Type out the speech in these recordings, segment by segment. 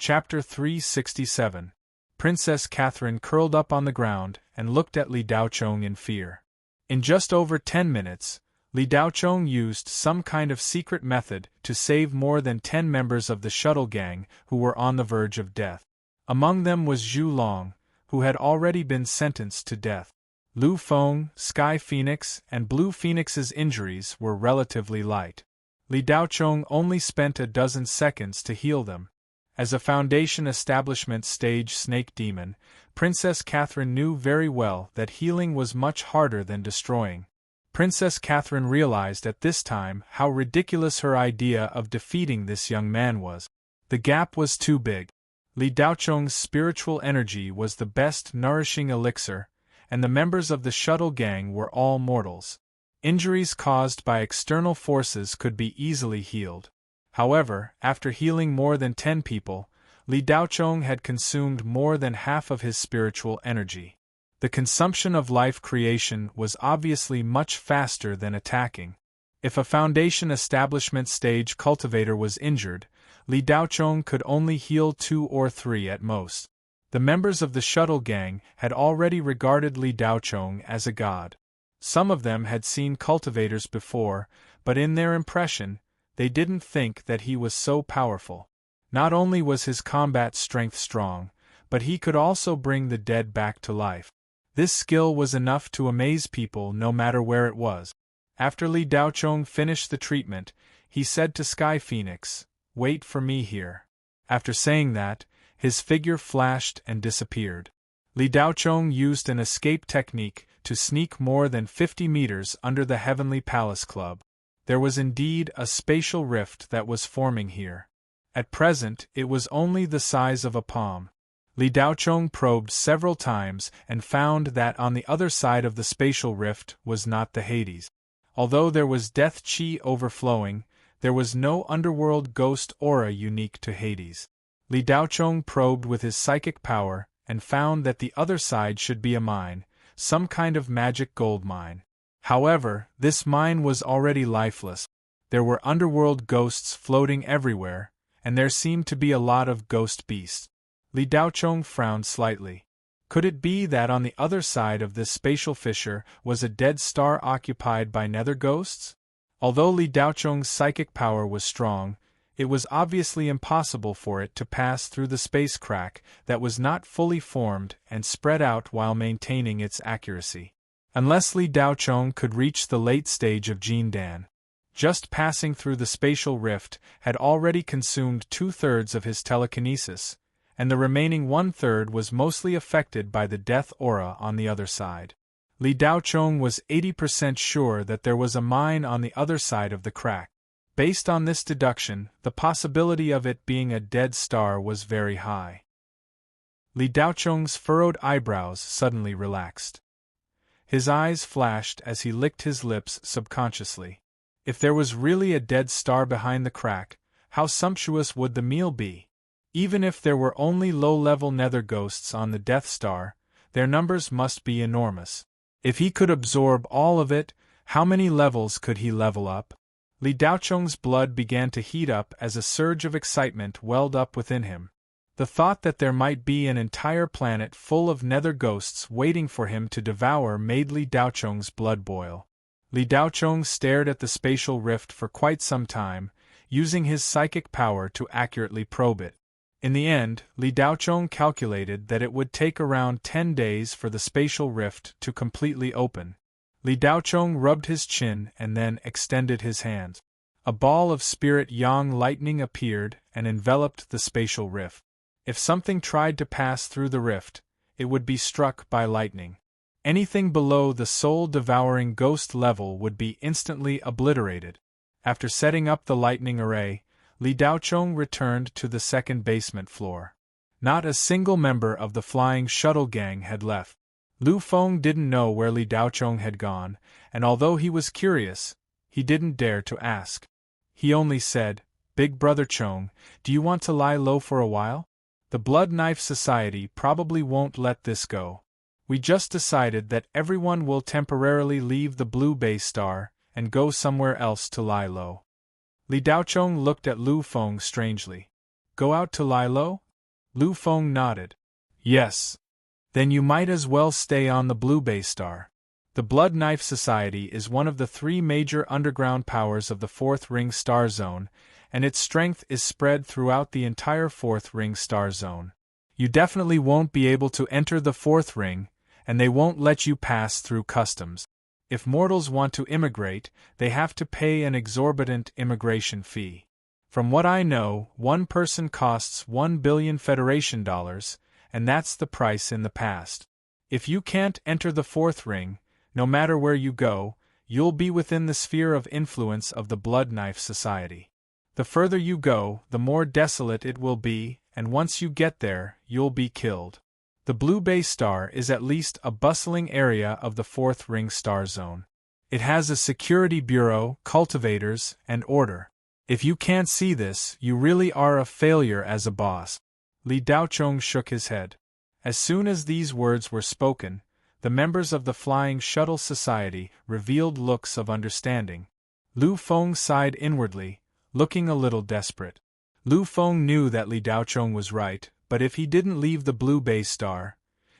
Chapter 367. Princess Catherine curled up on the ground and looked at Li Daochong in fear. In just over 10 minutes, Li Daochong used some kind of secret method to save more than 10 members of the shuttle gang who were on the verge of death. Among them was Zhu Long, who had already been sentenced to death. Lu Feng, Sky Phoenix, and Blue Phoenix's injuries were relatively light. Li Daochong only spent a dozen seconds to heal them. As a Foundation Establishment stage snake demon, Princess Catherine knew very well that healing was much harder than destroying. Princess Catherine realized at this time how ridiculous her idea of defeating this young man was. The gap was too big. Li Daochong's spiritual energy was the best nourishing elixir, and the members of the shuttle gang were all mortals. Injuries caused by external forces could be easily healed. However, after healing more than 10 people, Li Daochong had consumed more than half of his spiritual energy. The consumption of life creation was obviously much faster than attacking. If a Foundation Establishment stage cultivator was injured, Li Daochong could only heal 2 or 3 at most. The members of the shuttle gang had already regarded Li Daochong as a god. Some of them had seen cultivators before, but in their impression, they didn't think that he was so powerful. Not only was his combat strength strong, but he could also bring the dead back to life. This skill was enough to amaze people no matter where it was. After Li Daochong finished the treatment, he said to Sky Phoenix, "Wait for me here." After saying that, his figure flashed and disappeared. Li Daochong used an escape technique to sneak more than 50 meters under the Heavenly Palace Club. There was indeed a spatial rift that was forming here. At present, it was only the size of a palm. Li Daochong probed several times and found that on the other side of the spatial rift was not the Hades. Although there was death chi overflowing, there was no underworld ghost aura unique to Hades. Li Daochong probed with his psychic power and found that the other side should be a mine, some kind of magic gold mine. However, this mine was already lifeless. There were underworld ghosts floating everywhere, and there seemed to be a lot of ghost beasts. Li Daochong frowned slightly. Could it be that on the other side of this spatial fissure was a dead star occupied by nether ghosts? Although Li Daochong's psychic power was strong, it was obviously impossible for it to pass through the space crack that was not fully formed and spread out while maintaining its accuracy. Unless Li Daochong could reach the late stage of Jindan. Just passing through the spatial rift had already consumed 2/3 of his telekinesis, and the remaining 1/3 was mostly affected by the death aura on the other side. Li Daochong was 80% sure that there was a mine on the other side of the crack. Based on this deduction, the possibility of it being a dead star was very high. Li Daochong's furrowed eyebrows suddenly relaxed. His eyes flashed as he licked his lips subconsciously. If there was really a dead star behind the crack, how sumptuous would the meal be? Even if there were only low-level nether ghosts on the Death Star, their numbers must be enormous. If he could absorb all of it, how many levels could he level up? Li Daochong's blood began to heat up as a surge of excitement welled up within him. The thought that there might be an entire planet full of nether ghosts waiting for him to devour made Li Daochong's blood boil. Li Daochong stared at the spatial rift for quite some time, using his psychic power to accurately probe it. In the end, Li Daochong calculated that it would take around 10 days for the spatial rift to completely open. Li Daochong rubbed his chin and then extended his hands. A ball of spirit yang lightning appeared and enveloped the spatial rift. If something tried to pass through the rift, it would be struck by lightning. Anything below the soul-devouring ghost level would be instantly obliterated. After setting up the lightning array, Li Daochong returned to the second basement floor. Not a single member of the flying shuttle gang had left. Lu Feng didn't know where Li Daochong had gone, and although he was curious, he didn't dare to ask. He only said, "Big Brother Chong, do you want to lie low for a while? The Blood Knife Society probably won't let this go. We just decided that everyone will temporarily leave the Blue Base Star and go somewhere else to lie low." Li Daochong looked at Lu Feng strangely. "Go out to lie low?" Lu Feng nodded. Yes. Then you might as well stay on the Blue Bay Star. The Blood Knife Society is one of the 3 major underground powers of the 4th Ring Star Zone, and its strength is spread throughout the entire 4th Ring Star Zone. You definitely won't be able to enter the 4th ring, and they won't let you pass through customs. If mortals want to immigrate, they have to pay an exorbitant immigration fee. From what I know, one person costs 1 billion Federation dollars, and that's the price in the past. If you can't enter the 4th ring, no matter where you go, you'll be within the sphere of influence of the Blood Knife Society. The further you go, the more desolate it will be, and once you get there, you'll be killed. The Blue Bay Star is at least a bustling area of the 4th Ring Star Zone. It has a security bureau, cultivators, and order. If you can't see this, you really are a failure as a boss. Li Daochong shook his head. As soon as these words were spoken, the members of the Flying Shuttle Society revealed looks of understanding. Lu Feng sighed inwardly, looking a little desperate. Lu Feng knew that Li Daochong was right, but if he didn't leave the Blue Bay Star,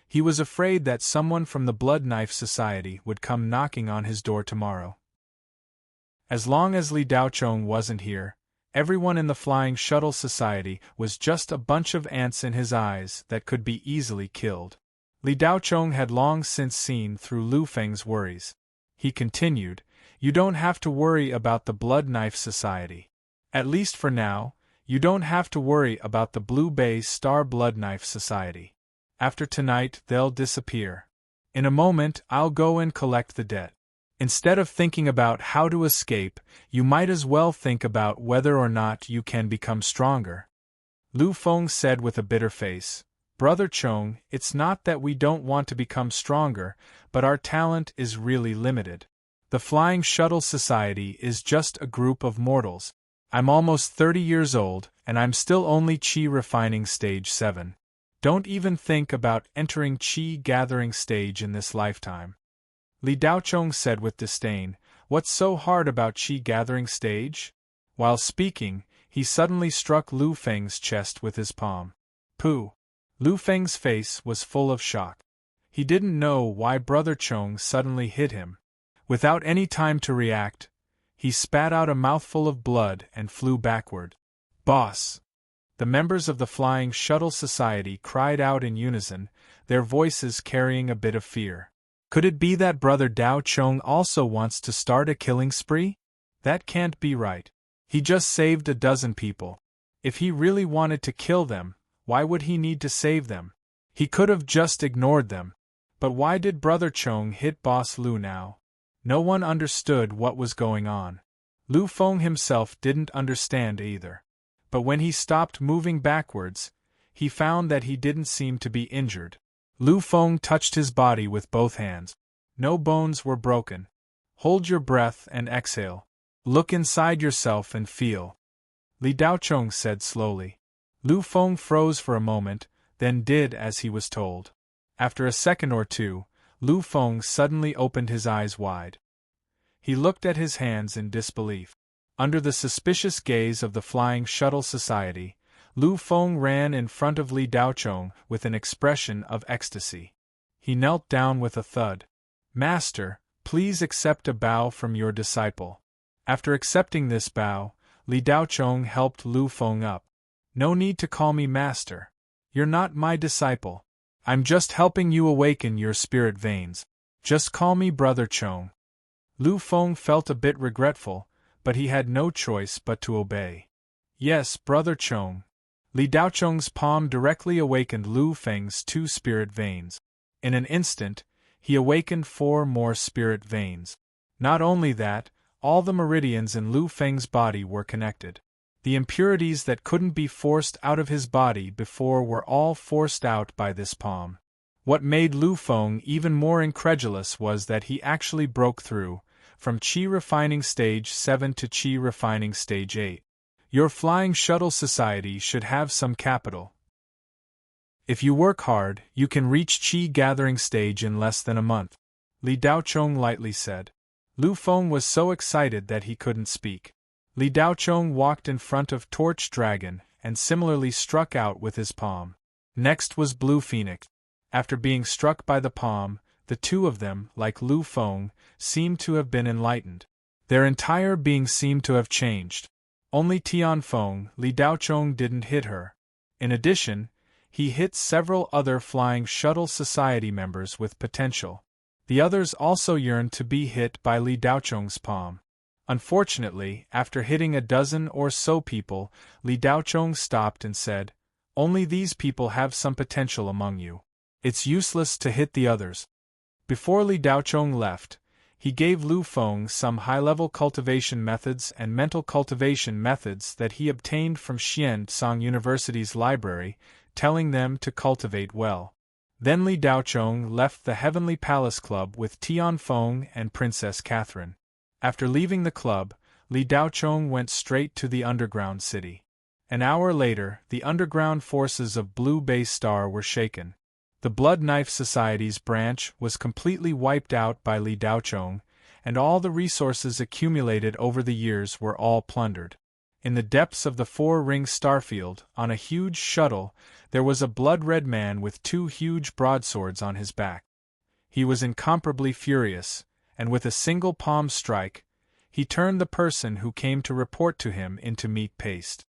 he was afraid that someone from the Blood Knife Society would come knocking on his door tomorrow. As long as Li Daochong wasn't here, everyone in the Flying Shuttle Society was just a bunch of ants in his eyes that could be easily killed. Li Daochong had long since seen through Lu Feng's worries. He continued, "You don't have to worry about the Blood Knife Society. At least for now, you don't have to worry about the Blue Bay Star Blood Knife Society. After tonight, they'll disappear. In a moment, I'll go and collect the debt. Instead of thinking about how to escape, you might as well think about whether or not you can become stronger." Lu Feng said with a bitter face, "Brother Chong, it's not that we don't want to become stronger, but our talent is really limited. The Flying Shuttle Society is just a group of mortals. I'm almost 30 years old, and I'm still only Qi refining stage 7. Don't even think about entering Qi gathering stage in this lifetime." Li Daochong said with disdain, "What's so hard about Qi gathering stage?" While speaking, he suddenly struck Lu Feng's chest with his palm. "Pooh!" Lu Feng's face was full of shock. He didn't know why Brother Chong suddenly hit him. Without any time to react, he spat out a mouthful of blood and flew backward. "Boss!" The members of the Flying Shuttle Society cried out in unison, their voices carrying a bit of fear. Could it be that Brother Dao Chong also wants to start a killing spree? That can't be right. He just saved a dozen people. If he really wanted to kill them, why would he need to save them? He could have just ignored them. But why did Brother Chong hit Boss Lu now? No one understood what was going on. Lu Feng himself didn't understand either. But when he stopped moving backwards, he found that he didn't seem to be injured. Lu Feng touched his body with both hands. No bones were broken. Hold your breath and exhale. Look inside yourself and feel. Li Daochong said slowly. Lu Feng froze for a moment, then did as he was told. After a second or two, Lu Feng suddenly opened his eyes wide. He looked at his hands in disbelief. Under the suspicious gaze of the Flying Shuttle Society, Lu Feng ran in front of Li Daochong with an expression of ecstasy. He knelt down with a thud. "Master, please accept a bow from your disciple." After accepting this bow, Li Daochong helped Lu Feng up. "No need to call me master. You're not my disciple. I'm just helping you awaken your spirit veins. Just call me Brother Chong." Lu Feng felt a bit regretful, but he had no choice but to obey. "Yes, Brother Chong." Li Daochong's palm directly awakened Lu Feng's 2 spirit veins. In an instant, he awakened 4 more spirit veins. Not only that, all the meridians in Lu Feng's body were connected. The impurities that couldn't be forced out of his body before were all forced out by this palm. What made Lu Feng even more incredulous was that he actually broke through, from Qi refining stage 7 to Qi refining stage 8. Your Flying Shuttle Society should have some capital. If you work hard, you can reach Qi gathering stage in less than a month, Li Daochong lightly said. Lu Feng was so excited that he couldn't speak. Li Daochong walked in front of Torch Dragon and similarly struck out with his palm. Next was Blue Phoenix. After being struck by the palm, the two of them, like Lu Feng, seemed to have been enlightened. Their entire being seemed to have changed. Only Tianfeng, Li Daochong, didn't hit her. In addition, he hit several other Flying Shuttle Society members with potential. The others also yearned to be hit by Li Daochong's palm. Unfortunately, after hitting a dozen or so people, Li Daochong stopped and said, "Only these people have some potential among you. It's useless to hit the others." Before Li Daochong left, he gave Lu Feng some high-level cultivation methods and mental cultivation methods that he obtained from Xian-Tsang University's library, telling them to cultivate well. Then Li Daochong left the Heavenly Palace Club with Tianfeng and Princess Catherine. After leaving the club, Li Daochong went straight to the underground city. An hour later, the underground forces of Blue Bay Star were shaken. The Blood Knife Society's branch was completely wiped out by Li Daochong, and all the resources accumulated over the years were all plundered. In the depths of the Four-Ring Starfield, on a huge shuttle, there was a blood-red man with two huge broadswords on his back. He was incomparably furious, and with a single palm strike, he turned the person who came to report to him into meat paste.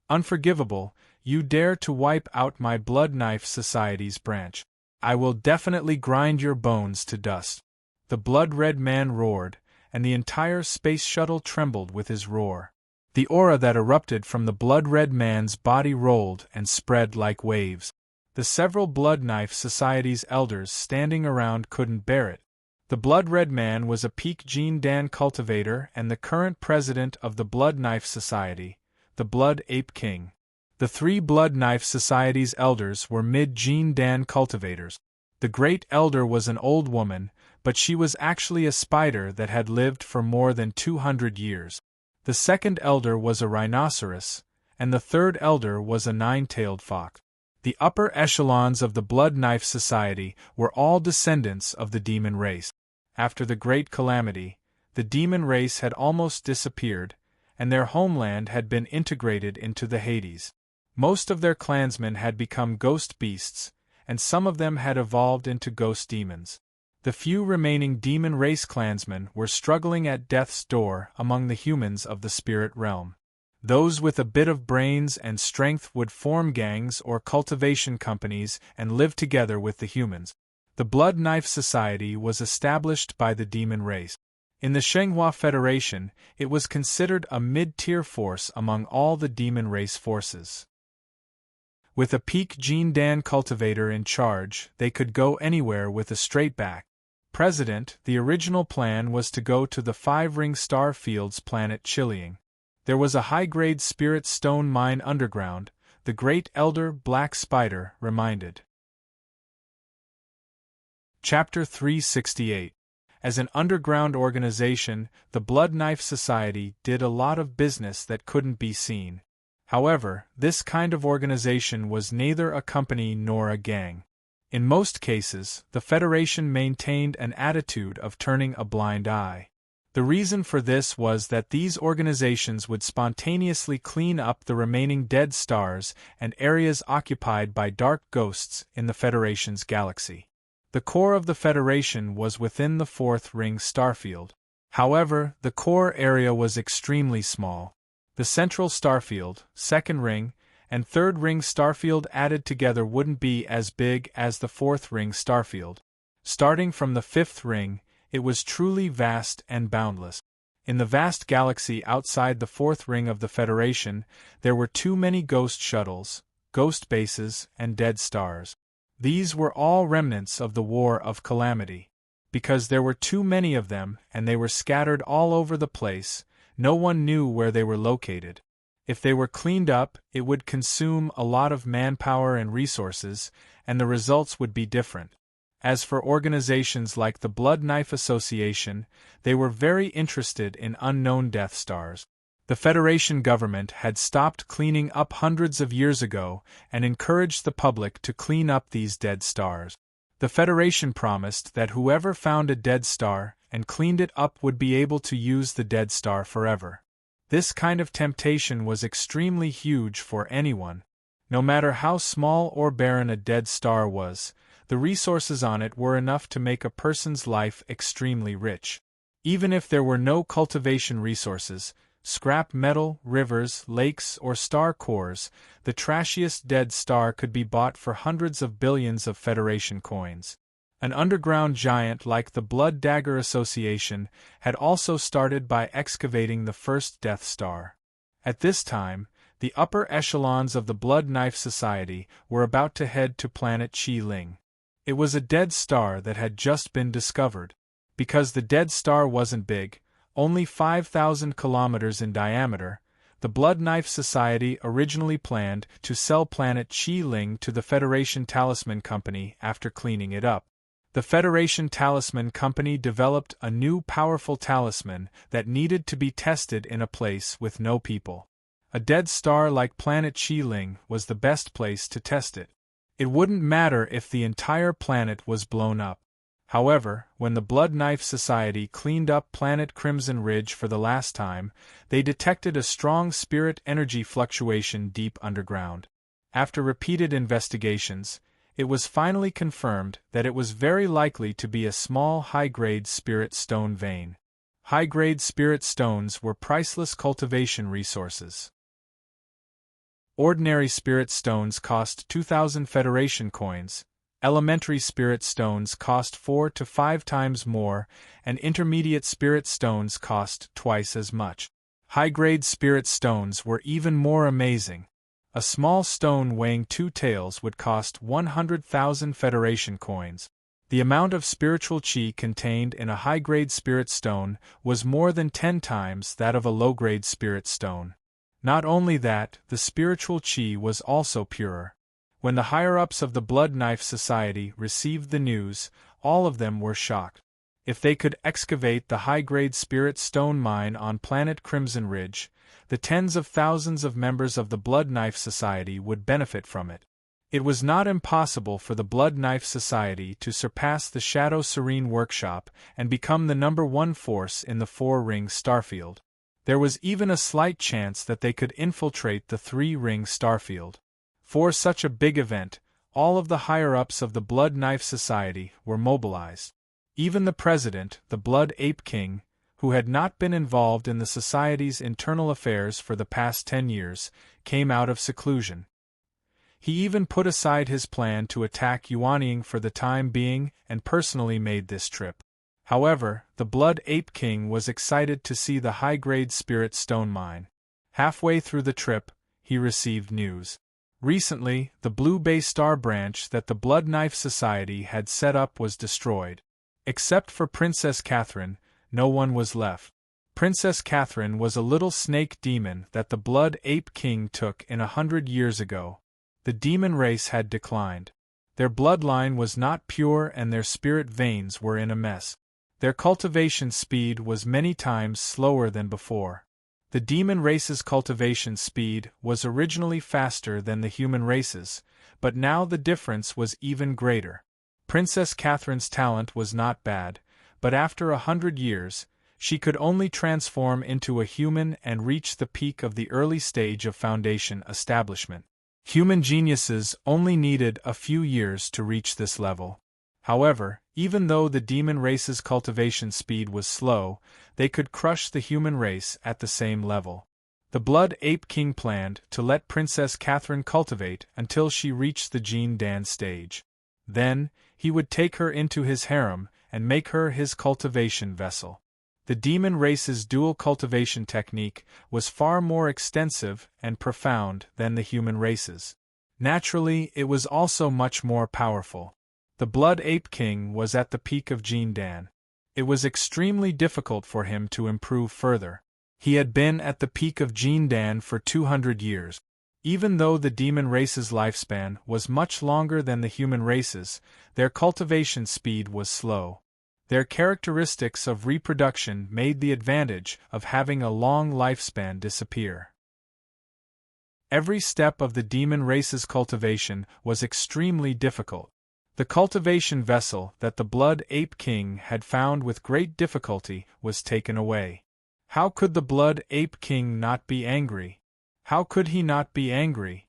"Unforgivable, you dare to wipe out my Blood Knife Society's branch. I will definitely grind your bones to dust." The blood-red man roared, and the entire space shuttle trembled with his roar. The aura that erupted from the blood-red man's body rolled and spread like waves. The several Blood Knife Society's elders standing around couldn't bear it. The blood-red man was a peak Gene Dan cultivator and the current president of the Blood Knife Society, the Blood Ape King. The three Blood Knife Society's elders were mid-Gene Dan cultivators. The Great Elder was an old woman, but she was actually a spider that had lived for more than 200 years. The second elder was a rhinoceros, and the third elder was a nine-tailed fox. The upper echelons of the Blood Knife Society were all descendants of the demon race. After the Great Calamity, the demon race had almost disappeared, and their homeland had been integrated into the Hades. Most of their clansmen had become ghost beasts, and some of them had evolved into ghost demons. The few remaining demon race clansmen were struggling at death's door among the humans of the spirit realm. Those with a bit of brains and strength would form gangs or cultivation companies and live together with the humans. The Blood Knife Society was established by the demon race. In the Shenghua Federation, it was considered a mid-tier force among all the demon race forces. With a peak Gene Dan cultivator in charge, they could go anywhere with a straight back. President, the original plan was to go to the Five-Ring Star Field's planet Chiliang. There was a high-grade spirit stone mine underground, the Great Elder Black Spider reminded. Chapter 368. As an underground organization, the Blood Knife Society did a lot of business that couldn't be seen. However, this kind of organization was neither a company nor a gang. In most cases, the Federation maintained an attitude of turning a blind eye. The reason for this was that these organizations would spontaneously clean up the remaining dead stars and areas occupied by dark ghosts in the Federation's galaxy. The core of the Federation was within the Fourth Ring Starfield. However, the core area was extremely small. The Central Starfield, Second Ring, and Third Ring Starfield added together wouldn't be as big as the Fourth Ring Starfield. Starting from the Fifth Ring, it was truly vast and boundless. In the vast galaxy outside the Fourth Ring of the Federation, there were too many ghost shuttles, ghost bases, and dead stars. These were all remnants of the War of Calamity. Because there were too many of them and they were scattered all over the place, no one knew where they were located. If they were cleaned up, it would consume a lot of manpower and resources, and the results would be different. As for organizations like the Blood Knife Association, they were very interested in unknown Death Stars. The Federation government had stopped cleaning up hundreds of years ago and encouraged the public to clean up these dead stars. The Federation promised that whoever found a dead star and cleaned it up would be able to use the dead star forever. This kind of temptation was extremely huge for anyone. No matter how small or barren a dead star was, the resources on it were enough to make a person's life extremely rich. Even if there were no cultivation resources, scrap metal, rivers, lakes, or star cores, the trashiest dead star could be bought for hundreds of billions of Federation coins. An underground giant like the Blood Dagger Association had also started by excavating the first Death Star. At this time, the upper echelons of the Blood Knife Society were about to head to planet Chi-Ling. It was a dead star that had just been discovered. Because the dead star wasn't big, only 5,000 kilometers in diameter, the Blood Knife Society originally planned to sell planet Chi-Ling to the Federation Talisman Company after cleaning it up. The Federation Talisman Company developed a new powerful talisman that needed to be tested in a place with no people. A dead star like planet Chi-Ling was the best place to test it. It wouldn't matter if the entire planet was blown up. However, when the Blood Knife Society cleaned up planet Crimson Ridge for the last time, they detected a strong spirit energy fluctuation deep underground. After repeated investigations, it was finally confirmed that it was very likely to be a small high-grade spirit stone vein. High-grade spirit stones were priceless cultivation resources. Ordinary spirit stones cost 2,000 Federation coins, elementary spirit stones cost 4 to 5 times more, and intermediate spirit stones cost twice as much. High-grade spirit stones were even more amazing. A small stone weighing 2 taels would cost 100,000 Federation coins. The amount of spiritual chi contained in a high-grade spirit stone was more than 10 times that of a low-grade spirit stone. Not only that, the spiritual chi was also purer. When the higher-ups of the Blood Knife Society received the news, all of them were shocked. If they could excavate the high-grade spirit stone mine on planet Crimson Ridge, the tens of thousands of members of the Blood Knife Society would benefit from it. It was not impossible for the Blood Knife Society to surpass the Shadow Serene Workshop and become the #1 force in the 4-ring starfield. There was even a slight chance that they could infiltrate the 3-ring starfield. For such a big event, all of the higher-ups of the Blood Knife Society were mobilized. Even the president, the Blood Ape King, who had not been involved in the Society's internal affairs for the past 10 years, came out of seclusion. He even put aside his plan to attack Yuanying for the time being and personally made this trip. However, the Blood Ape King was excited to see the high-grade spirit stone mine. Halfway through the trip, he received news. Recently, the Blue Bay Star branch that the Blood Knife Society had set up was destroyed. Except for Princess Catherine, no one was left. Princess Catherine was a little snake demon that the Blood Ape King took in 100 years ago. The demon race had declined. Their bloodline was not pure and their spirit veins were in a mess. Their cultivation speed was many times slower than before. The demon race's cultivation speed was originally faster than the human race's, but now the difference was even greater. Princess Catherine's talent was not bad, but after 100 years, she could only transform into a human and reach the peak of the early stage of Foundation establishment. Human geniuses only needed a few years to reach this level. However, even though the demon race's cultivation speed was slow, they could crush the human race at the same level. The Blood Ape King planned to let Princess Catherine cultivate until she reached the Jean Dan stage. Then, he would take her into his harem and make her his cultivation vessel. The demon race's dual cultivation technique was far more extensive and profound than the human race's. Naturally, it was also much more powerful. The Blood Ape King was at the peak of Jean Dan. It was extremely difficult for him to improve further. He had been at the peak of Jean Dan for 200 years. Even though the demon race's lifespan was much longer than the human race's, their cultivation speed was slow. Their characteristics of reproduction made the advantage of having a long lifespan disappear. Every step of the demon race's cultivation was extremely difficult. The cultivation vessel that the Blood Ape King had found with great difficulty was taken away. How could the Blood Ape King not be angry? How could he not be angry?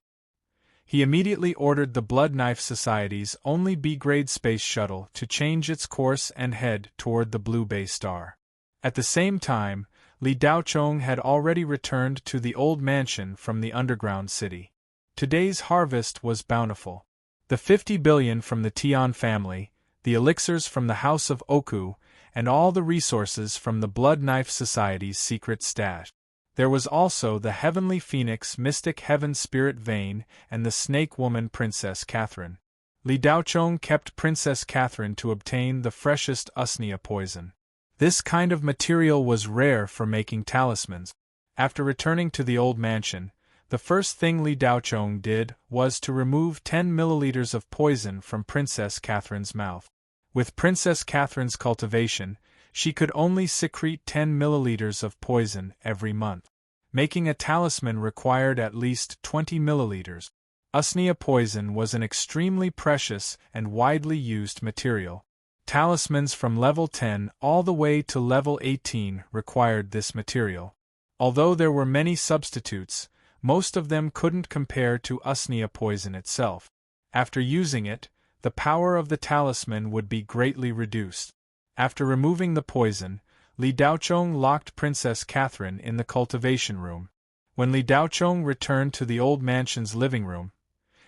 He immediately ordered the Blood Knife Society's only B-grade space shuttle to change its course and head toward the Blue Bay Star. At the same time, Li Daochong had already returned to the old mansion from the underground city. Today's harvest was bountiful. The 50 billion from the Tian family, the elixirs from the House of Oku, and all the resources from the Blood Knife Society's secret stash. There was also the Heavenly Phoenix Mystic Heaven Spirit Vein and the Snake Woman Princess Catherine. Li Daochong kept Princess Catherine to obtain the freshest usnea poison. This kind of material was rare for making talismans. After returning to the old mansion, the first thing Li Daochong did was to remove 10 milliliters of poison from Princess Catherine's mouth. With Princess Catherine's cultivation, she could only secrete 10 milliliters of poison every month. Making a talisman required at least 20 milliliters. Usnea poison was an extremely precious and widely used material. Talismans from level 10 all the way to level 18 required this material. Although there were many substitutes, most of them couldn't compare to usnea poison itself. After using it, the power of the talisman would be greatly reduced. After removing the poison, Li Daochong locked Princess Catherine in the cultivation room. When Li Daochong returned to the old mansion's living room,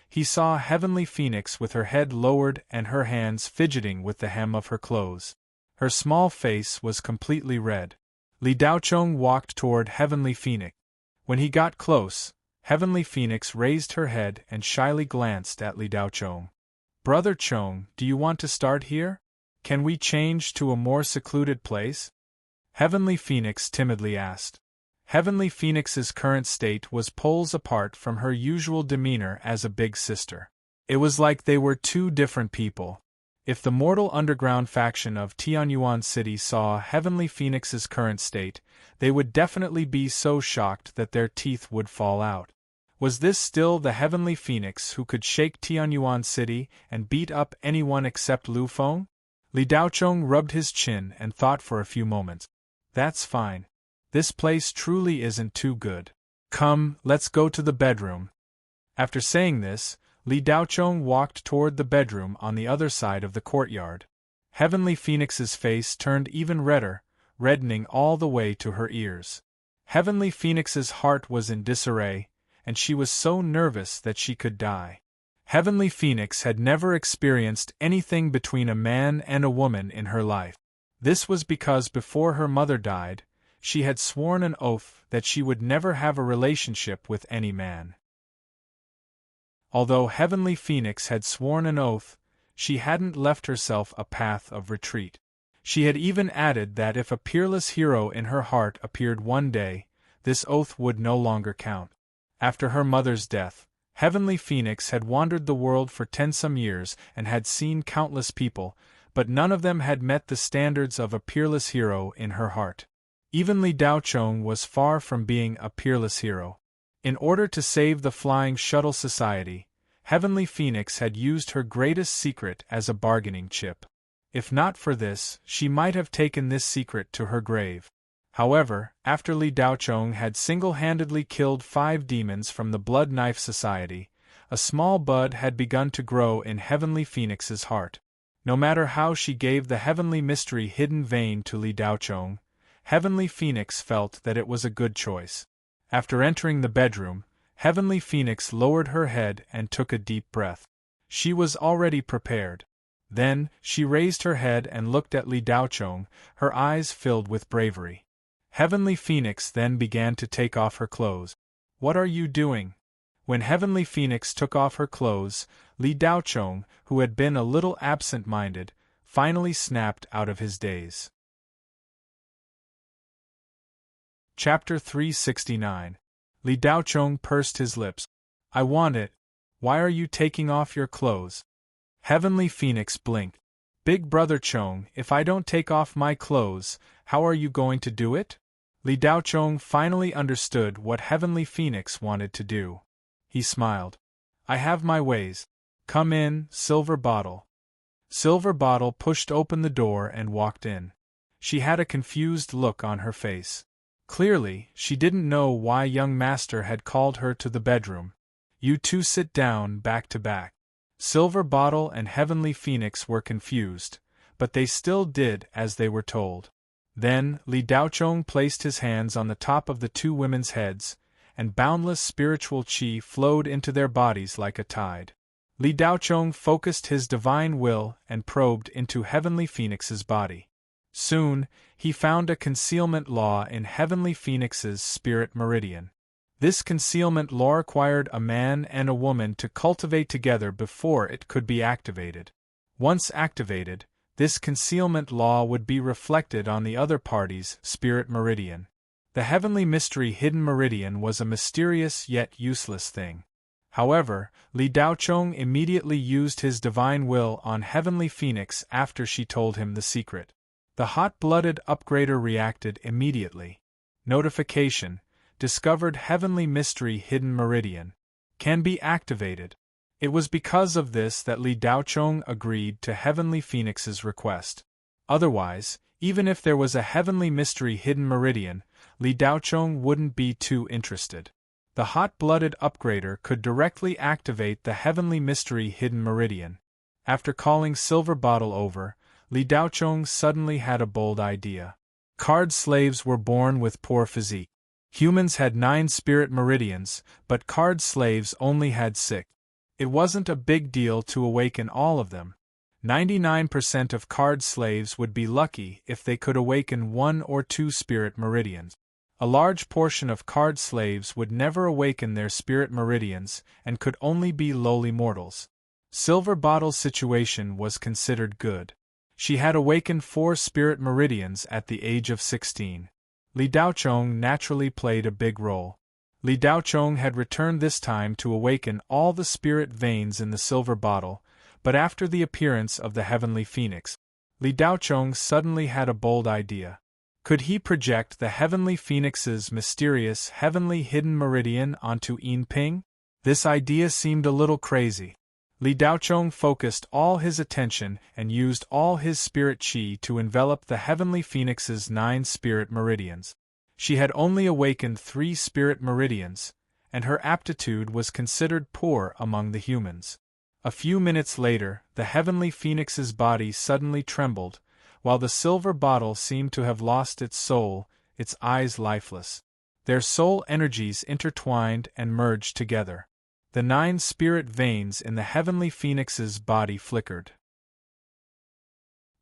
he saw Heavenly Phoenix with her head lowered and her hands fidgeting with the hem of her clothes. Her small face was completely red. Li Daochong walked toward Heavenly Phoenix. When he got close, Heavenly Phoenix raised her head and shyly glanced at Li Daochong. "Brother Chong, do you want to start here? Can we change to a more secluded place?" Heavenly Phoenix timidly asked. Heavenly Phoenix's current state was poles apart from her usual demeanor as a big sister. It was like they were two different people. If the mortal underground faction of Tianyuan City saw Heavenly Phoenix's current state, they would definitely be so shocked that their teeth would fall out. Was this still the Heavenly Phoenix who could shake Tianyuan City and beat up anyone except Lu Feng? Li Daochong rubbed his chin and thought for a few moments. "That's fine. This place truly isn't too good. Come, let's go to the bedroom." After saying this, Li Daochong walked toward the bedroom on the other side of the courtyard. Heavenly Phoenix's face turned even redder, reddening all the way to her ears. Heavenly Phoenix's heart was in disarray, and she was so nervous that she could die. Heavenly Phoenix had never experienced anything between a man and a woman in her life. This was because before her mother died, she had sworn an oath that she would never have a relationship with any man. Although Heavenly Phoenix had sworn an oath, she hadn't left herself a path of retreat. She had even added that if a peerless hero in her heart appeared one day, this oath would no longer count. After her mother's death, Heavenly Phoenix had wandered the world for 10-some years and had seen countless people, but none of them had met the standards of a peerless hero in her heart. Even Li Daochong was far from being a peerless hero. In order to save the Flying Shuttle Society, Heavenly Phoenix had used her greatest secret as a bargaining chip. If not for this, she might have taken this secret to her grave. However, after Li Daochong had single-handedly killed 5 demons from the Blood Knife Society, a small bud had begun to grow in Heavenly Phoenix's heart. No matter how she gave the Heavenly Mystery Hidden Vein to Li Daochong, Heavenly Phoenix felt that it was a good choice. After entering the bedroom, Heavenly Phoenix lowered her head and took a deep breath. She was already prepared. Then, she raised her head and looked at Li Daochong, her eyes filled with bravery. Heavenly Phoenix then began to take off her clothes. "What are you doing?" When Heavenly Phoenix took off her clothes, Li Daochong, who had been a little absent-minded, finally snapped out of his daze. Chapter 369. Li Daochong pursed his lips. "I want it. Why are you taking off your clothes?" Heavenly Phoenix blinked. "Big Brother Chong, if I don't take off my clothes, how are you going to do it?" Li Daochong finally understood what Heavenly Phoenix wanted to do. He smiled. "I have my ways. Come in, Silver Bottle." Silver Bottle pushed open the door and walked in. She had a confused look on her face. Clearly, she didn't know why young master had called her to the bedroom. You two sit down back to back. Silver Bottle and Heavenly Phoenix were confused, but they still did as they were told. Then, Li Daochong placed his hands on the top of the two women's heads, and boundless spiritual qi flowed into their bodies like a tide. Li Daochong focused his divine will and probed into Heavenly Phoenix's body. Soon, he found a concealment law in Heavenly Phoenix's spirit meridian. This concealment law required a man and a woman to cultivate together before it could be activated. Once activated, this concealment law would be reflected on the other party's spirit meridian. The heavenly mystery hidden meridian was a mysterious yet useless thing. However, Li Daochong immediately used his divine will on Heavenly Phoenix after she told him the secret. The hot-blooded upgrader reacted immediately. Notification: discovered heavenly mystery hidden meridian. Can be activated. It was because of this that Li Daochong agreed to Heavenly Phoenix's request. Otherwise, even if there was a heavenly mystery hidden meridian, Li Daochong wouldn't be too interested. The hot-blooded upgrader could directly activate the heavenly mystery hidden meridian. After calling Silver Bottle over, Li Daochong suddenly had a bold idea. Card slaves were born with poor physique. Humans had 9 spirit meridians, but card slaves only had 6. It wasn't a big deal to awaken all of them. 99% of card slaves would be lucky if they could awaken 1 or 2 spirit meridians. A large portion of card slaves would never awaken their spirit meridians and could only be lowly mortals. Silver Bottle's situation was considered good. She had awakened 4 spirit meridians at the age of 16. Li Daochong naturally played a big role. Li Daochong had returned this time to awaken all the spirit veins in the Silver Bottle, but after the appearance of the Heavenly Phoenix, Li Daochong suddenly had a bold idea. Could he project the Heavenly Phoenix's mysterious heavenly hidden meridian onto Yinping? This idea seemed a little crazy. Li Daochong focused all his attention and used all his spirit qi to envelop the Heavenly Phoenix's 9 spirit meridians. She had only awakened 3 spirit meridians, and her aptitude was considered poor among the humans. A few minutes later, the Heavenly Phoenix's body suddenly trembled, while the Silver Bottle seemed to have lost its soul, its eyes lifeless. Their soul energies intertwined and merged together. The 9 spirit veins in the Heavenly Phoenix's body flickered.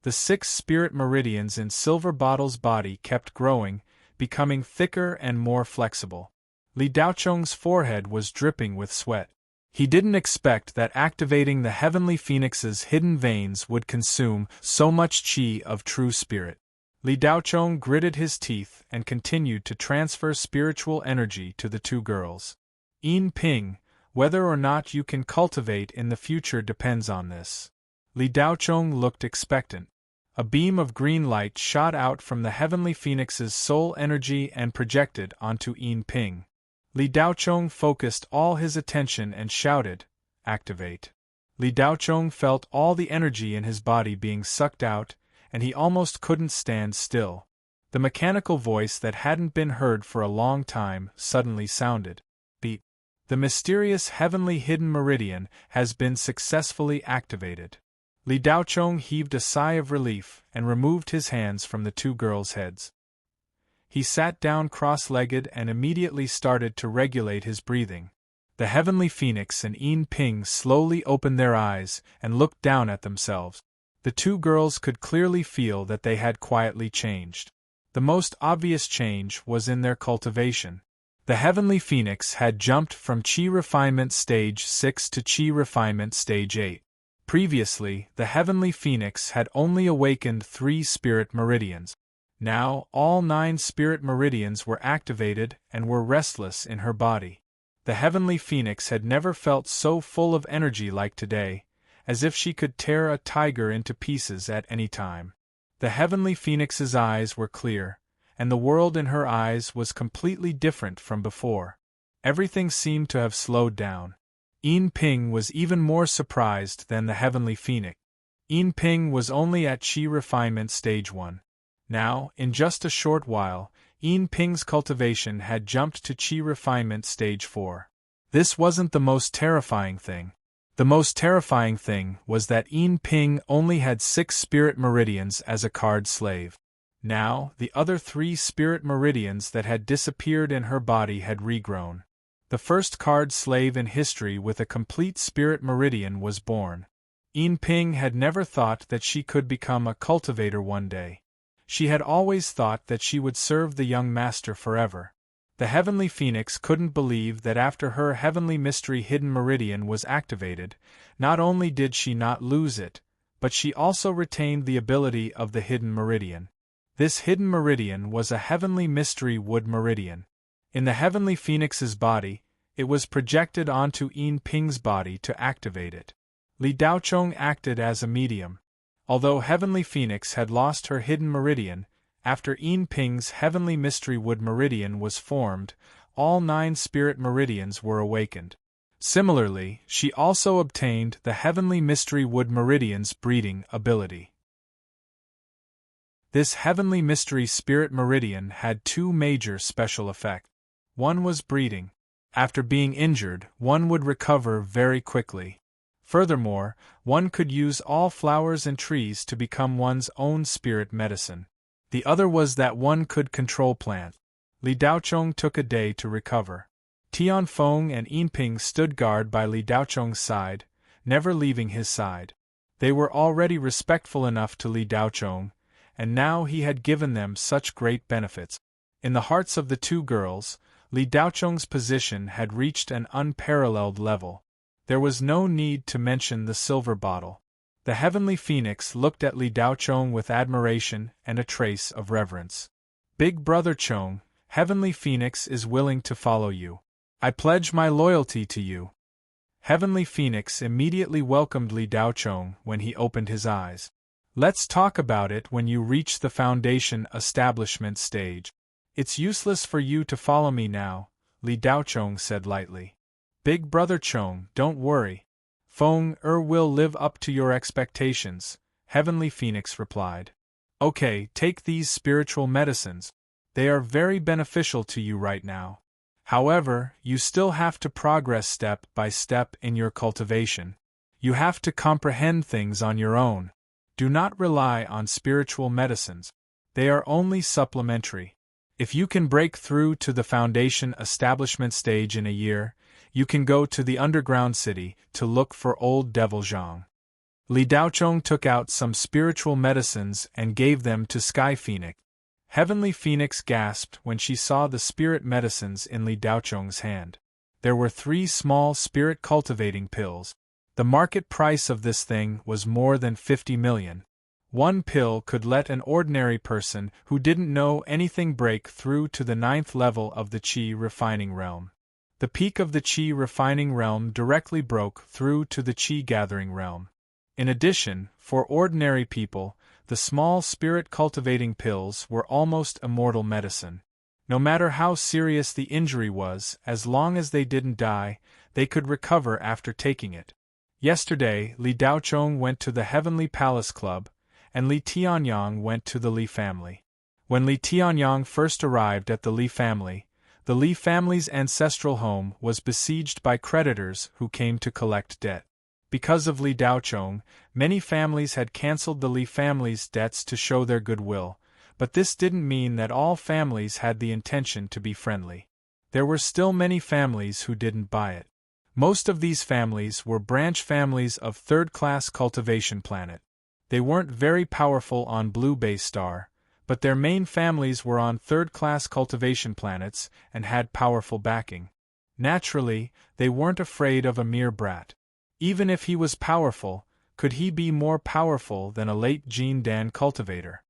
The 6 spirit meridians in Silver Bottle's body kept growing, becoming thicker and more flexible. Li Daochong's forehead was dripping with sweat. He didn't expect that activating the Heavenly Phoenix's hidden veins would consume so much qi of true spirit. Li Daochong gritted his teeth and continued to transfer spiritual energy to the 2 girls. Yinping, whether or not you can cultivate in the future depends on this. Li Daochong looked expectant. A beam of green light shot out from the Heavenly Phoenix's soul energy and projected onto Yinping. Li Daochong focused all his attention and shouted, "Activate." Li Daochong felt all the energy in his body being sucked out, and he almost couldn't stand still. The mechanical voice that hadn't been heard for a long time suddenly sounded. Beep. The mysterious heavenly hidden meridian has been successfully activated. Li Daochong heaved a sigh of relief and removed his hands from the 2 girls' heads. He sat down cross-legged and immediately started to regulate his breathing. The Heavenly Phoenix and Yinping slowly opened their eyes and looked down at themselves. The 2 girls could clearly feel that they had quietly changed. The most obvious change was in their cultivation. The Heavenly Phoenix had jumped from Qi Refinement Stage 6 to Qi Refinement Stage 8. Previously, the Heavenly Phoenix had only awakened 3 spirit meridians. Now, all 9 spirit meridians were activated and were restless in her body. The Heavenly Phoenix had never felt so full of energy like today, as if she could tear a tiger into pieces at any time. The Heavenly Phoenix's eyes were clear, and the world in her eyes was completely different from before. Everything seemed to have slowed down. Yinping was even more surprised than the Heavenly Phoenix. Yinping was only at Qi Refinement Stage 1. Now, in just a short while, Yinping's cultivation had jumped to Qi Refinement Stage 4. This wasn't the most terrifying thing. The most terrifying thing was that Yin Ping only had 6 spirit meridians as a card slave. Now, the other 3 spirit meridians that had disappeared in her body had regrown. The first card slave in history with a complete spirit meridian was born. Yin Ping had never thought that she could become a cultivator one day. She had always thought that she would serve the young master forever. The Heavenly Phoenix couldn't believe that after her Heavenly Mystery Hidden Meridian was activated, not only did she not lose it, but she also retained the ability of the Hidden Meridian. This Hidden Meridian was a Heavenly Mystery Wood Meridian. In the Heavenly Phoenix's body, it was projected onto Yin Ping's body to activate it. Li Daochong acted as a medium. Although Heavenly Phoenix had lost her Hidden Meridian, after Yin Ping's Heavenly Mystery Wood Meridian was formed, all 9 spirit meridians were awakened. Similarly, she also obtained the Heavenly Mystery Wood Meridian's breeding ability. This Heavenly Mystery Spirit Meridian had 2 major special effects. One was breeding. After being injured, one would recover very quickly. Furthermore, one could use all flowers and trees to become one's own spirit medicine. The other was that one could control plants. Li Daochong took a day to recover. Tianfeng and Yinping stood guard by Li Daochong's side, never leaving his side. They were already respectful enough to Li Daochong, and now he had given them such great benefits. In the hearts of the 2 girls, Li Daochong's position had reached an unparalleled level. There was no need to mention the silver bottle. The Heavenly Phoenix looked at Li Daochong with admiration and a trace of reverence. Big Brother Chong, Heavenly Phoenix is willing to follow you. I pledge my loyalty to you. Heavenly Phoenix immediately welcomed Li Daochong when he opened his eyes. Let's talk about it when you reach the foundation establishment stage. It's useless for you to follow me now, Li Daochong said lightly. Big Brother Chong, don't worry. Feng will live up to your expectations, Heavenly Phoenix replied. Okay, take these spiritual medicines. They are very beneficial to you right now. However, you still have to progress step by step in your cultivation. You have to comprehend things on your own. Do not rely on spiritual medicines. They are only supplementary. If you can break through to the foundation establishment stage in a year, you can go to the underground city to look for old Devil Zhang. Li Daochong took out some spiritual medicines and gave them to Sky Phoenix. Heavenly Phoenix gasped when she saw the spirit medicines in Li Daochong's hand. There were 3 small spirit cultivating pills. The market price of this thing was more than 50 million. One pill could let an ordinary person who didn't know anything break through to the 9th level of the Qi refining realm. The peak of the Qi refining realm directly broke through to the Qi gathering realm. In addition, for ordinary people, the small spirit cultivating pills were almost immortal medicine. No matter how serious the injury was, as long as they didn't die, they could recover after taking it. Yesterday, Li Daochong went to the Heavenly Palace Club, and Li Tianyang went to the Li family. When Li Tianyang first arrived at the Li family's ancestral home was besieged by creditors who came to collect debt. Because of Li Daochong, many families had cancelled the Li family's debts to show their goodwill, but this didn't mean that all families had the intention to be friendly. There were still many families who didn't buy it. Most of these families were branch families of third-class cultivation planet. They weren't very powerful on Blue Base Star, but their main families were on third-class cultivation planets and had powerful backing. Naturally, they weren't afraid of a mere brat. Even if he was powerful, could he be more powerful than a late Gene Dan cultivator?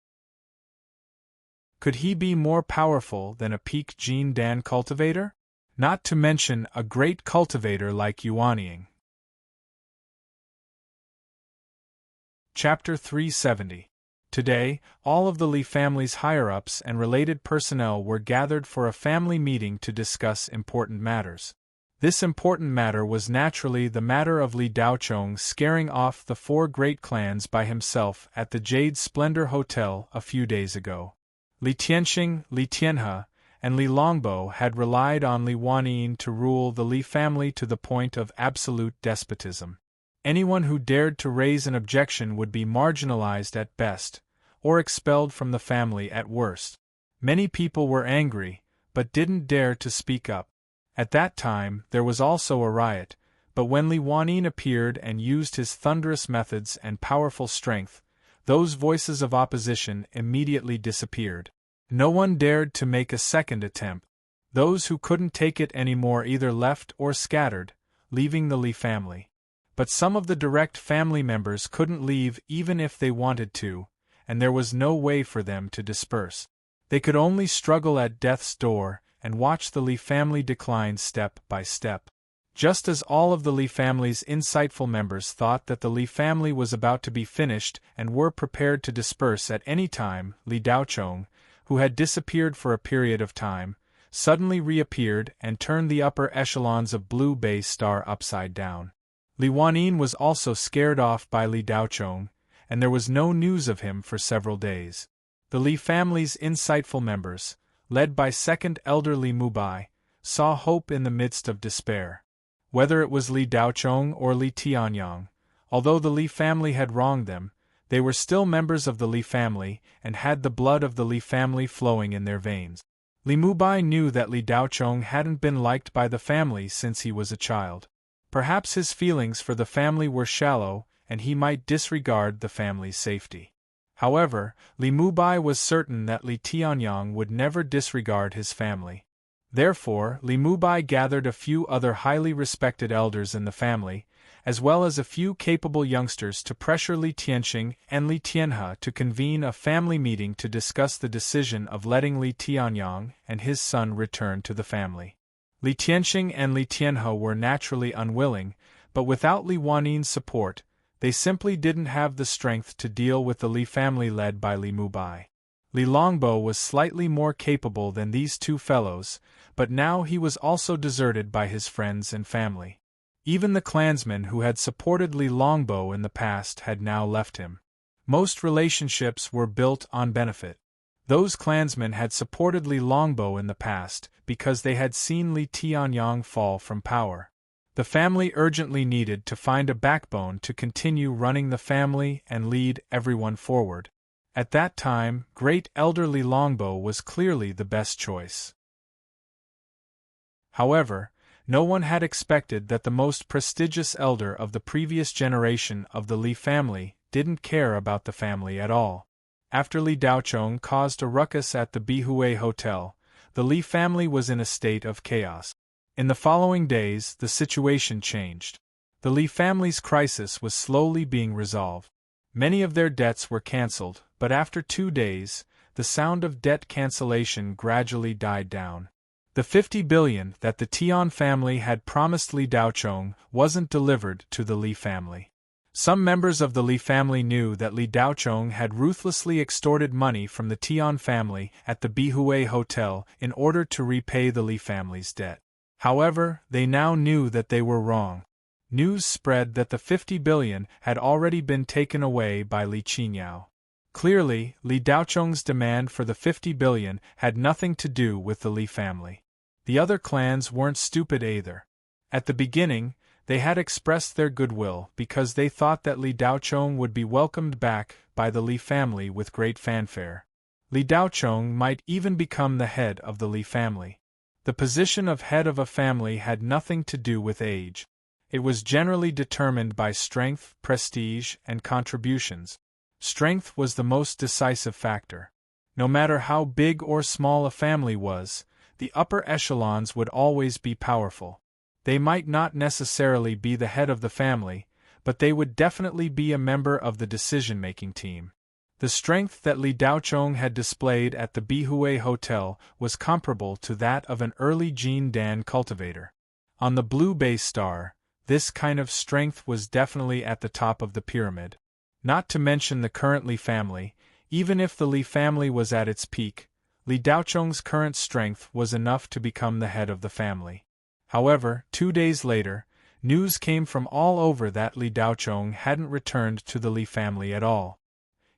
Could he be more powerful than a peak Gene Dan cultivator? Not to mention a great cultivator like Yuanying. Chapter 370. Today, all of the Li family's higher-ups and related personnel were gathered for a family meeting to discuss important matters. This important matter was naturally the matter of Li Daochong scaring off the 4 great clans by himself at the Jade Splendor Hotel a few days ago. Li Tianxing, Li Tianhe, and Li Longbo had relied on Li Huanyin to rule the Li family to the point of absolute despotism. Anyone who dared to raise an objection would be marginalized at best, or expelled from the family at worst. Many people were angry, but didn't dare to speak up. At that time, there was also a riot, but when Li Huanyin appeared and used his thunderous methods and powerful strength, those voices of opposition immediately disappeared. No one dared to make a second attempt. Those who couldn't take it anymore either left or scattered, leaving the Li family. But some of the direct family members couldn't leave even if they wanted to, and there was no way for them to disperse. They could only struggle at death's door and watch the Li family decline step by step. Just as all of the Li family's insightful members thought that the Li family was about to be finished and were prepared to disperse at any time, Li Daochong, who had disappeared for a period of time, suddenly reappeared and turned the upper echelons of Blue Bay Star upside down. Li Huanyin was also scared off by Li Daochong, and there was no news of him for several days. The Li family's insightful members, led by second elder Li Mubai, saw hope in the midst of despair. Whether it was Li Daochong or Li Tianyang, although the Li family had wronged them, they were still members of the Li family and had the blood of the Li family flowing in their veins. Li Mubai knew that Li Daochong hadn't been liked by the family since he was a child. Perhaps his feelings for the family were shallow, and he might disregard the family's safety. However, Li Mubai was certain that Li Tianyang would never disregard his family. Therefore, Li Mubai gathered a few other highly respected elders in the family, as well as a few capable youngsters to pressure Li Tianxing and Li Tianhe to convene a family meeting to discuss the decision of letting Li Tianyang and his son return to the family. Li Tianxing and Li Tianhe were naturally unwilling, but without Li Huanyin's support, they simply didn't have the strength to deal with the Li family led by Li Mubai. Li Longbo was slightly more capable than these two fellows, but now he was also deserted by his friends and family. Even the clansmen who had supported Li Longbo in the past had now left him. Most relationships were built on benefit. Those clansmen had supported Li Longbo in the past because they had seen Li Tianyang fall from power. The family urgently needed to find a backbone to continue running the family and lead everyone forward. At that time, great elder Li Longbo was clearly the best choice. However, no one had expected that the most prestigious elder of the previous generation of the Li family didn't care about the family at all. After Li Daochong caused a ruckus at the Bihui Hotel, the Li family was in a state of chaos. In the following days, the situation changed. The Li family's crisis was slowly being resolved. Many of their debts were cancelled, but after 2 days, the sound of debt cancellation gradually died down. The 50 billion that the Tian family had promised Li Daochong wasn't delivered to the Li family. Some members of the Li family knew that Li Daochong had ruthlessly extorted money from the Tian family at the Bihui Hotel in order to repay the Li family's debt. However, they now knew that they were wrong. News spread that the 50 billion had already been taken away by Li Qinyao. Clearly, Li Daochong's demand for the 50 billion had nothing to do with the Li family. The other clans weren't stupid either. At the beginning, they had expressed their goodwill because they thought that Li Daochong would be welcomed back by the Li family with great fanfare. Li Daochong might even become the head of the Li family. The position of head of a family had nothing to do with age. It was generally determined by strength, prestige, and contributions. Strength was the most decisive factor. No matter how big or small a family was, the upper echelons would always be powerful. They might not necessarily be the head of the family, but they would definitely be a member of the decision-making team. The strength that Li Daochong had displayed at the Bihui Hotel was comparable to that of an early Jin Dan cultivator. On the Blue Bay Star, this kind of strength was definitely at the top of the pyramid. Not to mention the current Li family, even if the Li family was at its peak, Li Daochong's current strength was enough to become the head of the family. However, 2 days later, news came from all over that Li Daochong hadn't returned to the Li family at all.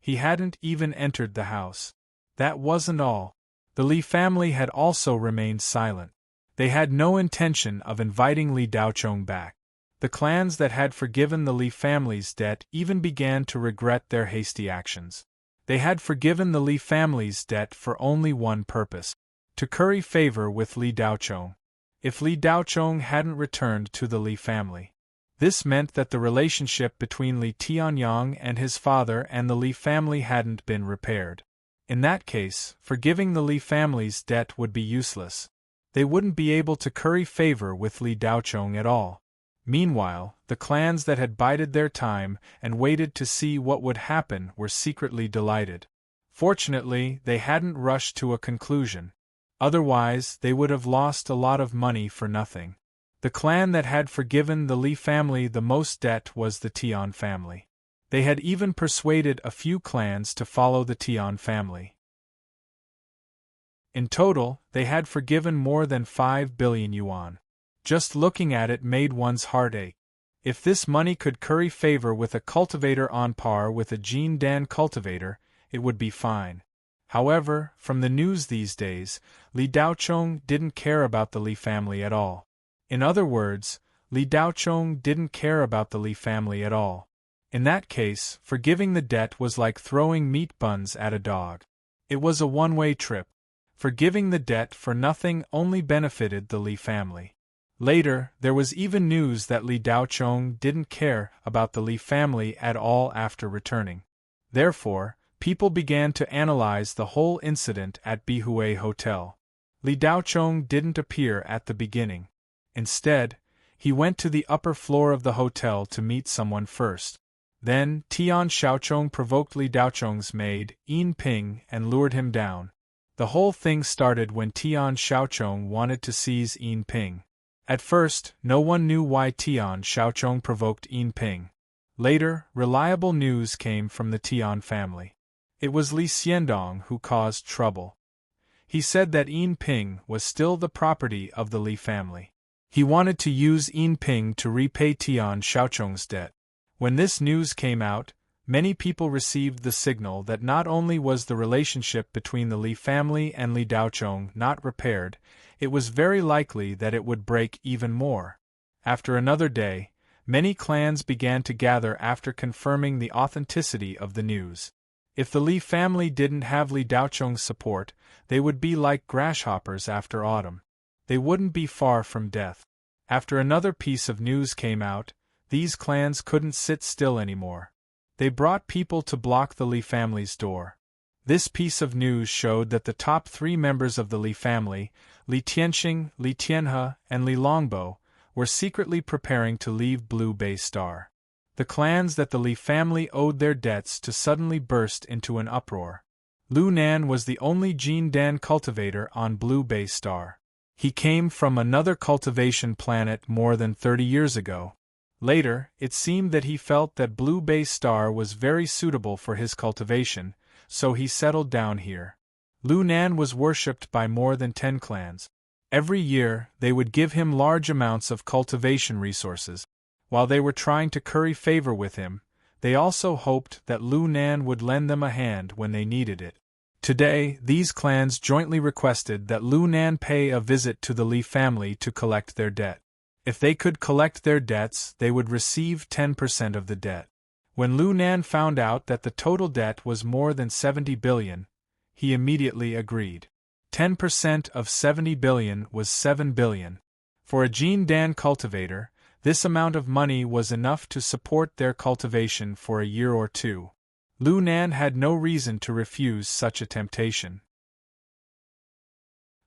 He hadn't even entered the house. That wasn't all. The Li family had also remained silent. They had no intention of inviting Li Daochong back. The clans that had forgiven the Li family's debt even began to regret their hasty actions. They had forgiven the Li family's debt for only one purpose: to curry favor with Li Daochong. If Li Daochong hadn't returned to the Li family, this meant that the relationship between Li Tianyang and his father and the Li family hadn't been repaired. In that case, forgiving the Li family's debt would be useless. They wouldn't be able to curry favor with Li Daochong at all. Meanwhile, the clans that had bided their time and waited to see what would happen were secretly delighted. Fortunately, they hadn't rushed to a conclusion. Otherwise, they would have lost a lot of money for nothing. The clan that had forgiven the Li family the most debt was the Tian family. They had even persuaded a few clans to follow the Tian family. In total, they had forgiven more than 5 billion yuan. Just looking at it made one's heart ache. If this money could curry favor with a cultivator on par with a Jindan cultivator, it would be fine. However, from the news these days, Li Daochong didn't care about the Li family at all. In other words, Li Daochong didn't care about the Li family at all. In that case, forgiving the debt was like throwing meat buns at a dog. It was a one-way trip. Forgiving the debt for nothing only benefited the Li family. Later, there was even news that Li Daochong didn't care about the Li family at all after returning. Therefore, people began to analyze the whole incident at Bihui Hotel. Li Daochong didn't appear at the beginning. Instead, he went to the upper floor of the hotel to meet someone first. Then, Tian Xiaochong provoked Li Daochong's maid, Yin Ping, and lured him down. The whole thing started when Tian Xiaochong wanted to seize Yin Ping. At first, no one knew why Tian Xiaochong provoked Yin Ping. Later, reliable news came from the Tian family. It was Li Xiandong who caused trouble. He said that Yin Ping was still the property of the Li family. He wanted to use Yin Ping to repay Tian Xiaochong's debt. When this news came out, many people received the signal that not only was the relationship between the Li family and Li Daochong not repaired, it was very likely that it would break even more. After another day, many clans began to gather after confirming the authenticity of the news. If the Li family didn't have Li Daochong's support, they would be like grasshoppers after autumn. They wouldn't be far from death. After another piece of news came out, these clans couldn't sit still anymore. They brought people to block the Li family's door. This piece of news showed that the top 3 members of the Li family, Li Tianxing, Li Tianhe, and Li Longbo, were secretly preparing to leave Blue Bay Star. The clans that the Li family owed their debts to suddenly burst into an uproar. Lu Nan was the only Jindan cultivator on Blue Bay Star. He came from another cultivation planet more than 30 years ago. Later, it seemed that he felt that Blue Bay Star was very suitable for his cultivation, so he settled down here. Lu Nan was worshipped by more than 10 clans. Every year, they would give him large amounts of cultivation resources. While they were trying to curry favor with him, they also hoped that Lu Nan would lend them a hand when they needed it. Today, these clans jointly requested that Lu Nan pay a visit to the Li family to collect their debt. If they could collect their debts, they would receive 10% of the debt. When Lu Nan found out that the total debt was more than 70 billion, he immediately agreed. 10% of 70 billion was 7 billion. For a Jindan cultivator, this amount of money was enough to support their cultivation for a year or two. Lu Nan had no reason to refuse such a temptation.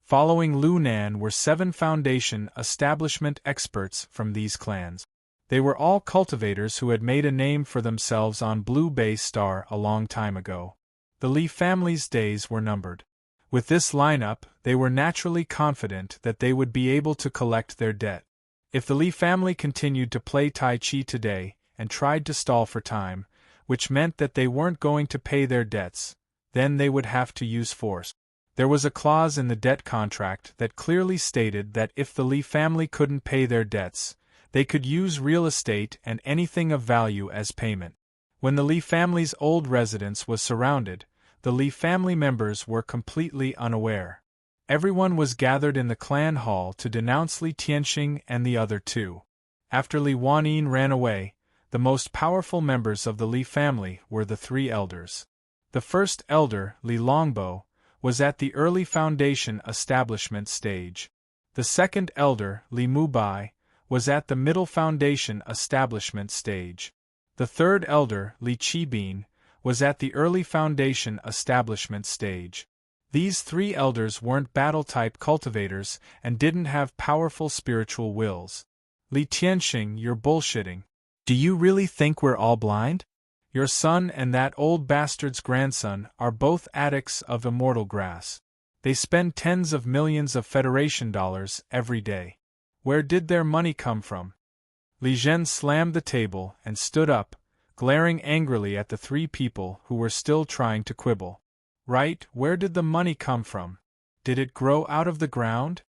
Following Lu Nan were 7 foundation establishment experts from these clans. They were all cultivators who had made a name for themselves on Blue Bay Star a long time ago. The Li family's days were numbered. With this lineup, they were naturally confident that they would be able to collect their debt. If the Li family continued to play Tai Chi today and tried to stall for time, which meant that they weren't going to pay their debts, then they would have to use force. There was a clause in the debt contract that clearly stated that if the Li family couldn't pay their debts, they could use real estate and anything of value as payment. When the Li family's old residence was surrounded, the Li family members were completely unaware. Everyone was gathered in the clan hall to denounce Li Tianxing and the other two. After Li Wanyin ran away, the most powerful members of the Li family were the three elders. The first elder, Li Longbo, was at the early foundation establishment stage. The second elder, Li Mubai, was at the middle foundation establishment stage. The third elder, Li Qibin, was at the early foundation establishment stage. These three elders weren't battle-type cultivators and didn't have powerful spiritual wills. Li Tianxing, you're bullshitting. Do you really think we're all blind? Your son and that old bastard's grandson are both addicts of immortal grass. They spend tens of millions of Federation dollars every day. Where did their money come from? Li Zhen slammed the table and stood up, glaring angrily at the three people who were still trying to quibble. Right, where did the money come from? Did it grow out of the ground?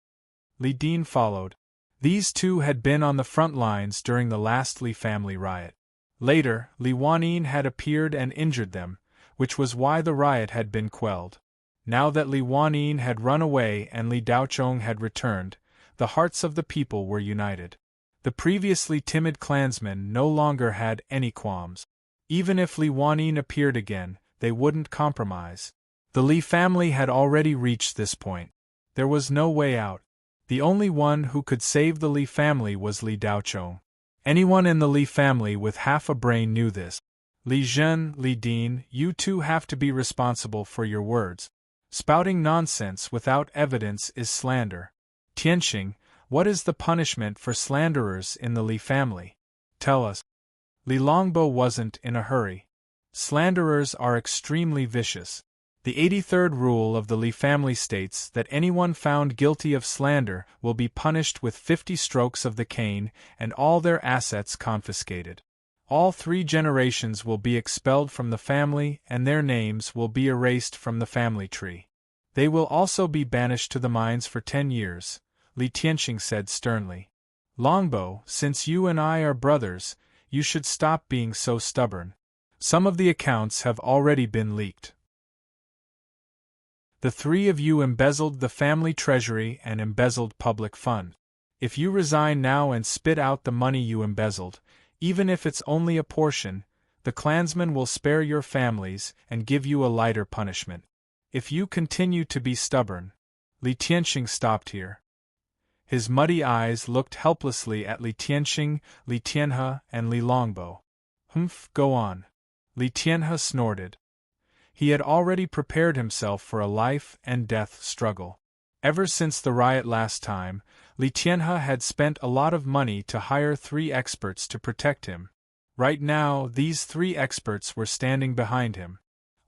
Li Din followed. These two had been on the front lines during the last Li family riot. Later, Li Wanyin had appeared and injured them, which was why the riot had been quelled. Now that Li Wanyin had run away and Li Daochong had returned, the hearts of the people were united. The previously timid clansmen no longer had any qualms. Even if Li Wanyin appeared again, they wouldn't compromise. The Li family had already reached this point. There was no way out. The only one who could save the Li family was Li Daochong. Anyone in the Li family with half a brain knew this. Li Zhen, Li Din, you two have to be responsible for your words. Spouting nonsense without evidence is slander. Tianxing, what is the punishment for slanderers in the Li family? Tell us. Li Longbo wasn't in a hurry. Slanderers are extremely vicious. The 83rd rule of the Li family states that anyone found guilty of slander will be punished with 50 strokes of the cane and all their assets confiscated. All 3 generations will be expelled from the family and their names will be erased from the family tree. They will also be banished to the mines for 10 years, Li Tianxing said sternly. Longbo, since you and I are brothers, you should stop being so stubborn. Some of the accounts have already been leaked. The 3 of you embezzled the family treasury and embezzled public fund. If you resign now and spit out the money you embezzled, even if it's only a portion, the clansmen will spare your families and give you a lighter punishment. If you continue to be stubborn. Li Tianxing stopped here. His muddy eyes looked helplessly at Li Tianxing, Li Tianhe, and Li Longbo. Humph, go on. Li Tianhe snorted. He had already prepared himself for a life-and-death struggle. Ever since the riot last time, Li Tianhe had spent a lot of money to hire 3 experts to protect him. Right now, these 3 experts were standing behind him.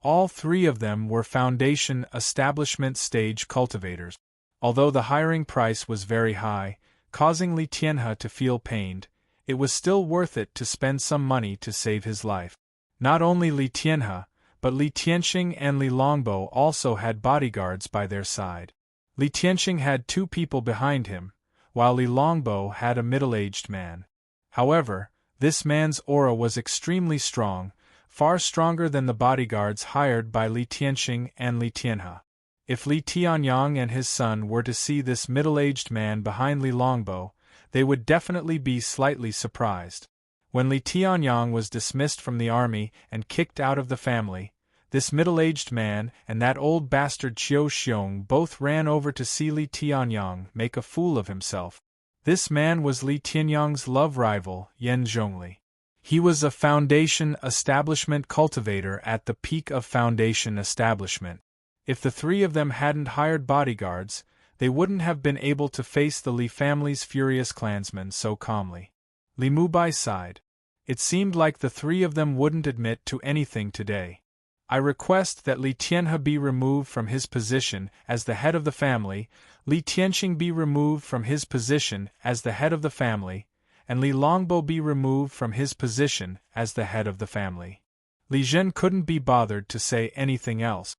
All 3 of them were foundation establishment stage cultivators. Although the hiring price was very high, causing Li Tianhe to feel pained, it was still worth it to spend some money to save his life. Not only Li Tianhe, but Li Tianxing and Li Longbo also had bodyguards by their side. Li Tianxing had 2 people behind him, while Li Longbo had a middle-aged man. However, this man's aura was extremely strong, far stronger than the bodyguards hired by Li Tianxing and Li Tianhe. If Li Tianyang and his son were to see this middle-aged man behind Li Longbo, they would definitely be slightly surprised. When Li Tianyang was dismissed from the army and kicked out of the family, this middle-aged man and that old bastard Qiu Xiong both ran over to see Li Tianyang make a fool of himself. This man was Li Tianyang's love rival, Yan Zhongli. He was a foundation establishment cultivator at the peak of foundation establishment. If the 3 of them hadn't hired bodyguards, they wouldn't have been able to face the Li family's furious clansmen so calmly. Li Mubai sighed. It seemed like the 3 of them wouldn't admit to anything today. I request that Li Tianhe be removed from his position as the head of the family, Li Tianxing be removed from his position as the head of the family, and Li Longbo be removed from his position as the head of the family. Li Zhen couldn't be bothered to say anything else.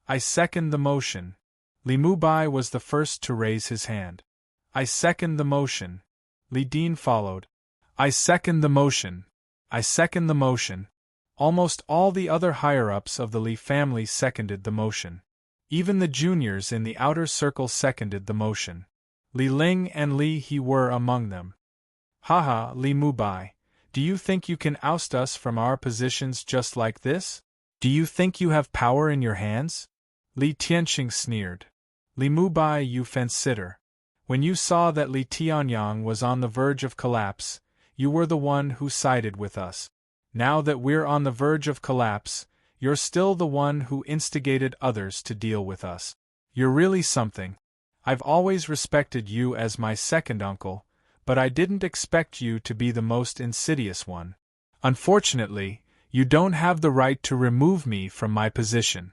I second the motion. Li Mubai was the first to raise his hand. I second the motion. Li Din followed. I second the motion. I second the motion. Almost all the other higher-ups of the Li family seconded the motion. Even the juniors in the outer circle seconded the motion. Li Ling and Li He were among them. Haha, Li Mubai, do you think you can oust us from our positions just like this? Do you think you have power in your hands? Li Tianxing sneered. Li Mubai, you fence-sitter. When you saw that Li Tianyang was on the verge of collapse, you were the one who sided with us. Now that we're on the verge of collapse, you're still the one who instigated others to deal with us. You're really something. I've always respected you as my second uncle, but I didn't expect you to be the most insidious one. Unfortunately, you don't have the right to remove me from my position.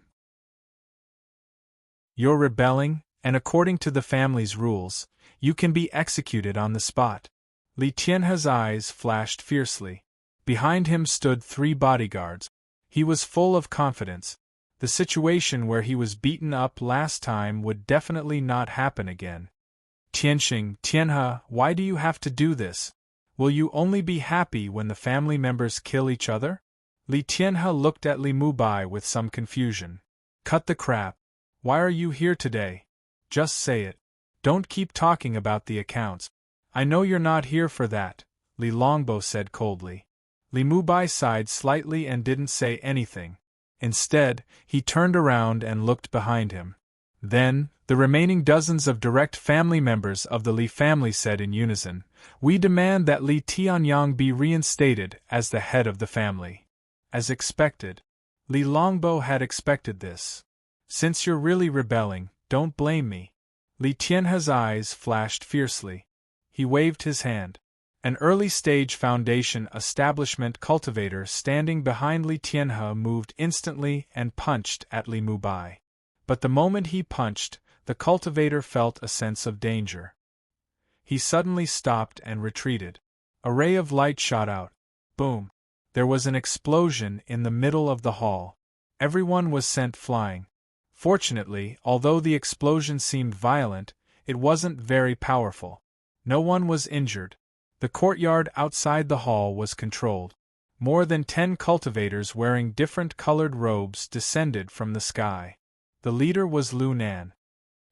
You're rebelling, and according to the family's rules, you can be executed on the spot. Li Tianhe's eyes flashed fiercely. Behind him stood 3 bodyguards. He was full of confidence. The situation where he was beaten up last time would definitely not happen again. Tianxing, Tianhe, why do you have to do this? Will you only be happy when the family members kill each other? Li Tianhe looked at Li Mubai with some confusion. Cut the crap. Why are you here today? Just say it. Don't keep talking about the accounts. I know you're not here for that, Li Longbo said coldly. Li Mubai sighed slightly and didn't say anything. Instead, he turned around and looked behind him. Then, the remaining dozens of direct family members of the Li family said in unison, "We demand that Li Tianyang be reinstated as the head of the family." As expected. Li Longbo had expected this. Since you're really rebelling, don't blame me. Li Tianhe's eyes flashed fiercely. He waved his hand. An early-stage foundation establishment cultivator standing behind Li Tianhe moved instantly and punched at Li Mubai. But the moment he punched, the cultivator felt a sense of danger. He suddenly stopped and retreated. A ray of light shot out. Boom! There was an explosion in the middle of the hall. Everyone was sent flying. Fortunately, although the explosion seemed violent, it wasn't very powerful. No one was injured. The courtyard outside the hall was controlled. More than 10 cultivators wearing different colored robes descended from the sky. The leader was Lu Nan.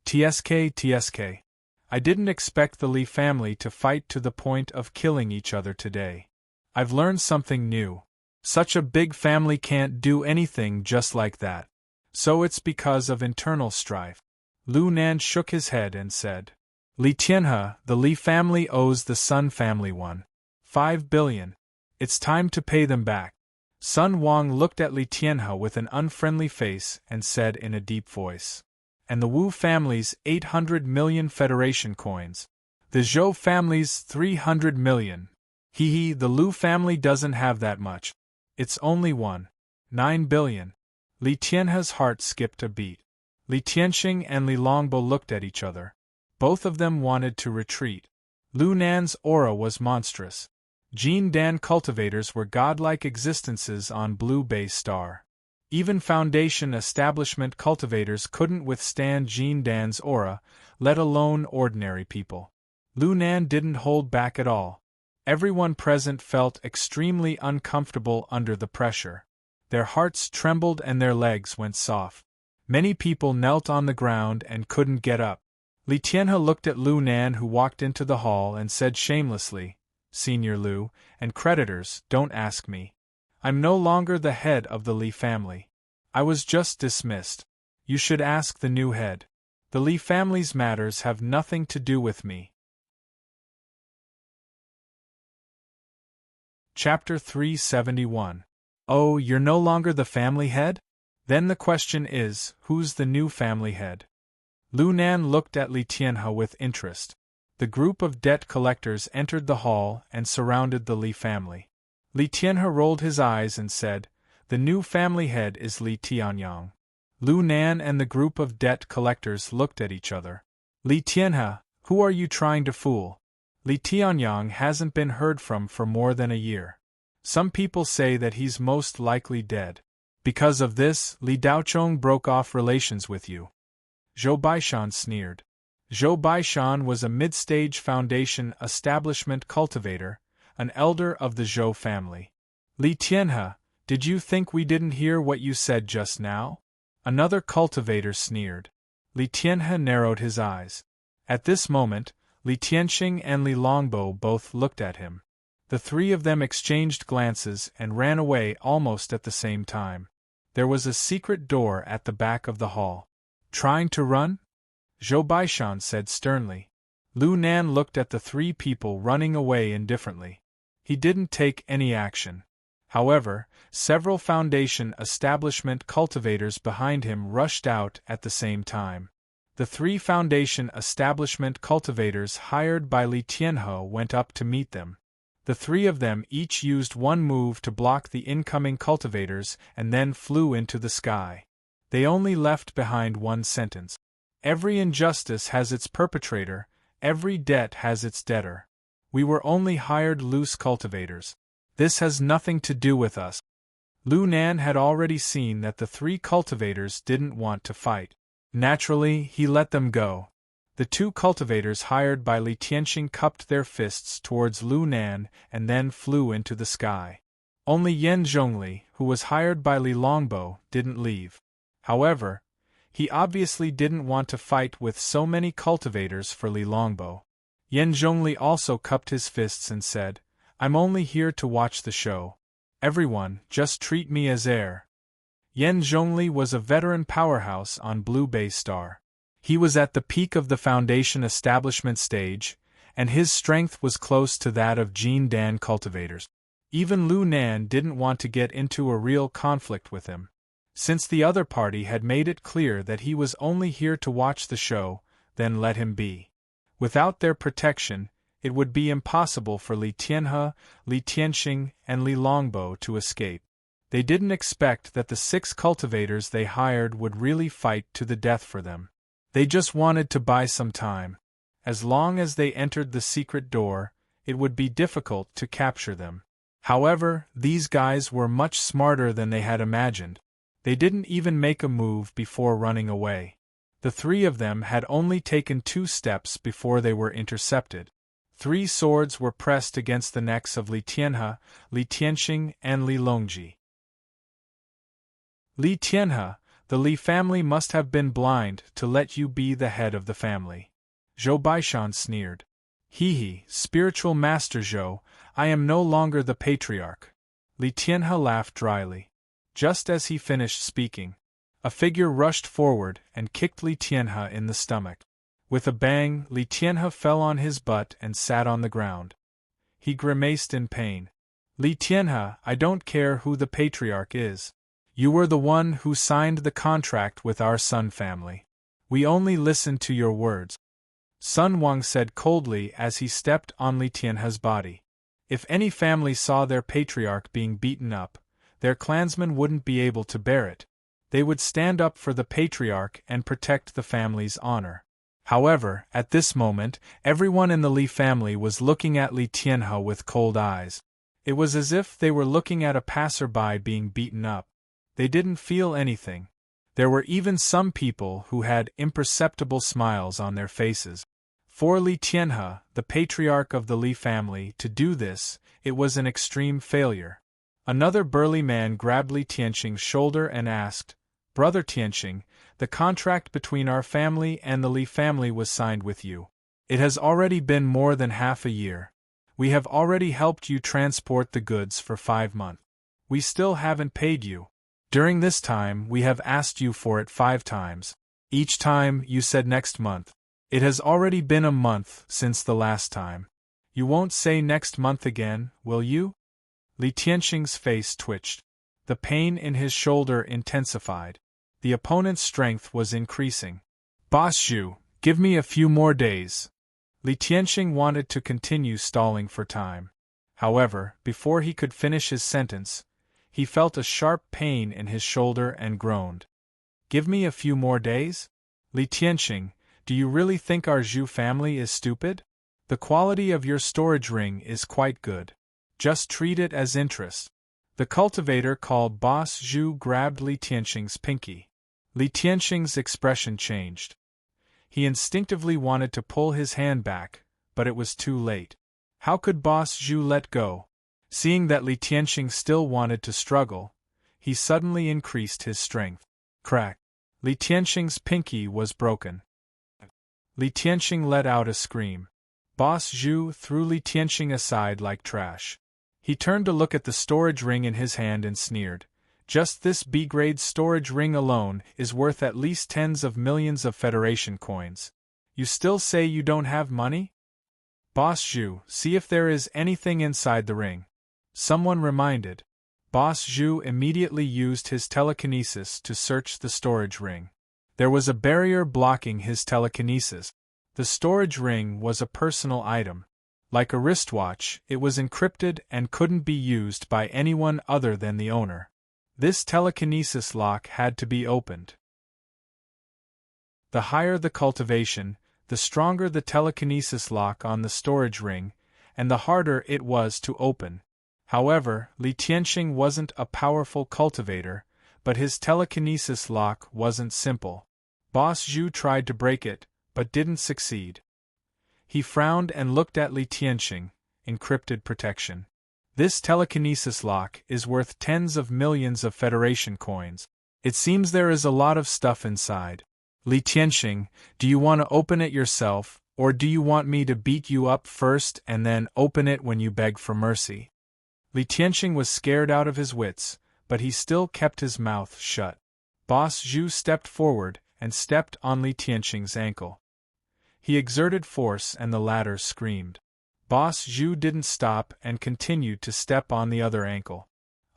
TSK. I didn't expect the Li family to fight to the point of killing each other today. I've learned something new. Such a big family can't do anything just like that. So it's because of internal strife. Lu Nan shook his head and said, Li Tianhe, the Li family owes the Sun family 1.5 billion. It's time to pay them back. Sun Wang looked at Li Tianhe with an unfriendly face and said in a deep voice. And the Wu family's 800 million Federation coins. The Zhou family's 300 million. The Lu family doesn't have that much. It's only 1.9 billion. Li Tianhe's heart skipped a beat. Li Tianxing and Li Longbo looked at each other. Both of them wanted to retreat. Lu Nan's aura was monstrous. Jin Dan cultivators were godlike existences on Blue Bay Star. Even Foundation establishment cultivators couldn't withstand Jin Dan's aura, let alone ordinary people. Lu Nan didn't hold back at all. Everyone present felt extremely uncomfortable under the pressure. Their hearts trembled and their legs went soft. Many people knelt on the ground and couldn't get up. Li Tianhe looked at Lu Nan, who walked into the hall, and said shamelessly, Senior Lu, and creditors, don't ask me. I'm no longer the head of the Li family. I was just dismissed. You should ask the new head. The Li family's matters have nothing to do with me. Chapter 371. Oh, you're no longer the family head? Then the question is, who's the new family head? Lu Nan looked at Li Tianhe with interest. The group of debt collectors entered the hall and surrounded the Li family. Li Tianhe rolled his eyes and said, The new family head is Li Tianyang. Lu Nan and the group of debt collectors looked at each other. Li Tianhe, who are you trying to fool? Li Tianyang hasn't been heard from for more than a year. Some people say that he's most likely dead. Because of this, Li Daochong broke off relations with you. Zhou Baishan sneered. Zhou Baishan was a mid-stage foundation establishment cultivator, an elder of the Zhou family. Li Tianhe, Did you think we didn't hear what you said just now? Another cultivator sneered. Li Tianhe narrowed his eyes. At this moment, Li Tianxing and Li Longbo both looked at him. The three of them exchanged glances and ran away almost at the same time. There was a secret door at the back of the hall. Trying to run? Zhou Baishan said sternly. Lu Nan looked at the three people running away indifferently. He didn't take any action. However, several Foundation establishment cultivators behind him rushed out at the same time. The three Foundation establishment cultivators hired by Li Tianhe went up to meet them. The three of them each used one move to block the incoming cultivators and then flew into the sky. They only left behind one sentence. Every injustice has its perpetrator, every debt has its debtor. We were only hired loose cultivators. This has nothing to do with us. Lu Nan had already seen that the three cultivators didn't want to fight. Naturally, he let them go. The two cultivators hired by Li Tianxing cupped their fists towards Lu Nan and then flew into the sky. Only Yan Zhongli, who was hired by Li Longbo, didn't leave. However, he obviously didn't want to fight with so many cultivators for Li Longbo. Yan Zhongli also cupped his fists and said, "I'm only here to watch the show. Everyone, just treat me as heir." Yan Zhongli was a veteran powerhouse on Blue Bay Star. He was at the peak of the Foundation establishment stage, and his strength was close to that of Jin Dan cultivators. Even Lu Nan didn't want to get into a real conflict with him. Since the other party had made it clear that he was only here to watch the show, then let him be. Without their protection, it would be impossible for Li Tianhe, Li Tianxing, and Li Longbo to escape. They didn't expect that the 6 cultivators they hired would really fight to the death for them. They just wanted to buy some time. As long as they entered the secret door, it would be difficult to capture them. However, these guys were much smarter than they had imagined. They didn't even make a move before running away. The 3 of them had only taken 2 steps before they were intercepted. 3 swords were pressed against the necks of Li Tianhe, Li Tianxing, and Li Longji. Li Tianhe, the Li family must have been blind to let you be the head of the family. Zhou Baishan sneered. Hee, spiritual master Zhou, I am no longer the patriarch. Li Tianhe laughed dryly. Just as he finished speaking, a figure rushed forward and kicked Li Tianhe in the stomach. With a bang, Li Tianhe fell on his butt and sat on the ground. He grimaced in pain. Li Tianhe, I don't care who the patriarch is. You were the one who signed the contract with our Sun family. We only listened to your words. Sun Wang said coldly as he stepped on Li Tianhe's body. If any family saw their patriarch being beaten up, their clansmen wouldn't be able to bear it. They would stand up for the patriarch and protect the family's honor. However, at this moment, everyone in the Li family was looking at Li Tianhe with cold eyes. It was as if they were looking at a passerby being beaten up. They didn't feel anything. There were even some people who had imperceptible smiles on their faces. For Li Tianhe, the patriarch of the Li family, to do this, it was an extreme failure. Another burly man grabbed Li Tianxing's shoulder and asked, Brother Tianxing, the contract between our family and the Li family was signed with you. It has already been more than half a year. We have already helped you transport the goods for 5 months. We still haven't paid you. During this time, we have asked you for it 5 times. Each time, you said next month. It has already been a month since the last time. You won't say next month again, will you? Li Tianxing's face twitched. The pain in his shoulder intensified. The opponent's strength was increasing. Boss Zhu, give me a few more days. Li Tianxing wanted to continue stalling for time. However, before he could finish his sentence, he felt a sharp pain in his shoulder and groaned. Give me a few more days? Li Tianxing, do you really think our Zhu family is stupid? The quality of your storage ring is quite good. Just treat it as interest. The cultivator called Boss Zhu grabbed Li Tianxing's pinky. Li Tianxing's expression changed. He instinctively wanted to pull his hand back, but it was too late. How could Boss Zhu let go? Seeing that Li Tianxing still wanted to struggle, he suddenly increased his strength. Crack! Li Tianxing's pinky was broken. Li Tianxing let out a scream. Boss Zhu threw Li Tianxing aside like trash. He turned to look at the storage ring in his hand and sneered. Just this B-grade storage ring alone is worth at least tens of millions of Federation coins. You still say you don't have money? Boss Zhu, see if there is anything inside the ring. Someone reminded. Boss Zhu immediately used his telekinesis to search the storage ring. There was a barrier blocking his telekinesis. The storage ring was a personal item. Like a wristwatch, it was encrypted and couldn't be used by anyone other than the owner. This telekinesis lock had to be opened. The higher the cultivation, the stronger the telekinesis lock on the storage ring, and the harder it was to open. However, Li Tianxing wasn't a powerful cultivator, but his telekinesis lock wasn't simple. Boss Zhu tried to break it, but didn't succeed. He frowned and looked at Li Tianxing. Encrypted protection. This telekinesis lock is worth tens of millions of Federation coins. It seems there is a lot of stuff inside. Li Tianxing, do you want to open it yourself, or do you want me to beat you up first and then open it when you beg for mercy? Li Tianxing was scared out of his wits, but he still kept his mouth shut. Boss Zhu stepped forward and stepped on Li Tianxing's ankle. He exerted force and the latter screamed. Boss Zhu didn't stop and continued to step on the other ankle.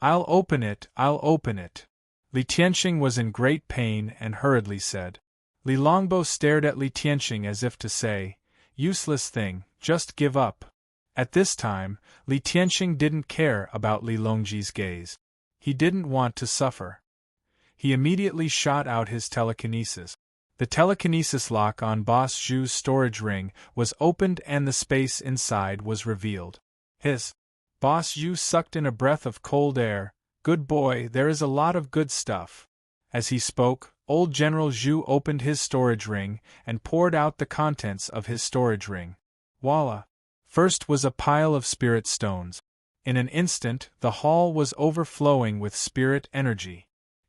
I'll open it, I'll open it. Li Tianxing was in great pain and hurriedly said. Li Longbo stared at Li Tianxing as if to say, useless thing, just give up. At this time, Li Tianxing didn't care about Li Longji's gaze. He didn't want to suffer. He immediately shot out his telekinesis. The telekinesis lock on Boss Zhu's storage ring was opened and the space inside was revealed. Boss Zhu sucked in a breath of cold air. Good boy, there is a lot of good stuff. As he spoke, old General Zhu opened his storage ring and poured out the contents of his storage ring. Voila! First was a pile of spirit stones. In an instant, the hall was overflowing with spirit energy.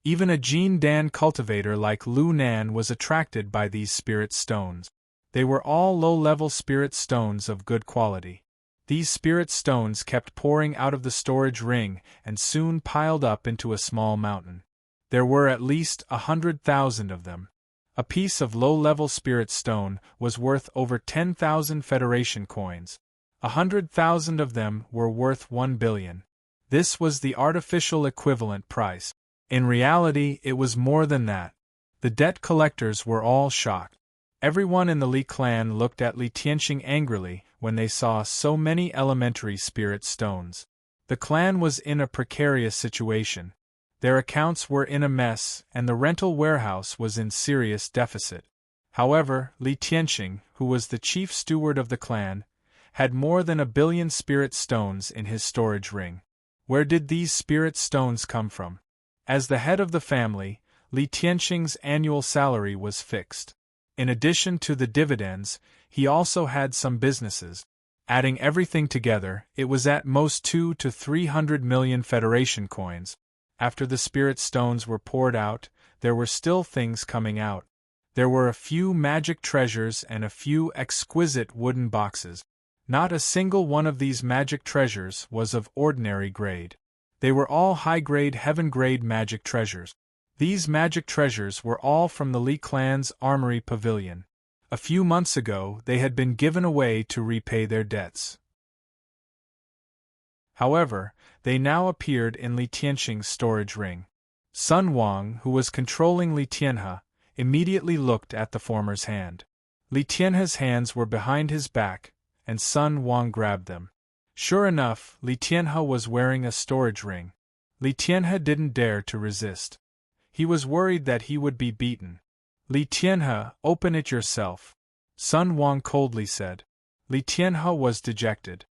Even a Jin Dan cultivator like Lu Nan was attracted by these spirit stones. They were all low-level spirit stones of good quality. These spirit stones kept pouring out of the storage ring and soon piled up into a small mountain. There were at least 100,000 of them. A piece of low-level spirit stone was worth over 10,000 Federation coins. 100,000 of them were worth 1 billion. This was the artificial equivalent price. In reality, it was more than that. The debt collectors were all shocked. Everyone in the Li clan looked at Li Tianxing angrily when they saw so many elementary spirit stones. The clan was in a precarious situation. Their accounts were in a mess, and the rental warehouse was in serious deficit. However, Li Tianxing, who was the chief steward of the clan, had more than 1 billion spirit stones in his storage ring. Where did these spirit stones come from? As the head of the family, Li Tianxing's annual salary was fixed. In addition to the dividends, he also had some businesses. Adding everything together, it was at most 200 to 300 million Federation coins. After the spirit stones were poured out, there were still things coming out. There were a few magic treasures and a few exquisite wooden boxes. Not a single one of these magic treasures was of ordinary grade. They were all high-grade heaven-grade magic treasures. These magic treasures were all from the Li clan's armory pavilion. A few months ago they had been given away to repay their debts. However, they now appeared in Li Tianxing's storage ring. Sun Wang, who was controlling Li Tianhe, immediately looked at the former's hand. Li Tianhe's hands were behind his back, and Sun Wang grabbed them. Sure enough, Li Tianhe was wearing a storage ring. Li Tianhe didn't dare to resist. He was worried that he would be beaten. Li Tianhe, open it yourself, Sun Wang coldly said. Li Tianhe was dejected.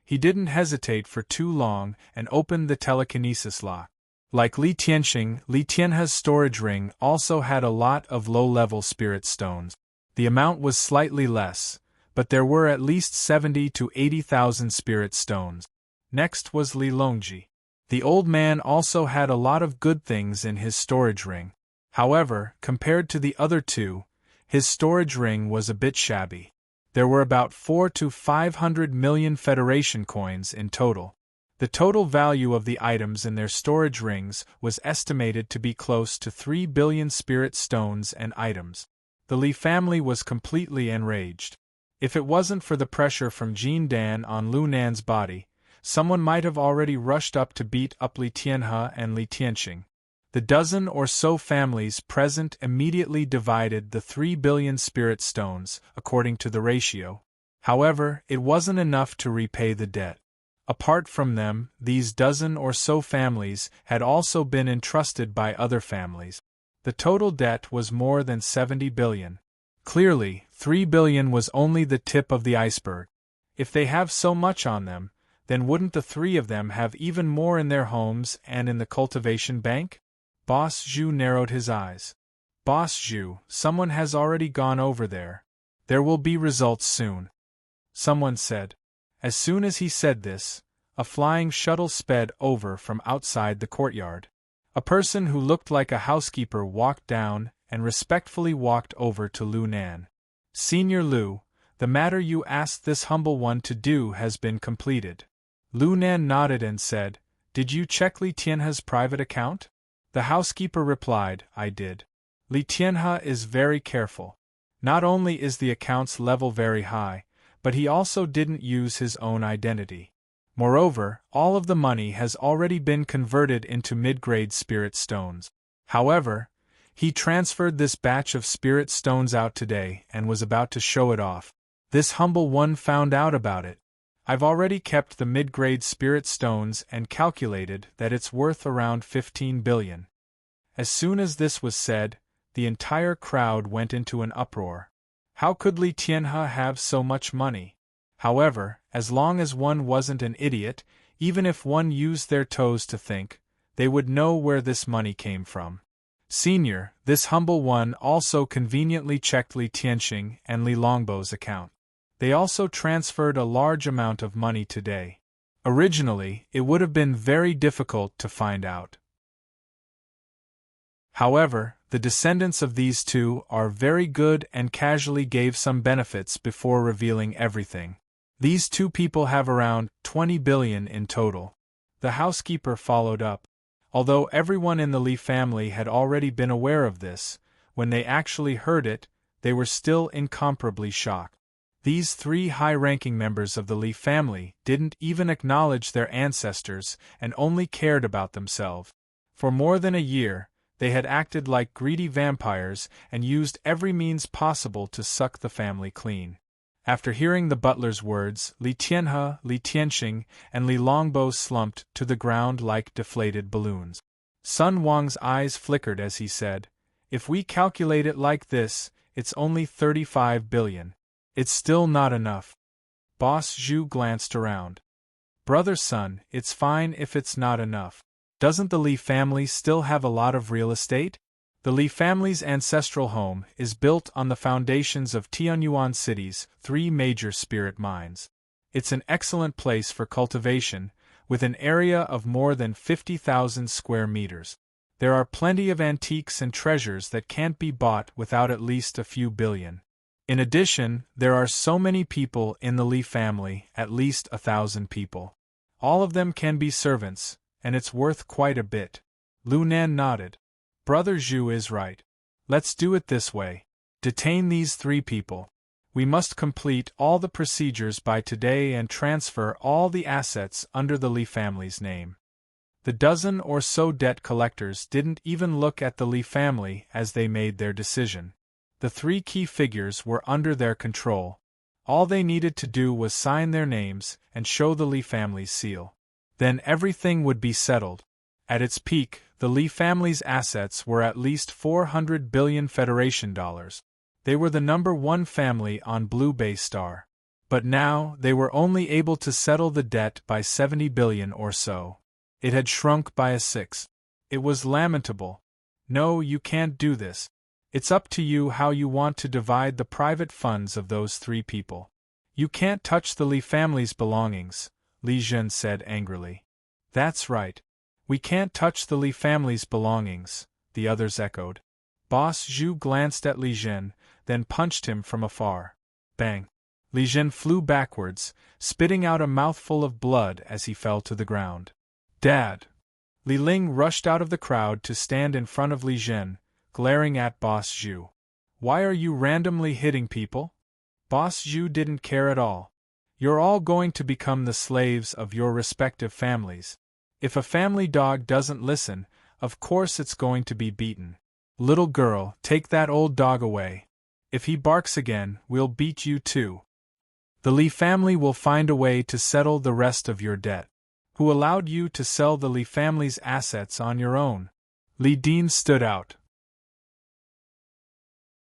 He didn't hesitate for too long and opened the telekinesis lock. Like Li Tianxing, Li Tianhe's storage ring also had a lot of low-level spirit stones. The amount was slightly less, but there were at least 70 to 80,000 spirit stones. Next was Li Longji. The old man also had a lot of good things in his storage ring. However, compared to the other two, his storage ring was a bit shabby. There were about 4 to 500 million Federation coins in total. The total value of the items in their storage rings was estimated to be close to 3 billion spirit stones and items. The Li family was completely enraged. If it wasn't for the pressure from Jean Dan on Lu Nan's body, someone might have already rushed up to beat up Li Tianhe and Li Tianxing. The dozen or so families present immediately divided the 3 billion spirit stones, according to the ratio. However, it wasn't enough to repay the debt. Apart from them, these dozen or so families had also been entrusted by other families. The total debt was more than 70 billion. Clearly, 3 billion was only the tip of the iceberg. If they have so much on them, then wouldn't the three of them have even more in their homes and in the cultivation bank? Boss Zhu narrowed his eyes. Boss Zhu, someone has already gone over there. There will be results soon. Someone said. As soon as he said this, a flying shuttle sped over from outside the courtyard. A person who looked like a housekeeper walked down and respectfully walked over to Lu Nan. Senior Lu, the matter you asked this humble one to do has been completed. Lu Nan nodded and said, Did you check Li Tianhe's private account? The housekeeper replied, I did. Li Tianhe is very careful. Not only is the account's level very high, but he also didn't use his own identity. Moreover, all of the money has already been converted into mid-grade spirit stones. However, he transferred this batch of spirit stones out today and was about to show it off. This humble one found out about it. I've already kept the mid-grade spirit stones and calculated that it's worth around 15 billion. As soon as this was said, the entire crowd went into an uproar. How could Li Tianhe have so much money? However, as long as one wasn't an idiot, even if one used their toes to think, they would know where this money came from. Senior, this humble one also conveniently checked Li Tianxing and Li Longbo's account. They also transferred a large amount of money today. Originally, it would have been very difficult to find out. However, the descendants of these two are very good and casually gave some benefits before revealing everything. These two people have around 20 billion in total. The housekeeper followed up. Although everyone in the Li family had already been aware of this, when they actually heard it, they were still incomparably shocked. These three high-ranking members of the Li family didn't even acknowledge their ancestors and only cared about themselves. For more than a year, they had acted like greedy vampires and used every means possible to suck the family clean. After hearing the butler's words, Li Tianhe, Li Tianxing, and Li Longbo slumped to the ground like deflated balloons. Sun Wang's eyes flickered as he said, If we calculate it like this, it's only 35 billion. It's still not enough. Boss Zhu glanced around. Brother Sun, it's fine if it's not enough. Doesn't the Li family still have a lot of real estate? The Li family's ancestral home is built on the foundations of Tianyuan City's 3 major spirit mines. It's an excellent place for cultivation, with an area of more than 50,000 square meters. There are plenty of antiques and treasures that can't be bought without at least a few billion. In addition, there are so many people in the Li family, at least 1,000 people. All of them can be servants, and it's worth quite a bit. Lu Nan nodded. Brother Zhu is right. Let's do it this way. Detain these 3 people. We must complete all the procedures by today and transfer all the assets under the Li family's name. The dozen or so debt collectors didn't even look at the Li family as they made their decision. The 3 key figures were under their control. All they needed to do was sign their names and show the Li family's seal. Then everything would be settled. At its peak, the Li family's assets were at least 400 billion Federation dollars. They were the number 1 family on Blue Bay Star. But now, they were only able to settle the debt by 70 billion or so. It had shrunk by a 6. It was lamentable. No, you can't do this. It's up to you how you want to divide the private funds of those 3 people. You can't touch the Li family's belongings, Li Zhen said angrily. That's right. We can't touch the Li family's belongings, the others echoed. Boss Zhu glanced at Li Zhen, then punched him from afar. Bang! Li Zhen flew backwards, spitting out a mouthful of blood as he fell to the ground. Dad! Li Ling rushed out of the crowd to stand in front of Li Zhen, glaring at Boss Zhu. Why are you randomly hitting people? Boss Zhu didn't care at all. You're all going to become the slaves of your respective families. If a family dog doesn't listen, of course it's going to be beaten. Little girl, take that old dog away. If he barks again, we'll beat you too. The Li family will find a way to settle the rest of your debt. Who allowed you to sell the Li family's assets on your own? Li Din stood out.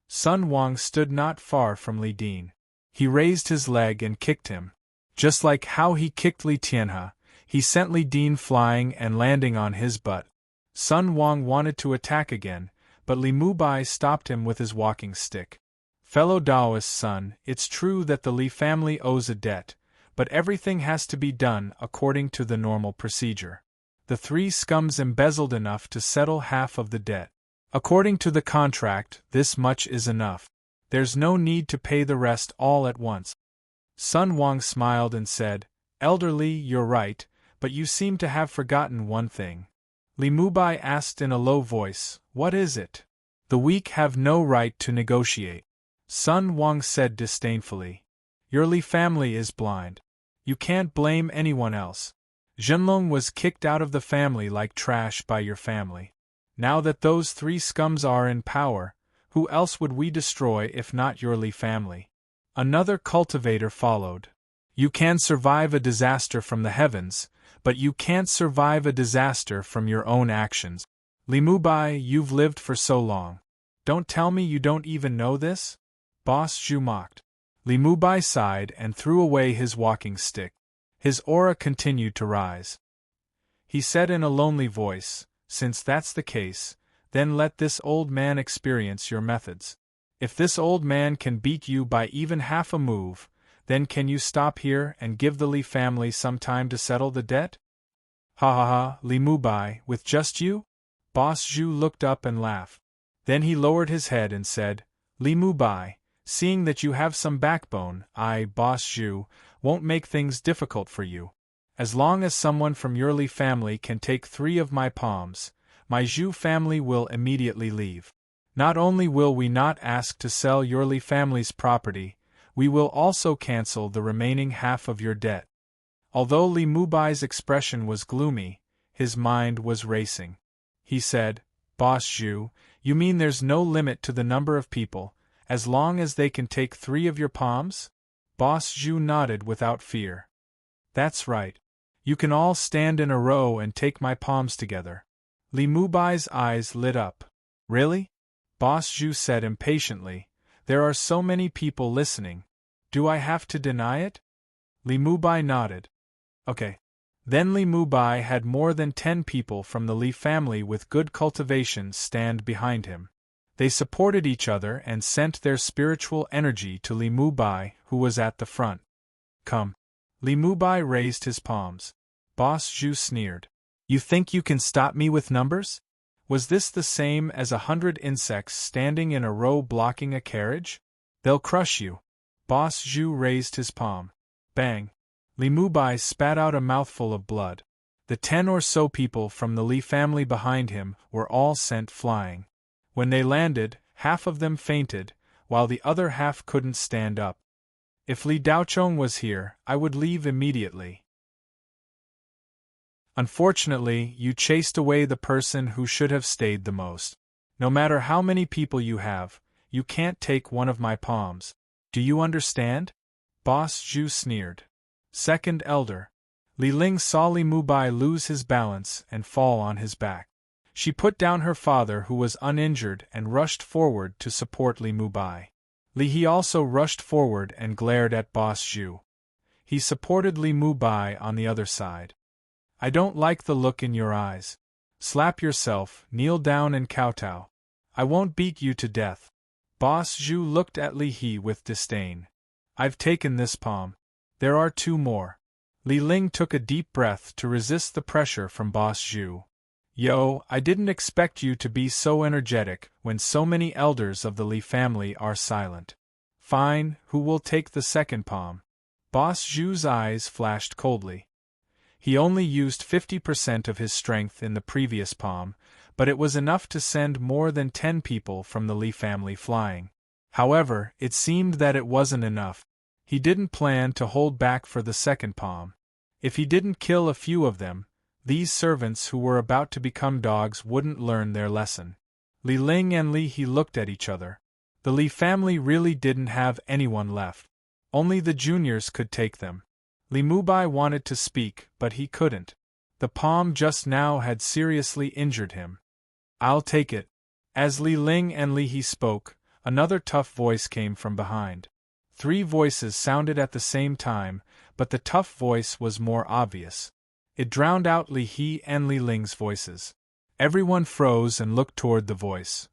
Sun Wang stood not far from Li Din. He raised his leg and kicked him. Just like how he kicked Li Tianhe, he sent Li Din flying and landing on his butt. Sun Wang wanted to attack again, but Li Mubai stopped him with his walking stick. Fellow Daoist son, it's true that the Li family owes a debt, but everything has to be done according to the normal procedure. The three scums embezzled enough to settle half of the debt. According to the contract, this much is enough. There's no need to pay the rest all at once. Sun Wang smiled and said, Elder Li, you're right, but you seem to have forgotten one thing. Li Mubai asked in a low voice, what is it? The weak have no right to negotiate. Sun Wang said disdainfully, your Li family is blind. You can't blame anyone else. Zhenlong was kicked out of the family like trash by your family. Now that those three scums are in power, who else would we destroy if not your Li family? Another cultivator followed. You can survive a disaster from the heavens, but you can't survive a disaster from your own actions. Li Mubai, you've lived for so long. Don't tell me you don't even know this? Boss Zhu mocked. Li Mubai sighed and threw away his walking stick. His aura continued to rise. He said in a lonely voice, since that's the case, then let this old man experience your methods. If this old man can beat you by even half a move, then can you stop here and give the Li family some time to settle the debt? Ha ha ha, Li Mubai, with just you? Boss Zhu looked up and laughed. Then he lowered his head and said, Li Mubai, seeing that you have some backbone, I, Boss Zhu, won't make things difficult for you. As long as someone from your Li family can take 3 of my palms, my Zhu family will immediately leave. Not only will we not ask to sell your Li family's property, we will also cancel the remaining half of your debt. Although Li Mubai's expression was gloomy, his mind was racing. He said, Boss Zhu, you mean there's no limit to the number of people, as long as they can take 3 of your palms? Boss Zhu nodded without fear. That's right. You can all stand in a row and take my palms together. Li Mubai's eyes lit up. Really? Boss Zhu said impatiently, there are so many people listening. Do I have to deny it? Li Mubai nodded. Okay. Then Li Mubai had more than 10 people from the Li family with good cultivation stand behind him. They supported each other and sent their spiritual energy to Li Mubai, who was at the front. Come. Li Mubai raised his palms. Boss Zhu sneered. You think you can stop me with numbers? Was this the same as 100 insects standing in a row blocking a carriage? They'll crush you. Boss Zhu raised his palm. Bang! Li Mubai spat out a mouthful of blood. The 10 or so people from the Li family behind him were all sent flying. When they landed, half of them fainted, while the other half couldn't stand up. If Li Daochong was here, I would leave immediately. Unfortunately, you chased away the person who should have stayed the most. No matter how many people you have, you can't take one of my palms. Do you understand? Boss Zhu sneered. Second elder. Li Ling saw Li Mubai lose his balance and fall on his back. She put down her father who was uninjured and rushed forward to support Li Mubai. Li He also rushed forward and glared at Boss Zhu. He supported Li Mubai on the other side. I don't like the look in your eyes. Slap yourself, kneel down and kowtow. I won't beat you to death. Boss Zhu looked at Li He with disdain. I've taken this palm. There are 2 more. Li Ling took a deep breath to resist the pressure from Boss Zhu. Yo, I didn't expect you to be so energetic when so many elders of the Li family are silent. Fine, who will take the second palm? Boss Zhu's eyes flashed coldly. He only used 50% of his strength in the previous palm, but it was enough to send more than 10 people from the Li family flying. However, it seemed that it wasn't enough. He didn't plan to hold back for the second palm. If he didn't kill a few of them, these servants who were about to become dogs wouldn't learn their lesson. Li Ling and Li He looked at each other. The Li family really didn't have anyone left. Only the juniors could take them. Li Mubai wanted to speak, but he couldn't. The palm just now had seriously injured him. I'll take it. As Li Ling and Li He spoke, another tough voice came from behind. 3 voices sounded at the same time, but the tough voice was more obvious. It drowned out Li He and Li Ling's voices. Everyone froze and looked toward the voice.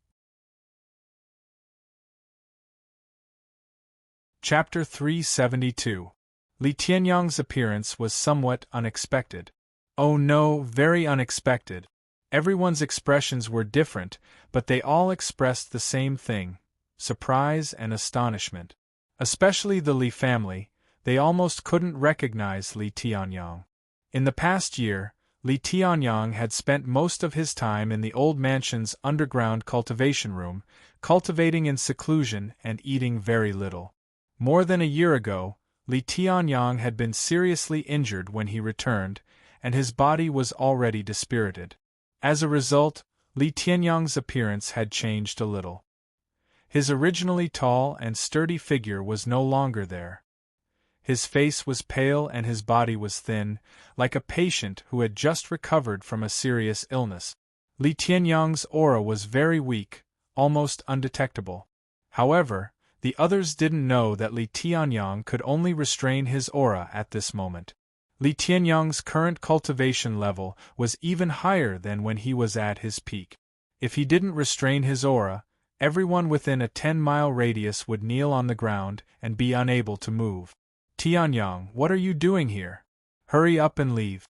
Chapter 372. Li Tianyang's appearance was somewhat unexpected. Oh no, very unexpected. Everyone's expressions were different, but they all expressed the same thing: surprise and astonishment. Especially the Li family, they almost couldn't recognize Li Tianyang. In the past year, Li Tianyang had spent most of his time in the old mansion's underground cultivation room, cultivating in seclusion and eating very little. More than a year ago, Li Tianyang had been seriously injured when he returned, and his body was already dispirited. As a result, Li Tianyang's appearance had changed a little. His originally tall and sturdy figure was no longer there. His face was pale and his body was thin, like a patient who had just recovered from a serious illness. Li Tianyang's aura was very weak, almost undetectable. However, the others didn't know that Li Tianyang could only restrain his aura at this moment. Li Tianyang's current cultivation level was even higher than when he was at his peak. If he didn't restrain his aura, everyone within a 10-mile radius would kneel on the ground and be unable to move. Tianyang, what are you doing here? Hurry up and leave.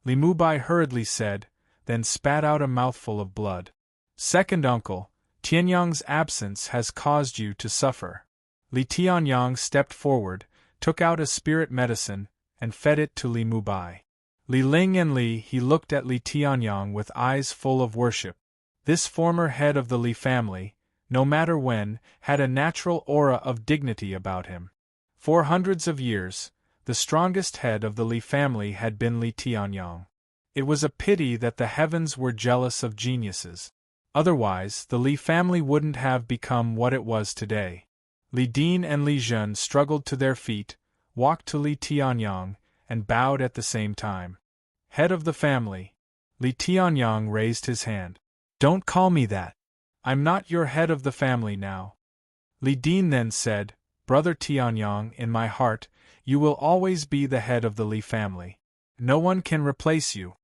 Li Mubai hurriedly said, then spat out a mouthful of blood. Second uncle, Tianyang's absence has caused you to suffer. Li Tianyang stepped forward, took out a spirit medicine, and fed it to Li Mubai. Li Ling and Li He looked at Li Tianyang with eyes full of worship. This former head of the Li family, no matter when, had a natural aura of dignity about him. For hundreds of years, the strongest head of the Li family had been Li Tianyang. It was a pity that the heavens were jealous of geniuses. Otherwise, the Li family wouldn't have become what it was today. Li Din and Li Zhen struggled to their feet, walked to Li Tianyang, and bowed at the same time. Head of the family. Li Tianyang raised his hand. Don't call me that. I'm not your head of the family now. Li Din then said, Brother Tianyang, in my heart, you will always be the head of the Li family. No one can replace you.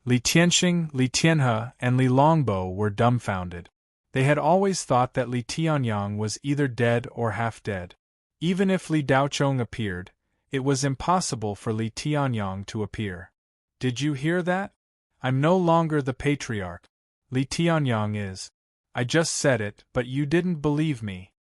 Li Tianxing, Li Tianhe, and Li Longbo were dumbfounded. They had always thought that Li Tianyang was either dead or half dead. Even if Li Daochong appeared, it was impossible for Li Tianyang to appear. Did you hear that? I'm no longer the patriarch. Li Tianyang is. I just said it, but you didn't believe me.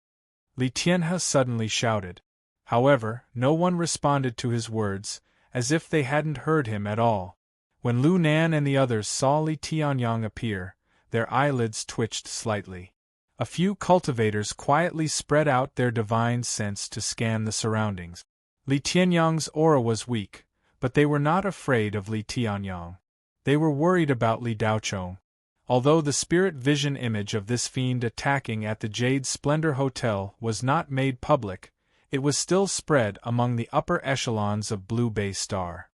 Li Tianhe suddenly shouted. However, no one responded to his words, as if they hadn't heard him at all. When Lu Nan and the others saw Li Tianyang appear, their eyelids twitched slightly. A few cultivators quietly spread out their divine sense to scan the surroundings. Li Tianyang's aura was weak, but they were not afraid of Li Tianyang. They were worried about Li Daochong. Although the spirit vision image of this fiend attacking at the Jade Splendor Hotel was not made public, it was still spread among the upper echelons of Blue Bay Star.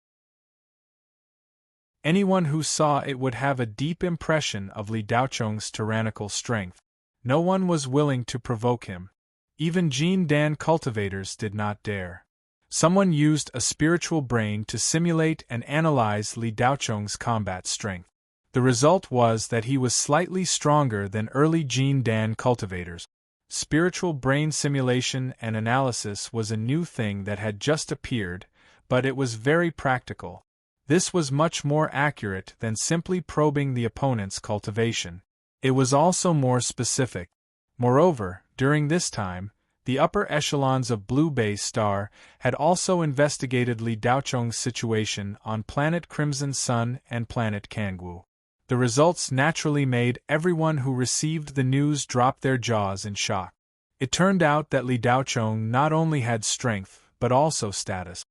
Anyone who saw it would have a deep impression of Li Daochong's tyrannical strength. No one was willing to provoke him. Even Jin Dan cultivators did not dare. Someone used a spiritual brain to simulate and analyze Li Daochong's combat strength. The result was that he was slightly stronger than early Jin Dan cultivators. Spiritual brain simulation and analysis was a new thing that had just appeared, but it was very practical. This was much more accurate than simply probing the opponent's cultivation. It was also more specific. Moreover, during this time, the upper echelons of Blue Base Star had also investigated Li Daochong's situation on planet Crimson Sun and planet Kangwu. The results naturally made everyone who received the news drop their jaws in shock. It turned out that Li Daochong not only had strength, but also status.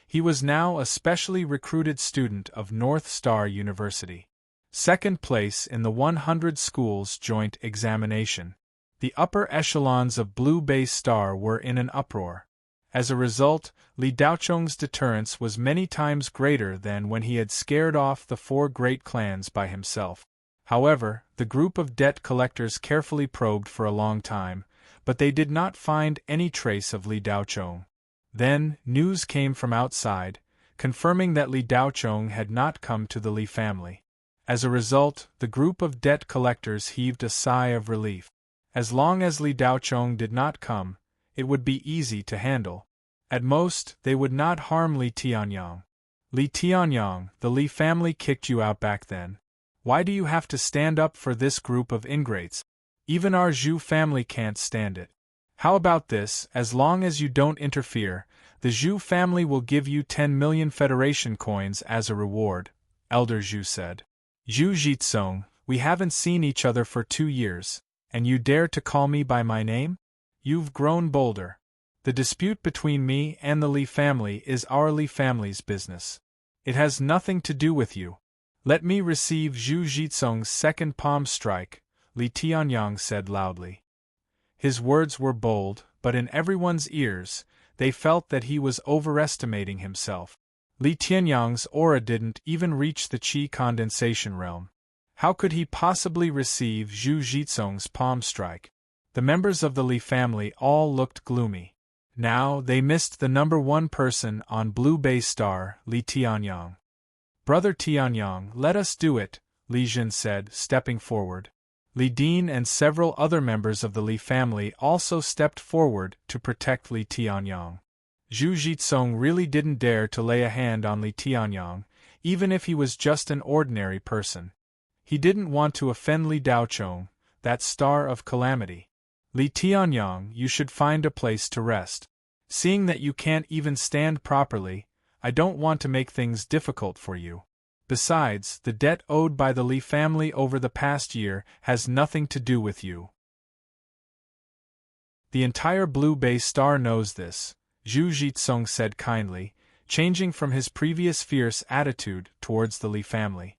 He was now a specially recruited student of North Star University. Second place in the 100 schools joint examination. The upper echelons of Blue Base Star were in an uproar. As a result, Li Daochong's deterrence was many times greater than when he had scared off the 4 great clans by himself. However, the group of debt collectors carefully probed for a long time, but they did not find any trace of Li Daochong. Then, news came from outside, confirming that Li Daochong had not come to the Li family. As a result, the group of debt collectors heaved a sigh of relief. As long as Li Daochong did not come, it would be easy to handle. At most, they would not harm Li Tianyang. Li Tianyang, the Li family kicked you out back then. Why do you have to stand up for this group of ingrates? Even our Zhu family can't stand it. How about this? As long as you don't interfere, the Zhu family will give you 10 million Federation coins as a reward, Elder Zhu said. Zhu Jitsong, we haven't seen each other for 2 years, and you dare to call me by my name? You've grown bolder. The dispute between me and the Li family is our Li family's business. It has nothing to do with you. Let me receive Zhu Jitsong's second palm strike, Li Tianyang said loudly. His words were bold, but in everyone's ears, they felt that he was overestimating himself. Li Tianyang's aura didn't even reach the qi condensation realm. How could he possibly receive Zhu Jitsong's palm strike? The members of the Li family all looked gloomy. Now they missed the number 1 person on Blue Base Star, Li Tianyang. Brother Tianyang, let us do it, Li Jin said, stepping forward. Li Din and several other members of the Li family also stepped forward to protect Li Tianyang. Zhu Jitsong really didn't dare to lay a hand on Li Tianyang, even if he was just an ordinary person. He didn't want to offend Li Daochong, that star of calamity. Li Tianyang, you should find a place to rest. Seeing that you can't even stand properly, I don't want to make things difficult for you. Besides, the debt owed by the Li family over the past year has nothing to do with you. The entire Blue Base Star knows this, Zhu Jitsong said kindly, changing from his previous fierce attitude towards the Li family.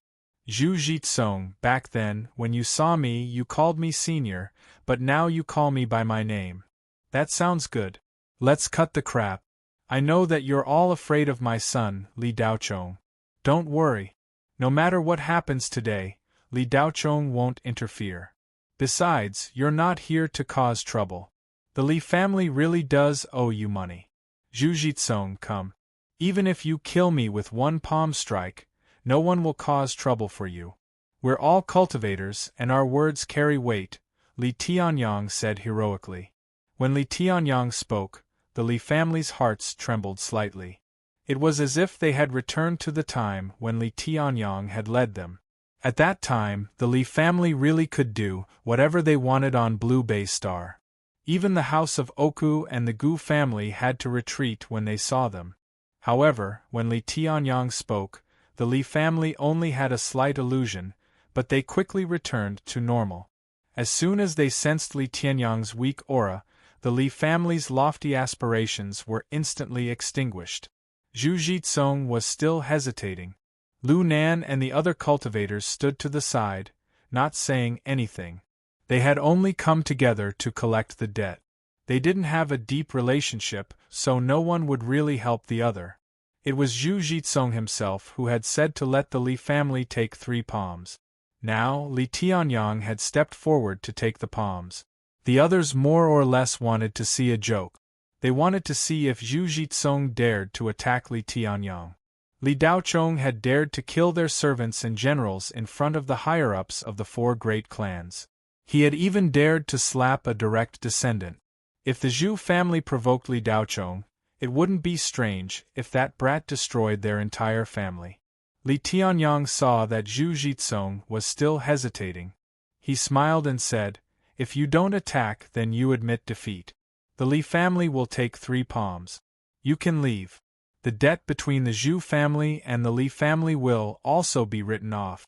Zhu Jitsong, back then, when you saw me you called me senior, but now you call me by my name. That sounds good. Let's cut the crap. I know that you're all afraid of my son, Li Daochong. Don't worry. No matter what happens today, Li Daochong won't interfere. Besides, you're not here to cause trouble. The Li family really does owe you money. Zhu Jitsong, come. Even if you kill me with 1 palm strike, no one will cause trouble for you. We're all cultivators, and our words carry weight, Li Tianyang said heroically. When Li Tianyang spoke, the Li family's hearts trembled slightly. It was as if they had returned to the time when Li Tianyang had led them. At that time, the Li family really could do whatever they wanted on Blue Base Star. Even the house of Oku and the Gu family had to retreat when they saw them. However, when Li Tianyang spoke, the Li family only had a slight illusion, but they quickly returned to normal. As soon as they sensed Li Tianyang's weak aura, the Li family's lofty aspirations were instantly extinguished. Zhu Jitsong was still hesitating. Lu Nan and the other cultivators stood to the side, not saying anything. They had only come together to collect the debt. They didn't have a deep relationship, so no one would really help the other. It was Zhu Jitsong himself who had said to let the Li family take 3 palms. Now, Li Tianyang had stepped forward to take the palms. The others more or less wanted to see a joke. They wanted to see if Zhu Jitsong dared to attack Li Tianyang. Li Daochong had dared to kill their servants and generals in front of the higher-ups of the 4 great clans. He had even dared to slap a direct descendant. If the Zhu family provoked Li Daochong, It wouldn't be strange if that brat destroyed their entire family. Li Tianyang saw that Zhu Jitsong was still hesitating. He smiled and said, "If you don't attack, then you admit defeat. The Li family will take 3 palms. You can leave. The debt between the Zhu family and the Li family will also be written off."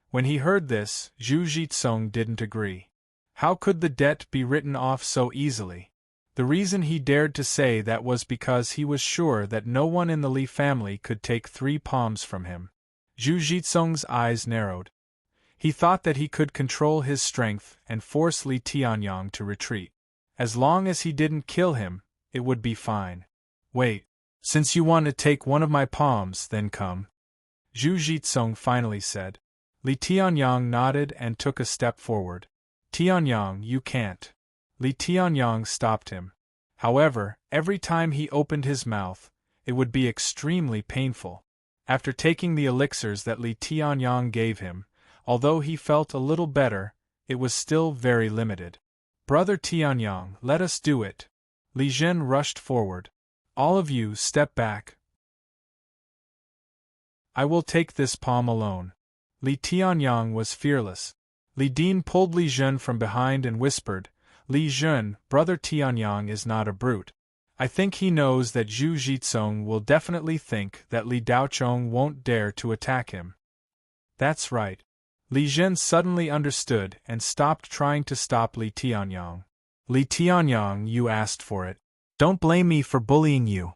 When he heard this, Zhu Jitsong didn't agree. How could the debt be written off so easily? The reason he dared to say that was because he was sure that no one in the Li family could take 3 palms from him. Zhu Jitsong's eyes narrowed. He thought that he could control his strength and force Li Tianyang to retreat. As long as he didn't kill him, it would be fine. "Wait. Since you want to take one of my palms, then come," Zhu Jitsong finally said. Li Tianyang nodded and took a step forward. "Tianyang, you can't." Li Tianyang stopped him. However, every time he opened his mouth, it would be extremely painful. After taking the elixirs that Li Tianyang gave him, although he felt a little better, it was still very limited. "Brother Tianyang, let us do it." Li Zhen rushed forward. "All of you step back. I will take this palm alone." Li Tianyang was fearless. Li Din pulled Li Zhen from behind and whispered, "Li Zhen, Brother Tianyang is not a brute. I think he knows that Zhu Jitsong will definitely think that Li Daochong won't dare to attack him." "That's right." Li Zhen suddenly understood and stopped trying to stop Li Tianyang. "Li Tianyang, you asked for it. Don't blame me for bullying you,"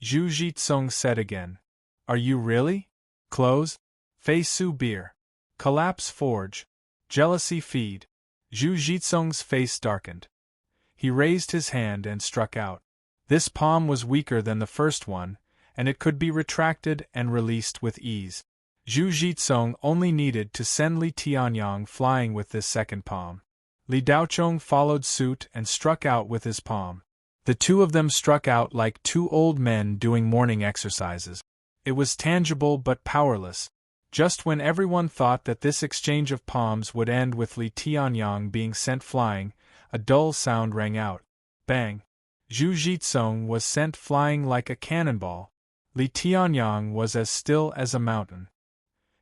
Zhu Jitsong said again. "Are you really? Close? Fei Su beer. Collapse forge. Jealousy feed." Zhu Jitsong's face darkened. He raised his hand and struck out. This palm was weaker than the first one, and it could be retracted and released with ease. Zhu Jitsong only needed to send Li Tianyang flying with this second palm. Li Daochong followed suit and struck out with his palm. The two of them struck out like 2 old men doing morning exercises. It was tangible but powerless. Just when everyone thought that this exchange of palms would end with Li Tianyang being sent flying, a dull sound rang out. Bang! Zhu Jitsong was sent flying like a cannonball. Li Tianyang was as still as a mountain.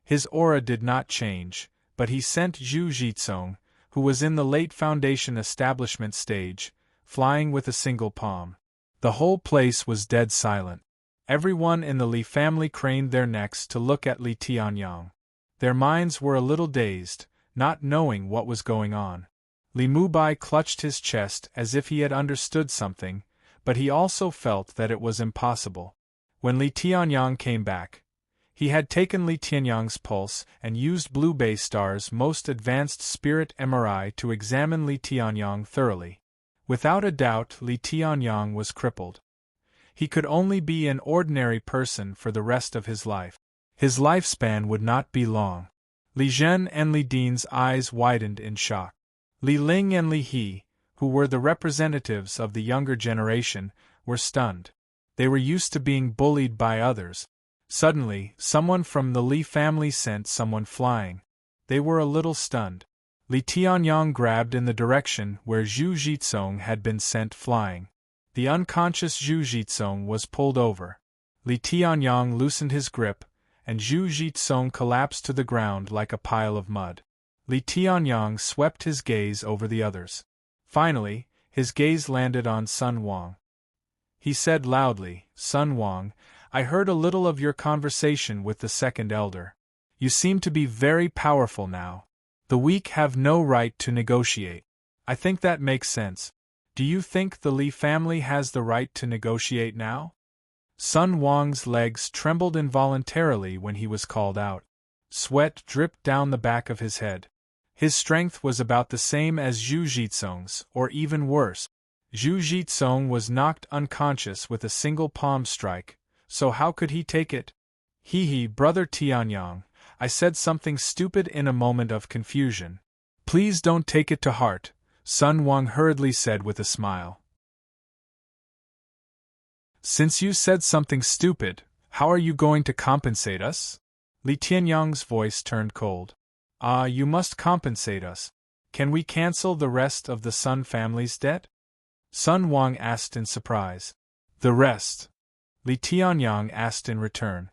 His aura did not change, but he sent Zhu Jitsong, who was in the late foundation establishment stage, flying with a single palm. The whole place was dead silent. Everyone in the Li family craned their necks to look at Li Tianyang. Their minds were a little dazed, not knowing what was going on. Li Mubai clutched his chest as if he had understood something, but he also felt that it was impossible. When Li Tianyang came back, he had taken Li Tianyang's pulse and used Blue Bay Star's most advanced spirit MRI to examine Li Tianyang thoroughly. Without a doubt, Li Tianyang was crippled. He could only be an ordinary person for the rest of his life. His lifespan would not be long. Li Zhen and Li Din's eyes widened in shock. Li Ling and Li He, who were the representatives of the younger generation, were stunned. They were used to being bullied by others. Suddenly, someone from the Li family sent someone flying. They were a little stunned. Li Tianyang grabbed in the direction where Zhu Jitsong had been sent flying. The unconscious Zhu Jitsong was pulled over. Li Tianyang loosened his grip, and Zhu Jitsong collapsed to the ground like a pile of mud. Li Tianyang swept his gaze over the others. Finally, his gaze landed on Sun Wang. He said loudly, "Sun Wang, I heard a little of your conversation with the second elder. You seem to be very powerful now. The weak have no right to negotiate. I think that makes sense. Do you think the Li family has the right to negotiate now?" Sun Wang's legs trembled involuntarily when he was called out. Sweat dripped down the back of his head. His strength was about the same as Zhu Jitsong's, or even worse. Zhu Jitsong was knocked unconscious with a single palm strike, so how could he take it? "He, Brother Tianyang, I said something stupid in a moment of confusion. Please don't take it to heart," Sun Wang hurriedly said with a smile. "Since you said something stupid, how are you going to compensate us?" Li Tianyang's voice turned cold. "Ah, you must compensate us. Can we cancel the rest of the Sun family's debt?" Sun Wang asked in surprise. The rest? Li Tianyang asked in return.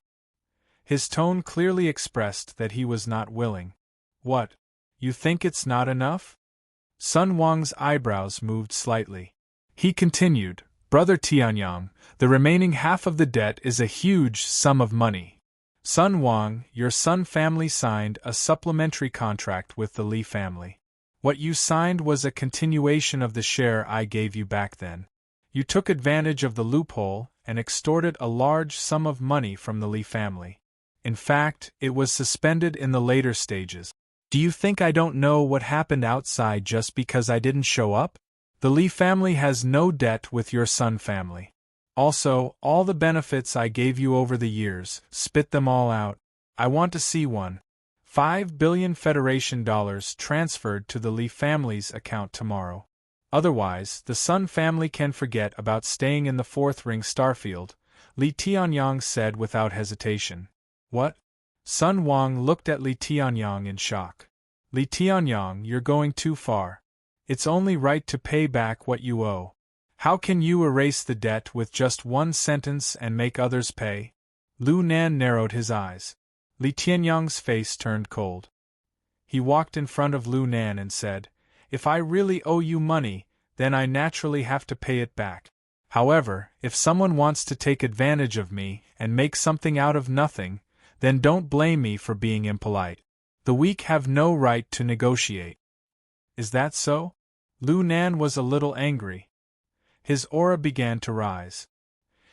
His tone clearly expressed that he was not willing. What? You think it's not enough? Sun Wang's eyebrows moved slightly. He continued, Brother Tianyang, the remaining half of the debt is a huge sum of money. Sun Wang, your Sun family signed a supplementary contract with the Li family. What you signed was a continuation of the share I gave you back then. You took advantage of the loophole and extorted a large sum of money from the Li family. In fact, it was suspended in the later stages. Do you think I don't know what happened outside just because I didn't show up? The Li family has no debt with your Sun family. Also, all the benefits I gave you over the years, spit them all out. I want to see one. 5 billion Federation dollars transferred to the Li family's account tomorrow. Otherwise, the Sun family can forget about staying in the fourth ring starfield, Li Tianyang said without hesitation. What? Sun Wang looked at Li Tianyang in shock. Li Tianyang, you're going too far. It's only right to pay back what you owe. How can you erase the debt with just one sentence and make others pay? Lu Nan narrowed his eyes. Li Tianyang's face turned cold. He walked in front of Lu Nan and said, If I really owe you money, then I naturally have to pay it back. However, if someone wants to take advantage of me and make something out of nothing, then don't blame me for being impolite. The weak have no right to negotiate. Is that so? Lu Nan was a little angry. His aura began to rise.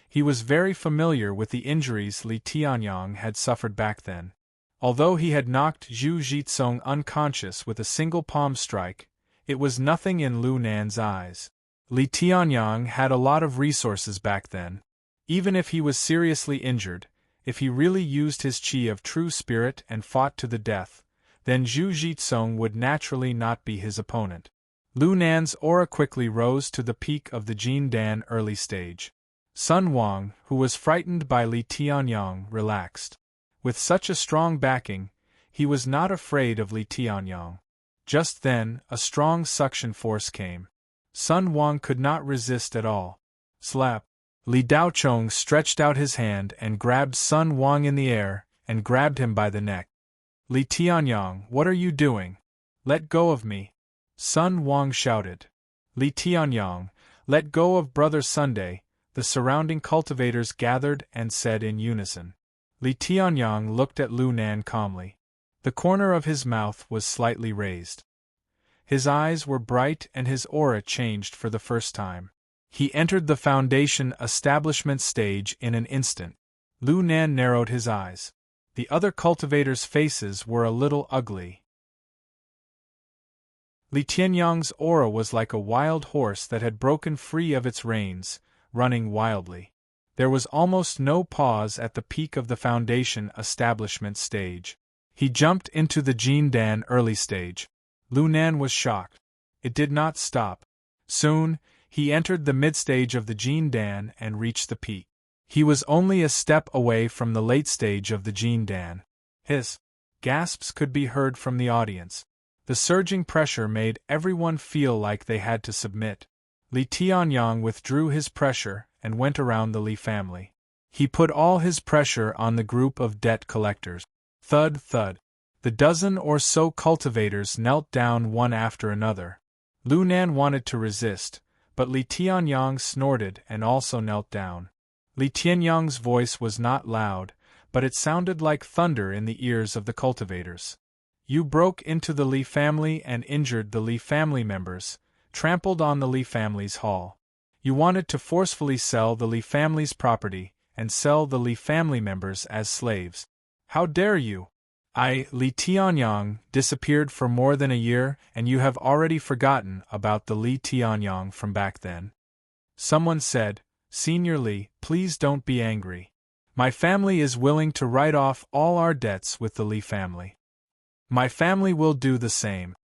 He was very familiar with the injuries Li Tianyang had suffered back then. Although he had knocked Zhu Jitsong unconscious with a single palm strike, it was nothing in Lu Nan's eyes. Li Tianyang had a lot of resources back then. Even if he was seriously injured, if he really used his chi of true spirit and fought to the death, then Zhu Jitsong would naturally not be his opponent. Lu Nan's aura quickly rose to the peak of the Jin Dan early stage. Sun Wang, who was frightened by Li Tianyang, relaxed. With such a strong backing, he was not afraid of Li Tianyang. Just then, a strong suction force came. Sun Wang could not resist at all. Slap! Li Daochong stretched out his hand and grabbed Sun Wang in the air, and grabbed him by the neck. Li Tianyang, what are you doing? Let go of me! Sun Wang shouted. Li Tianyang, let go of Brother Sunday, the surrounding cultivators gathered and said in unison. Li Tianyang looked at Lu Nan calmly. The corner of his mouth was slightly raised. His eyes were bright and his aura changed for the first time. He entered the Foundation establishment stage in an instant. Lu Nan narrowed his eyes. The other cultivators' faces were a little ugly. Li Tianyang's aura was like a wild horse that had broken free of its reins, running wildly. There was almost no pause at the peak of the Foundation establishment stage. He jumped into the Jin Dan early stage. Lu Nan was shocked. It did not stop. Soon, he entered the mid-stage of the Jin Dan and reached the peak. He was only a step away from the late stage of the Jin Dan. His gasps could be heard from the audience. The surging pressure made everyone feel like they had to submit. Li Tianyang withdrew his pressure and went around the Li family. He put all his pressure on the group of debt collectors. Thud, thud. The dozen or so cultivators knelt down one after another. Lu Nan wanted to resist, but Li Tianyang snorted and also knelt down. Li Tianyang's voice was not loud, but it sounded like thunder in the ears of the cultivators. You broke into the Li family and injured the Li family members, trampled on the Li family's hall. You wanted to forcefully sell the Li family's property and sell the Li family members as slaves. How dare you? Li Tianyang, disappeared for more than a year, and you have already forgotten about the Li Tianyang from back then. Someone said, Senior Li, please don't be angry. My family is willing to write off all our debts with the Li family. My family will do the same.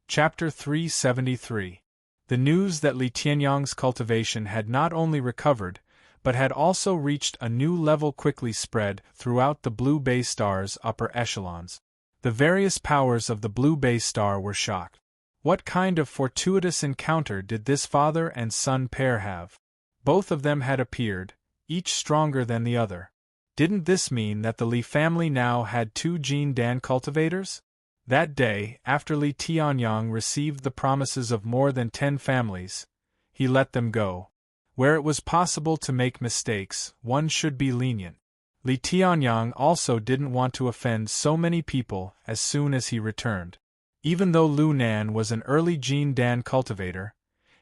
Chapter 373. The news that Li Tianyang's cultivation had not only recovered, but had also reached a new level quickly spread throughout the Blue Bay Star's upper echelons. The various powers of the Blue Bay Star were shocked. What kind of fortuitous encounter did this father and son pair have? Both of them had appeared, each stronger than the other. Didn't this mean that the Li family now had 2 Jin Dan cultivators? That day, after Li Tianyang received the promises of more than 10 families, he let them go. Where it was possible to make mistakes, one should be lenient. Li Tianyang also didn't want to offend so many people as soon as he returned. Even though Lu Nan was an early Jin Dan cultivator,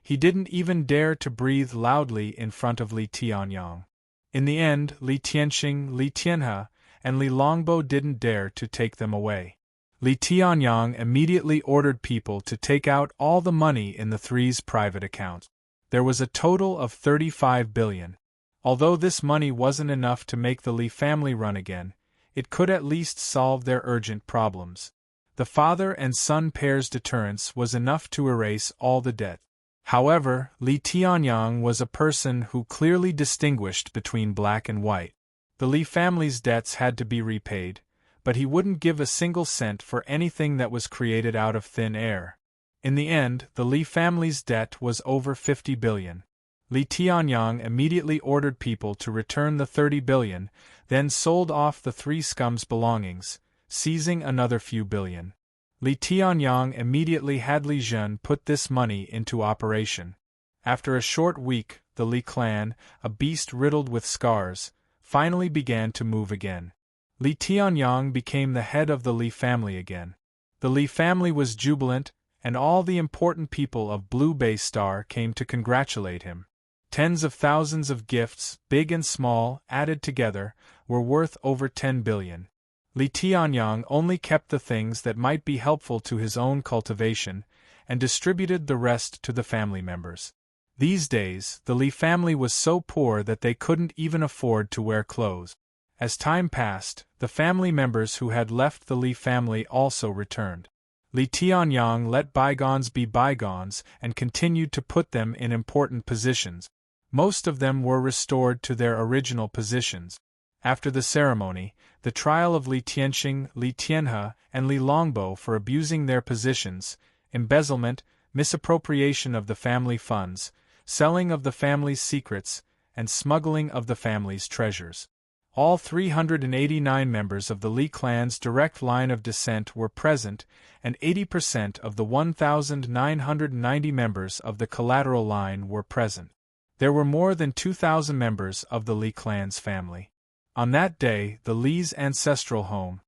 he didn't even dare to breathe loudly in front of Li Tianyang. In the end, Li Tianxing, Li Tianhe, and Li Longbo didn't dare to take them away. Li Tianyang immediately ordered people to take out all the money in the three's private accounts. There was a total of 35 billion. Although this money wasn't enough to make the Li family run again, it could at least solve their urgent problems. The father and son pair's deterrence was enough to erase all the debt. However, Li Tianyang was a person who clearly distinguished between black and white. The Li family's debts had to be repaid, but he wouldn't give a single cent for anything that was created out of thin air. In the end, the Li family's debt was over 50 billion. Li Tianyang immediately ordered people to return the 30 billion, then sold off the three scum's belongings, seizing another few billion. Li Tianyang immediately had Li Zhen put this money into operation. After a short week, the Li clan, a beast riddled with scars, finally began to move again. Li Tianyang became the head of the Li family again. The Li family was jubilant, and all the important people of Blue Bay Star came to congratulate him. Tens of thousands of gifts, big and small, added together, were worth over 10 billion. Li Tianyang only kept the things that might be helpful to his own cultivation, and distributed the rest to the family members. These days, the Li family was so poor that they couldn't even afford to wear clothes. As time passed, the family members who had left the Li family also returned. Li Tianyang let bygones be bygones and continued to put them in important positions. Most of them were restored to their original positions. After the ceremony, the trial of Li Tianxing, Li Tianhe, and Li Longbo for abusing their positions, embezzlement, misappropriation of the family funds, selling of the family's secrets, and smuggling of the family's treasures. All 389 members of the Li clan's direct line of descent were present, and 80% of the 1,990 members of the collateral line were present. There were more than 2,000 members of the Li clan's family. On that day, the Li's ancestral home.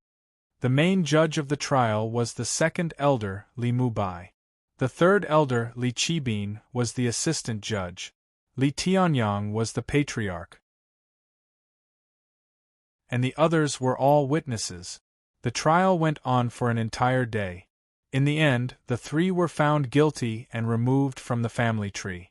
The main judge of the trial was the second elder, Li Mubai. The third elder, Li Qibin, was the assistant judge. Li Tianyang was the patriarch. And the others were all witnesses. The trial went on for an entire day. In the end, the three were found guilty and removed from the family tree.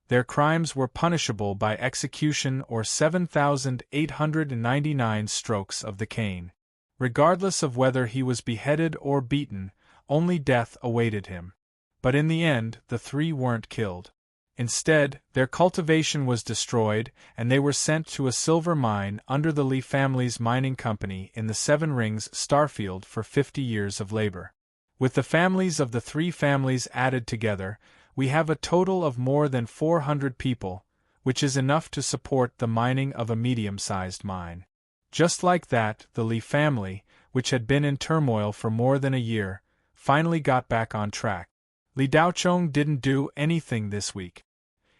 Their crimes were punishable by execution or 7,899 strokes of the cane. Regardless of whether he was beheaded or beaten, only death awaited him. But in the end, the three weren't killed. Instead, their cultivation was destroyed, and they were sent to a silver mine under the Li family's mining company in the Seven Rings Starfield for 50 years of labor. With the families of the three families added together, we have a total of more than 400 people, which is enough to support the mining of a medium-sized mine. Just like that, the Li family, which had been in turmoil for more than a year, finally got back on track. Li Daochong didn't do anything this week.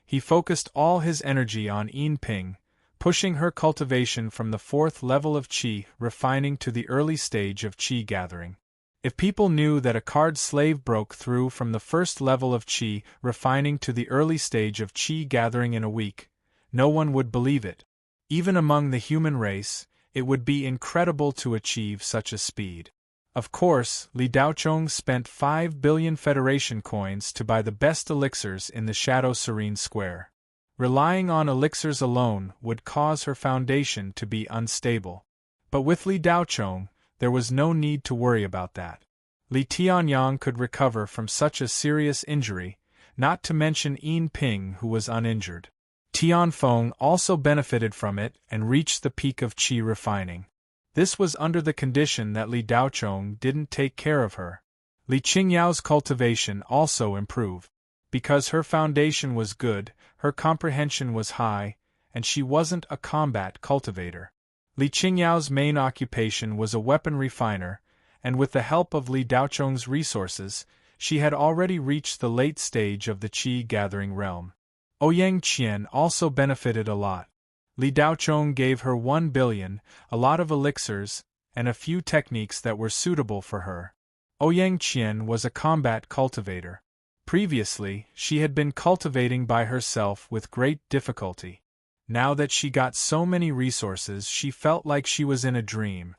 He focused all his energy on Yin Ping, pushing her cultivation from the 4th level of qi refining to the early stage of qi gathering. If people knew that a card slave broke through from the 1st level of qi refining to the early stage of qi gathering in a week, no one would believe it. Even among the human race, it would be incredible to achieve such a speed. Of course, Li Daochong spent 5 billion Federation coins to buy the best elixirs in the Shadow Serene Square. Relying on elixirs alone would cause her foundation to be unstable. But with Li Daochong, there was no need to worry about that. Li Tianyang could recover from such a serious injury, not to mention Yin Ping who was uninjured. Tianfeng also benefited from it and reached the peak of qi refining. This was under the condition that Li Daochong didn't take care of her. Li Qingyao's cultivation also improved. Because her foundation was good, her comprehension was high, and she wasn't a combat cultivator. Li Qingyao's main occupation was a weapon refiner, and with the help of Li Daochong's resources, she had already reached the late stage of the qi-gathering realm. Ouyang Qian also benefited a lot. Li Daochong gave her 1 billion, a lot of elixirs, and a few techniques that were suitable for her. Ouyang Qian was a combat cultivator. Previously, she had been cultivating by herself with great difficulty. Now that she got so many resources, she felt like she was in a dream.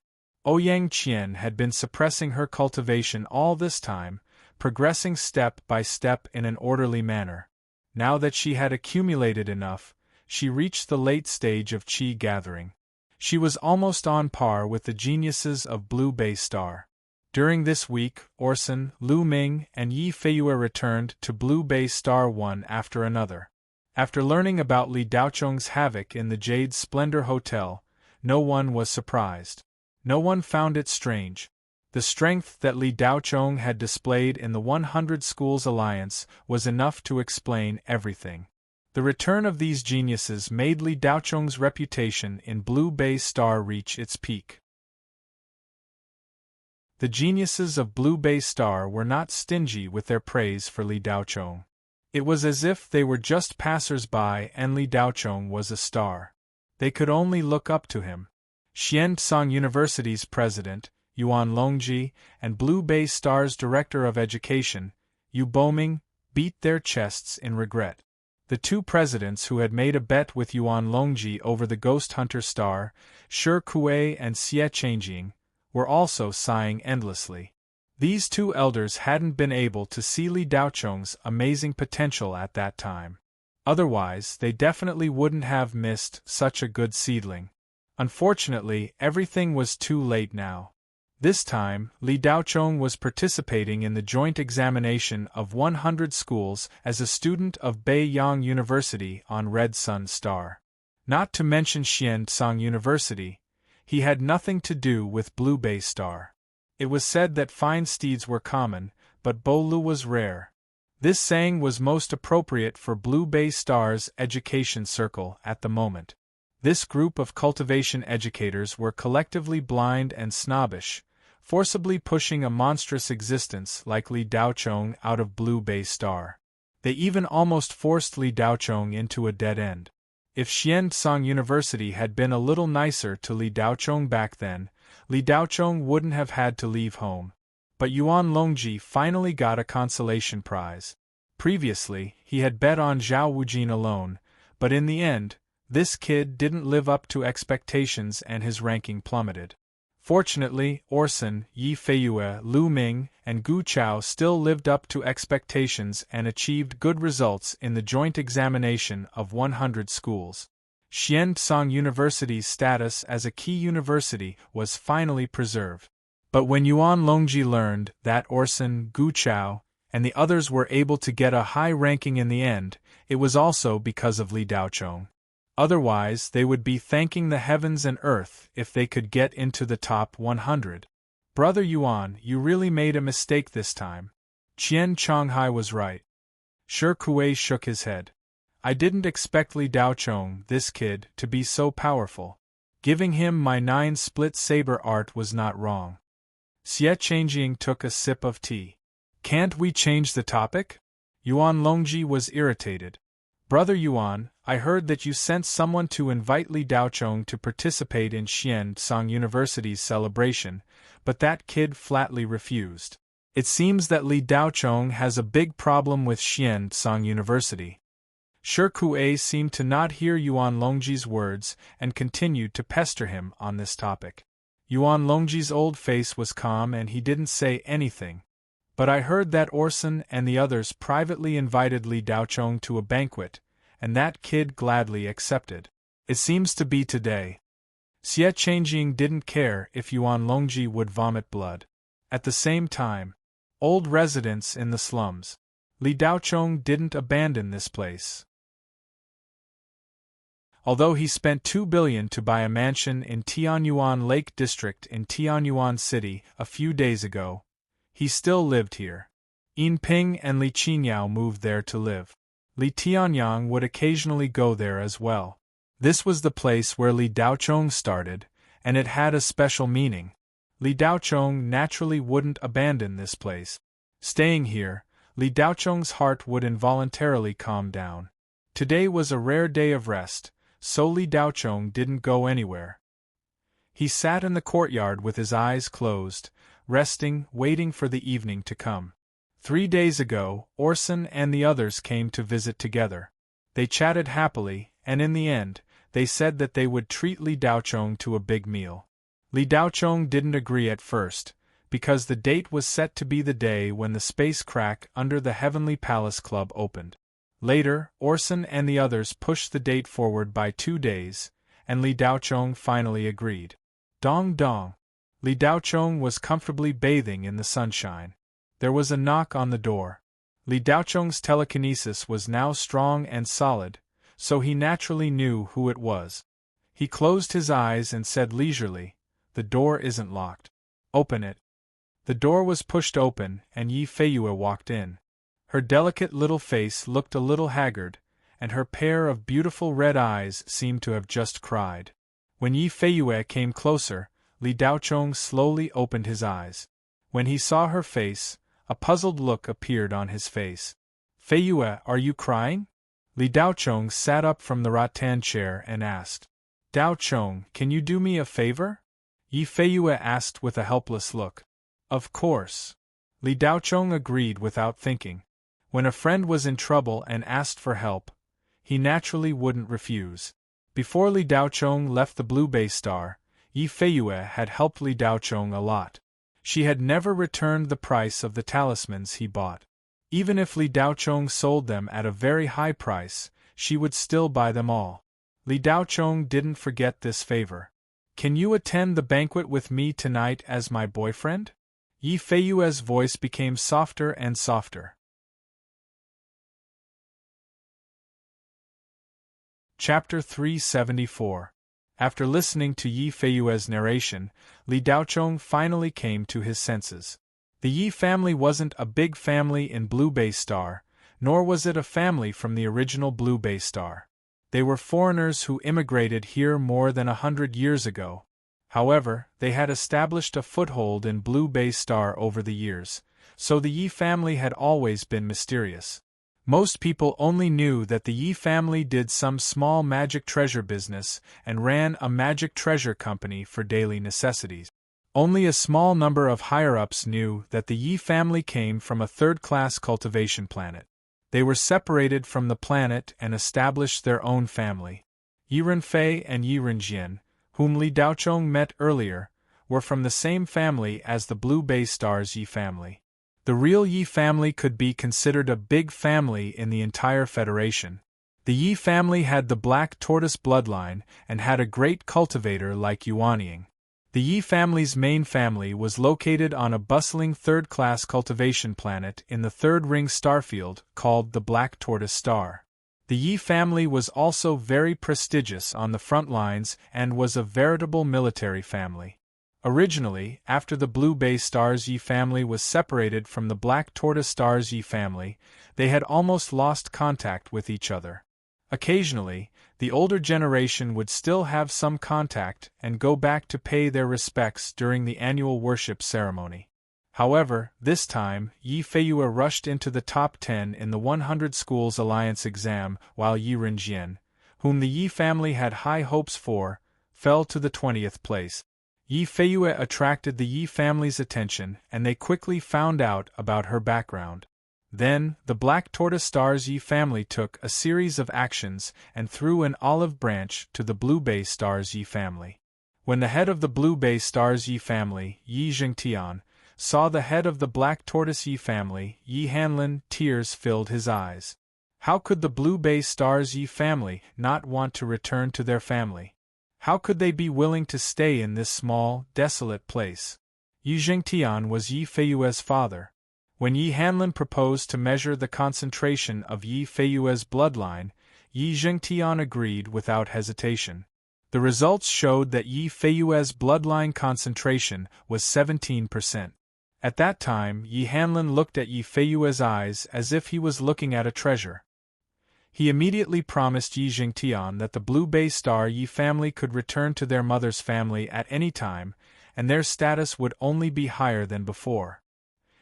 Ouyang Qian had been suppressing her cultivation all this time, progressing step by step in an orderly manner. Now that she had accumulated enough, she reached the late stage of qi gathering. She was almost on par with the geniuses of Blue Bay Star. During this week, Orson, Lu Ming, and Yi Feiyue returned to Blue Bay Star one after another. After learning about Li Daochong's havoc in the Jade Splendor Hotel, no one was surprised. No one found it strange. The strength that Li Daochong had displayed in the 100 Schools Alliance was enough to explain everything. The return of these geniuses made Li Daochong's reputation in Blue Bay Star reach its peak. The geniuses of Blue Bay Star were not stingy with their praise for Li Daochong. It was as if they were just passers-by and Li Daochong was a star. They could only look up to him. Xiantsong University's president, Yuan Longji, and Blue Bay Star's director of education, Yu Boming, beat their chests in regret. The two presidents who had made a bet with Yuan Longji over the Ghost Hunter star, Shi Kuei and Xie Changjing, were also sighing endlessly. These two elders hadn't been able to see Li Daochong's amazing potential at that time. Otherwise, they definitely wouldn't have missed such a good seedling. Unfortunately, everything was too late now. This time, Li Daochong was participating in the joint examination of 100 schools as a student of Beiyang University on Red Sun Star. Not to mention Xiantsong University, he had nothing to do with Blue Bay Star. It was said that fine steeds were common, but Bolu was rare. This saying was most appropriate for Blue Bay Star's education circle at the moment. This group of cultivation educators were collectively blind and snobbish, forcibly pushing a monstrous existence like Li Daochong out of Blue Bay Star. They even almost forced Li Daochong into a dead end. If Xiantsong University had been a little nicer to Li Daochong back then, Li Daochong wouldn't have had to leave home. But Yuan Longji finally got a consolation prize. Previously, he had bet on Zhao Wujin alone, but in the end, this kid didn't live up to expectations and his ranking plummeted. Fortunately, Orson, Yi Feiyue, Lu Ming, and Gu Chao still lived up to expectations and achieved good results in the joint examination of 100 schools. Xiantsong University's status as a key university was finally preserved. But when Yuan Longji learned that Orson, Gu Chao, and the others were able to get a high ranking in the end, it was also because of Li Daochong. Otherwise, they would be thanking the heavens and earth if they could get into the top 100. Brother Yuan, you really made a mistake this time. Qian Chonghai was right. Shi Kuei shook his head. I didn't expect Li Daochong, this kid, to be so powerful. Giving him my 9-split saber art was not wrong. Xie Changjing took a sip of tea. Can't we change the topic? Yuan Longji was irritated. Brother Yuan, I heard that you sent someone to invite Li Daochong to participate in Xiantsong University's celebration, but that kid flatly refused. It seems that Li Daochong has a big problem with Xiantsong University. Shi Kuei seemed to not hear Yuan Longji's words and continued to pester him on this topic. Yuan Longji's old face was calm and he didn't say anything. But I heard that Orson and the others privately invited Li Daochong to a banquet, and that kid gladly accepted. It seems to be today. Xie Changjing didn't care if Yuan Longji would vomit blood. At the same time, old residents in the slums. Li Daochong didn't abandon this place. Although he spent 2 billion to buy a mansion in Tianyuan Lake District in Tianyuan City a few days ago, He still lived here. Yin Ping and Li Qinyao moved there to live. Li Tianyang would occasionally go there as well. This was the place where Li Daochong started, and it had a special meaning. Li Daochong naturally wouldn't abandon this place. Staying here, Li Daochong's heart would involuntarily calm down. Today was a rare day of rest, so Li Daochong didn't go anywhere. He sat in the courtyard with his eyes closed, resting, waiting for the evening to come. 3 days ago, Orson and the others came to visit together. They chatted happily, and in the end, they said that they would treat Li Daochong to a big meal. Li Daochong didn't agree at first, because the date was set to be the day when the space crack under the Heavenly Palace Club opened. Later, Orson and the others pushed the date forward by 2 days, and Li Daochong finally agreed. Dong dong. Li Daochong was comfortably bathing in the sunshine. There was a knock on the door. Li Daochong's telekinesis was now strong and solid, so he naturally knew who it was. He closed his eyes and said leisurely, "The door isn't locked. Open it." The door was pushed open, and Yi Feiyue walked in. Her delicate little face looked a little haggard, and her pair of beautiful red eyes seemed to have just cried. When Yi Feiyue came closer, Li Daochong slowly opened his eyes. When he saw her face, a puzzled look appeared on his face. "Feiyue, are you crying?" Li Daochong sat up from the rattan chair and asked. "Daochong, can you do me a favor?" Yi Feiyue asked with a helpless look. "Of course." Li Daochong agreed without thinking. When a friend was in trouble and asked for help, he naturally wouldn't refuse. Before Li Daochong left the Blue Bay Star, Yi Feiyue had helped Li Daochong a lot. She had never returned the price of the talismans he bought. Even if Li Daochong sold them at a very high price, she would still buy them all. Li Daochong didn't forget this favor. "Can you attend the banquet with me tonight as my boyfriend?" Yi Feiyue's voice became softer and softer. Chapter 374. After listening to Yi Feiyue's narration, Li Daochong finally came to his senses. The Yi family wasn't a big family in Blue Bay Star, nor was it a family from the original Blue Bay Star. They were foreigners who immigrated here more than 100 years ago. However, they had established a foothold in Blue Bay Star over the years, so the Yi family had always been mysterious. Most people only knew that the Yi family did some small magic treasure business and ran a magic treasure company for daily necessities. Only a small number of higher-ups knew that the Yi family came from a third-class cultivation planet. They were separated from the planet and established their own family. Yi Renfei and Yi Renjian, whom Li Daochong met earlier, were from the same family as the Blue Bay Star's Yi family. The real Yi family could be considered a big family in the entire Federation. The Yi family had the Black Tortoise bloodline and had a great cultivator like Yuanying. The Yi family's main family was located on a bustling third-class cultivation planet in the third ring starfield called the Black Tortoise Star. The Yi family was also very prestigious on the front lines and was a veritable military family. Originally, after the Blue Bay Star's Yi family was separated from the Black Tortoise Star's Yi family, they had almost lost contact with each other. Occasionally, the older generation would still have some contact and go back to pay their respects during the annual worship ceremony. However, this time, Yi Feiyue rushed into the top 10 in the 100 Schools Alliance exam, while Yi Renjian, whom the Yi family had high hopes for, fell to the 20th place. Yi Feiyue attracted the Yi family's attention, and they quickly found out about her background. Then, the Black Tortoise Star's Yi family took a series of actions and threw an olive branch to the Blue Bay Star's Yi family. When the head of the Blue Bay Star's Yi family, Yi Zhengtian, saw the head of the Black Tortoise Yi family, Yi Hanlin, tears filled his eyes. How could the Blue Bay Star's Yi family not want to return to their family? How could they be willing to stay in this small, desolate place? Yi Zhengtian was Yi Feiyue's father. When Yi Hanlin proposed to measure the concentration of Yi Feiyue's bloodline, Yi Zhengtian agreed without hesitation. The results showed that Yi Feiyue's bloodline concentration was 17%. At that time, Yi Hanlin looked at Yi Feiyue's eyes as if he was looking at a treasure. He immediately promised Yi Jingtian that the Blue Bay Star Yi family could return to their mother's family at any time, and their status would only be higher than before.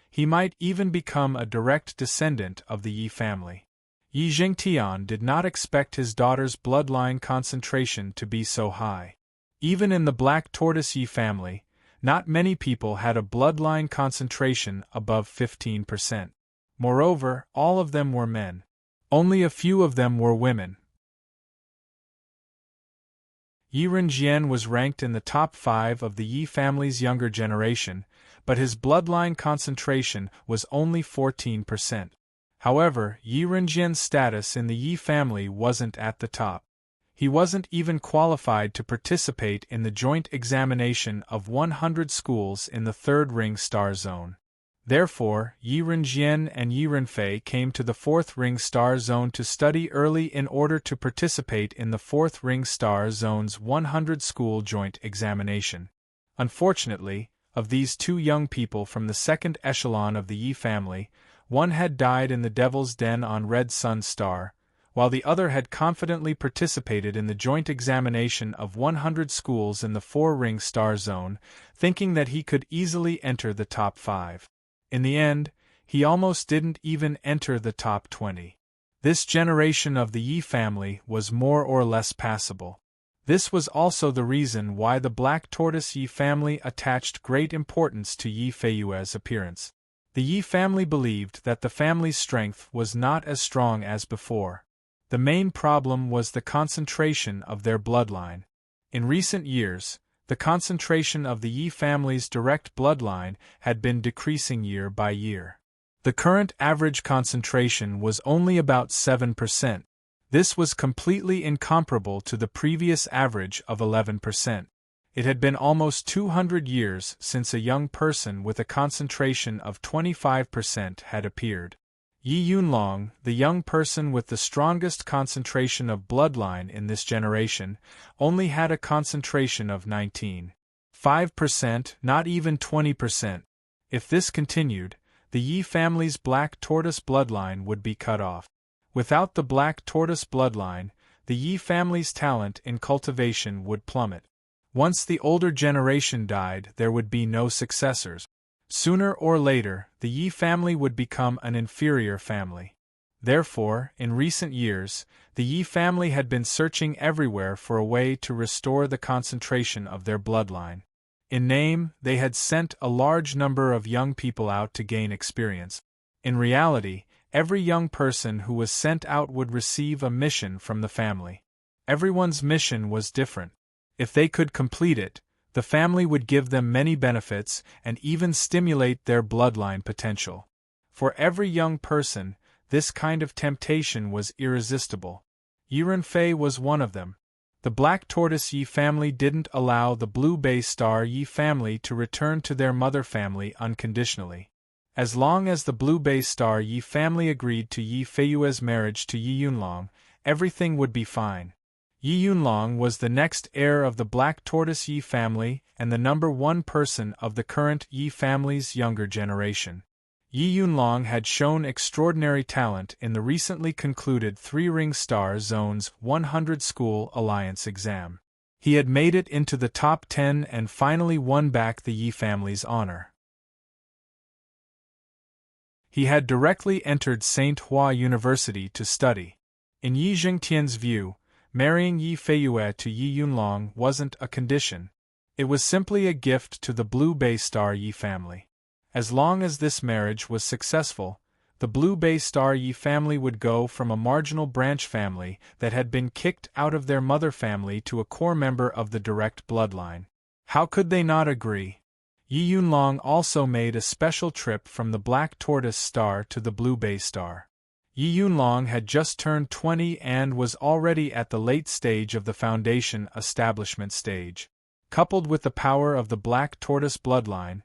He might even become a direct descendant of the Yi family. Yi Jingtian did not expect his daughter's bloodline concentration to be so high. Even in the Black Tortoise Yi family, not many people had a bloodline concentration above 15%. Moreover, all of them were men. Only a few of them were women. Yi Renjian was ranked in the top 5 of the Yi family's younger generation, but his bloodline concentration was only 14%. However, Yi Renjian's status in the Yi family wasn't at the top. He wasn't even qualified to participate in the joint examination of 100 schools in the third ring star zone. Therefore, Yi Renjian and Yi Renfei came to the fourth ring star zone to study early in order to participate in the fourth ring star zone's 100 school joint examination. Unfortunately, of these two young people from the second echelon of the Yi family, one had died in the Devil's Den on Red Sun Star, while the other had confidently participated in the joint examination of 100 schools in the 4-ring star zone, thinking that he could easily enter the top 5. In the end, he almost didn't even enter the top 20. This generation of the Yi family was more or less passable. This was also the reason why the Black Tortoise Yi family attached great importance to Yi Feiyue's appearance. The Yi family believed that the family's strength was not as strong as before. The main problem was the concentration of their bloodline. In recent years, the concentration of the Yi family's direct bloodline had been decreasing year by year. The current average concentration was only about 7%. This was completely incomparable to the previous average of 11%. It had been almost 200 years since a young person with a concentration of 25% had appeared. Yi Yunlong, the young person with the strongest concentration of bloodline in this generation, only had a concentration of 19.5%, not even 20%. If this continued, the Yi family's Black Tortoise bloodline would be cut off. Without the Black Tortoise bloodline, the Yi family's talent in cultivation would plummet. Once the older generation died, there would be no successors. Sooner or later, the Yi family would become an inferior family. Therefore, in recent years, the Yi family had been searching everywhere for a way to restore the concentration of their bloodline. In name, they had sent a large number of young people out to gain experience. In reality, every young person who was sent out would receive a mission from the family. Everyone's mission was different. If they could complete it, the family would give them many benefits and even stimulate their bloodline potential. For every young person, this kind of temptation was irresistible. Yi Renfei was one of them. The Black Tortoise Yi family didn't allow the Blue Bay Star Yi family to return to their mother family unconditionally. As long as the Blue Bay Star Yi family agreed to Yi Feiyue's marriage to Yi Yunlong, everything would be fine. Yi Yunlong was the next heir of the Black Tortoise Yi family and the number 1 person of the current Yi family's younger generation. Yi Yunlong had shown extraordinary talent in the recently concluded 3-ring star zone's 100 school alliance exam. He had made it into the top 10 and finally won back the Yi family's honor. He had directly entered St. Hua University to study. In Yi Jingtian's view, marrying Yi Feiyue to Yi Yunlong wasn't a condition. It was simply a gift to the Blue Bay Star Yi family. As long as this marriage was successful, the Blue Bay Star Yi family would go from a marginal branch family that had been kicked out of their mother family to a core member of the direct bloodline. How could they not agree? Yi Yunlong also made a special trip from the Black Tortoise Star to the Blue Bay Star. Yi Yunlong had just turned 20 and was already at the late stage of the foundation establishment stage. Coupled with the power of the Black Tortoise bloodline,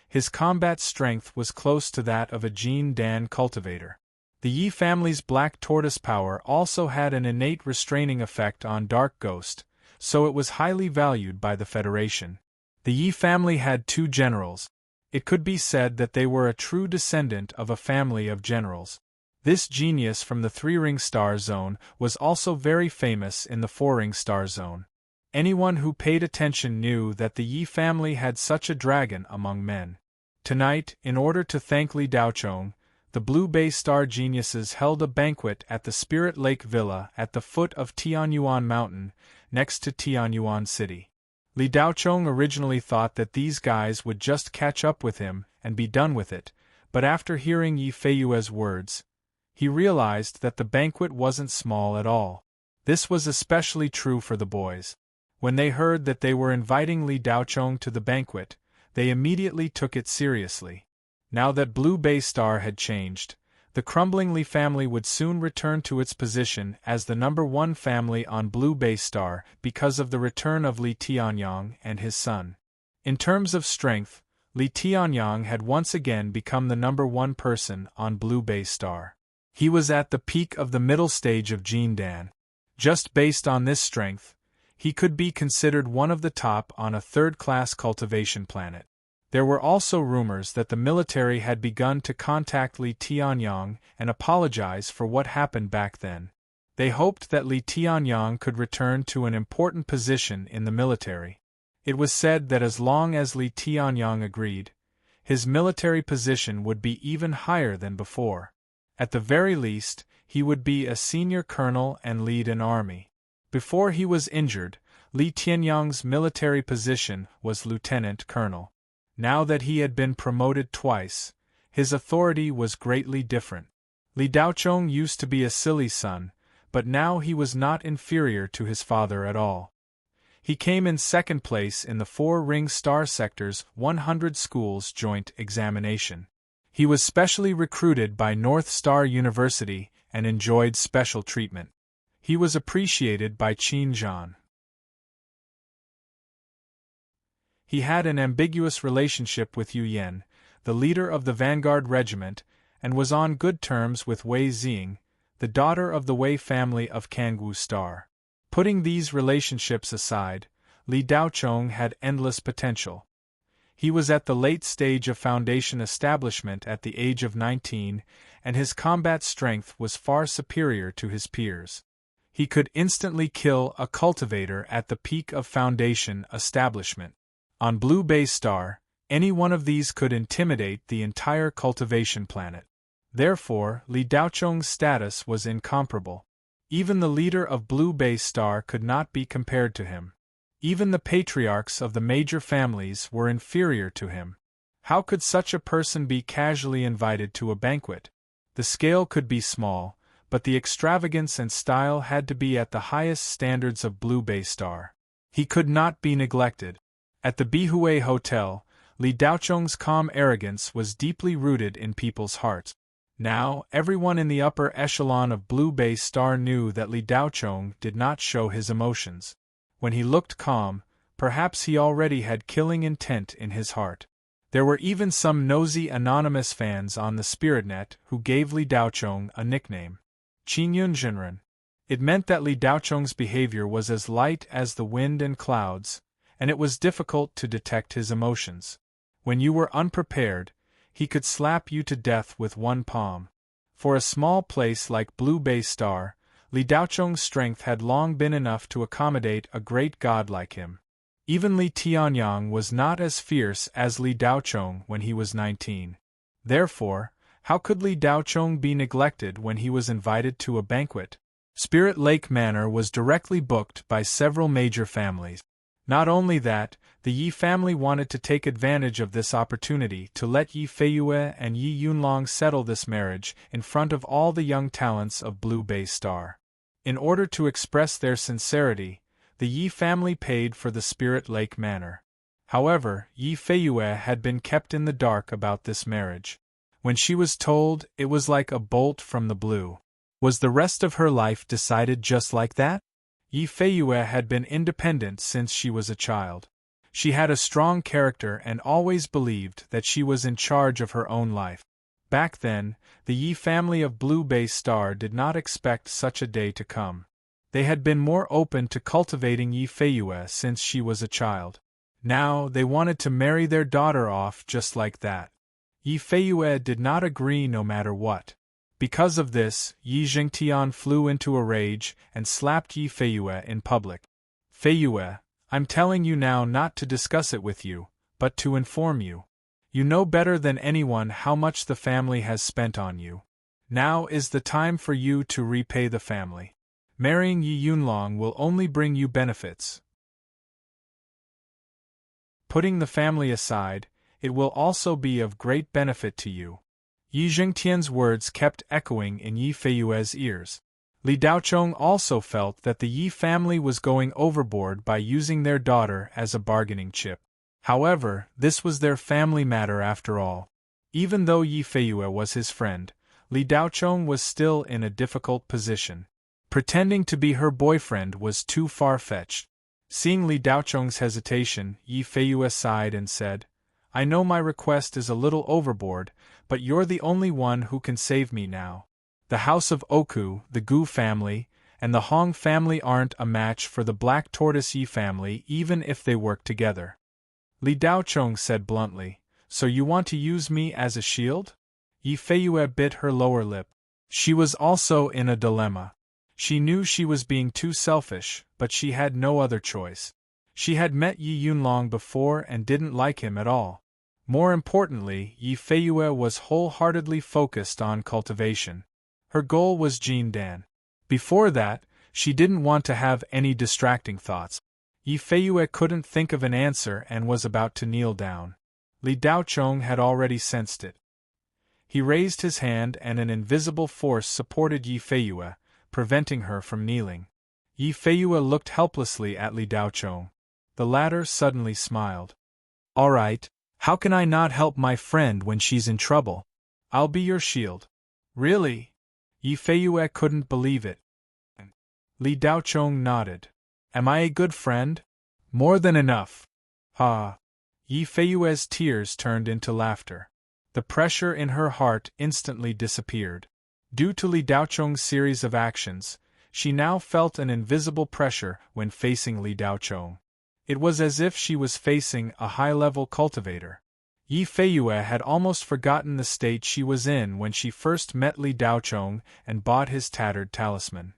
his combat strength was close to that of a Jin Dan cultivator. The Yi family's Black Tortoise power also had an innate restraining effect on Dark Ghost, so it was highly valued by the Federation. The Yi family had 2 generals. It could be said that they were a true descendant of a family of generals. This genius from the 3-ring star zone was also very famous in the 4-ring star zone. Anyone who paid attention knew that the Yi family had such a dragon among men. Tonight, in order to thank Li Daochong, the Blue Bay Star geniuses held a banquet at the Spirit Lake Villa at the foot of Tianyuan Mountain, next to Tianyuan City. Li Daochong originally thought that these guys would just catch up with him and be done with it, but after hearing Yi Feiyue's words, he realized that the banquet wasn't small at all. This was especially true for the boys. When they heard that they were inviting Li Daochong to the banquet, they immediately took it seriously. Now that Blue Bay Star had changed, the crumbling Li family would soon return to its position as the number 1 family on Blue Bay Star because of the return of Li Tianyang and his son. In terms of strength, Li Tianyang had once again become the number 1 person on Blue Bay Star. He was at the peak of the middle stage of Jindan. Just based on this strength, he could be considered one of the top on a 3rd-class cultivation planet. There were also rumors that the military had begun to contact Li Tianyang and apologize for what happened back then. They hoped that Li Tianyang could return to an important position in the military. It was said that as long as Li Tianyang agreed, his military position would be even higher than before. At the very least, he would be a senior colonel and lead an army. Before he was injured, Li Tianyang's military position was lieutenant colonel. Now that he had been promoted twice, his authority was greatly different. Li Daochong used to be a silly son, but now he was not inferior to his father at all. He came in 2nd place in the 4-ring star sector's 100 schools joint examination. He was specially recruited by North Star University and enjoyed special treatment. He was appreciated by Qin Zhan. He had an ambiguous relationship with Yu Yan, the leader of the Vanguard Regiment, and was on good terms with Wei Xing, the daughter of the Wei family of Kangwu Star. Putting these relationships aside, Li Daochong had endless potential. He was at the late stage of foundation establishment at the age of 19, and his combat strength was far superior to his peers. He could instantly kill a cultivator at the peak of foundation establishment. On Blue Bay Star, any one of these could intimidate the entire cultivation planet. Therefore, Li Daochong's status was incomparable. Even the leader of Blue Bay Star could not be compared to him. Even the patriarchs of the major families were inferior to him. How could such a person be casually invited to a banquet? The scale could be small, but the extravagance and style had to be at the highest standards of Blue Bay Star. He could not be neglected. At the Bihue Hotel, Li Daochong's calm arrogance was deeply rooted in people's hearts. Now, everyone in the upper echelon of Blue Bay Star knew that Li Daochong did not show his emotions. When he looked calm, perhaps he already had killing intent in his heart. There were even some nosy anonymous fans on the SpiritNet who gave Li Daochong a nickname, Qin Zhenren. It meant that Li Daochong's behavior was as light as the wind and clouds, and it was difficult to detect his emotions. When you were unprepared, he could slap you to death with one palm. For a small place like Blue Bay Star, Li Daochong's strength had long been enough to accommodate a great god like him. Even Li Tianyang was not as fierce as Li Daochong when he was 19. Therefore, how could Li Daochong be neglected when he was invited to a banquet? Spirit Lake Manor was directly booked by several major families. Not only that, the Yi family wanted to take advantage of this opportunity to let Yi Feiyue and Yi Yunlong settle this marriage in front of all the young talents of Blue Bay Star. In order to express their sincerity, the Yi family paid for the Spirit Lake Manor. However, Yi Feiyue had been kept in the dark about this marriage. When she was told, it was like a bolt from the blue. Was the rest of her life decided just like that? Yi Feiyue had been independent since she was a child. She had a strong character and always believed that she was in charge of her own life. Back then, the Yi family of Blue Bay Star did not expect such a day to come. They had been more open to cultivating Yi Feiyue since she was a child. Now, they wanted to marry their daughter off just like that. Yi Feiyue did not agree no matter what. Because of this, Yi Jingtian flew into a rage and slapped Yi Feiyue in public. Feiyue, I'm telling you now not to discuss it with you, but to inform you. You know better than anyone how much the family has spent on you. Now is the time for you to repay the family. Marrying Yi Yunlong will only bring you benefits. Putting the family aside, it will also be of great benefit to you. Yi Jingtian's words kept echoing in Yi Feiyue's ears. Li Daochong also felt that the Yi family was going overboard by using their daughter as a bargaining chip. However, this was their family matter after all. Even though Yi Feiyue was his friend, Li Daochong was still in a difficult position. Pretending to be her boyfriend was too far-fetched. Seeing Li Daochong's hesitation, Yi Feiyue sighed and said, I know my request is a little overboard, but you're the only one who can save me now. The House of Oku, the Gu family, and the Hong family aren't a match for the Black Tortoise Yi family even if they work together. Li Daochong said bluntly, So you want to use me as a shield? Yi Feiyue bit her lower lip. She was also in a dilemma. She knew she was being too selfish, but she had no other choice. She had met Yi Yunlong before and didn't like him at all. More importantly, Yi Feiyue was wholeheartedly focused on cultivation. Her goal was Jindan. Before that, she didn't want to have any distracting thoughts. Yi Feiyue couldn't think of an answer and was about to kneel down. Li Daochong had already sensed it. He raised his hand and an invisible force supported Yi Feiyue, preventing her from kneeling. Yi Feiyue looked helplessly at Li Daochong. The latter suddenly smiled. All right, how can I not help my friend when she's in trouble? I'll be your shield. Really? Yi Feiyue couldn't believe it. Li Daochong nodded. Am I a good friend? More than enough. Ha! Yi Feiyue's tears turned into laughter. The pressure in her heart instantly disappeared. Due to Li Daochong's series of actions, she now felt an invisible pressure when facing Li Daochong. It was as if she was facing a high-level cultivator. Yi Feiyue had almost forgotten the state she was in when she first met Li Daochong and bought his tattered talisman.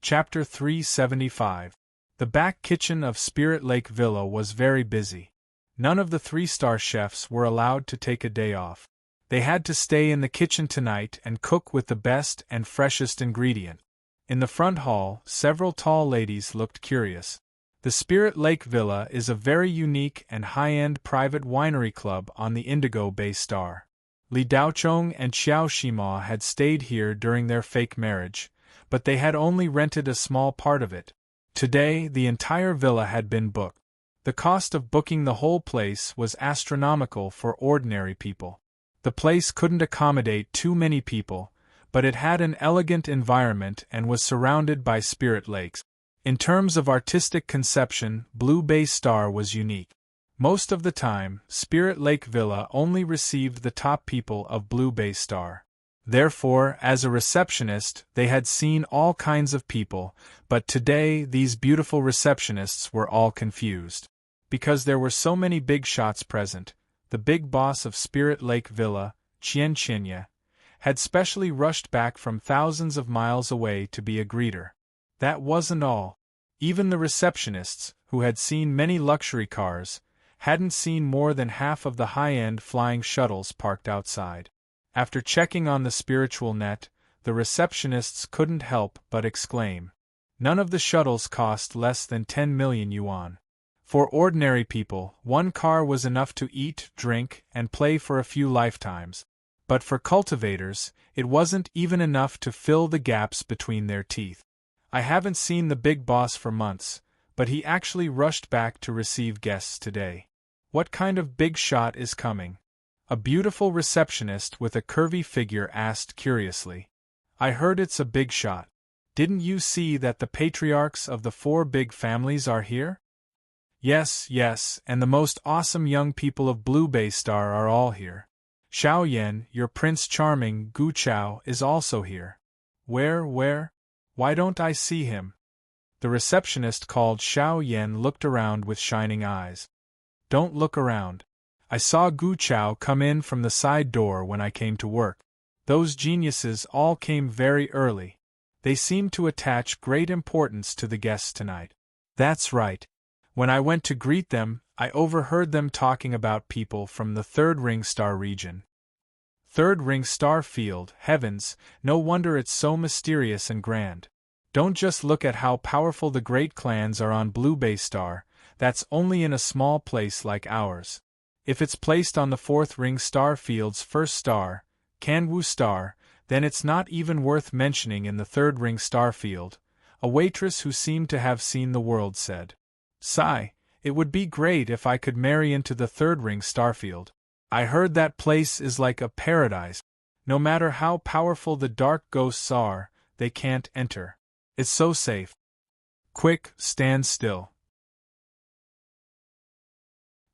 Chapter 375. The back kitchen of Spirit Lake Villa was very busy. None of the 3-star chefs were allowed to take a day off. They had to stay in the kitchen tonight and cook with the best and freshest ingredient. In the front hall, several tall ladies looked curious. The Spirit Lake Villa is a very unique and high-end private winery club on the Indigo Bay Star. Li Daochong and Xiao Shima had stayed here during their fake marriage, but they had only rented a small part of it. Today, the entire villa had been booked. The cost of booking the whole place was astronomical for ordinary people. The place couldn't accommodate too many people, but it had an elegant environment and was surrounded by spirit lakes. In terms of artistic conception, Blue Bay Star was unique. Most of the time, Spirit Lake Villa only received the top people of Blue Bay Star. Therefore, as a receptionist, they had seen all kinds of people, but today these beautiful receptionists were all confused. Because there were so many big shots present, the big boss of Spirit Lake Villa, Qian Qinya, had specially rushed back from thousands of miles away to be a greeter. That wasn't all. Even the receptionists, who had seen many luxury cars, hadn't seen more than half of the high-end flying shuttles parked outside. After checking on the spiritual net, the receptionists couldn't help but exclaim. None of the shuttles cost less than 10 million yuan. For ordinary people, one car was enough to eat, drink, and play for a few lifetimes. But for cultivators, it wasn't even enough to fill the gaps between their teeth. I haven't seen the big boss for months, but he actually rushed back to receive guests today. What kind of big shot is coming? A beautiful receptionist with a curvy figure asked curiously. I heard it's a big shot. Didn't you see that the patriarchs of the 4 big families are here? Yes, and the most awesome young people of Blue Bay Star are all here. Xiao Yan, your Prince Charming Gu Chao, is also here. Where? Why don't I see him? The receptionist called Xiao Yan looked around with shining eyes. Don't look around. I saw Gu Chao come in from the side door when I came to work. Those geniuses all came very early. They seem to attach great importance to the guests tonight. That's right. When I went to greet them, I overheard them talking about people from the Third Ring Star region. Third Ring Star Field, heavens, no wonder it's so mysterious and grand. Don't just look at how powerful the great clans are on Blue Bay Star, that's only in a small place like ours. If it's placed on the Fourth Ring Star Field's first star, Kanwu Star, then it's not even worth mentioning in the Third Ring Star Field, a waitress who seemed to have seen the world said. Sigh, it would be great if I could marry into the Third Ring Starfield. I heard that place is like a paradise. No matter how powerful the dark ghosts are, they can't enter. It's so safe. Quick, stand still.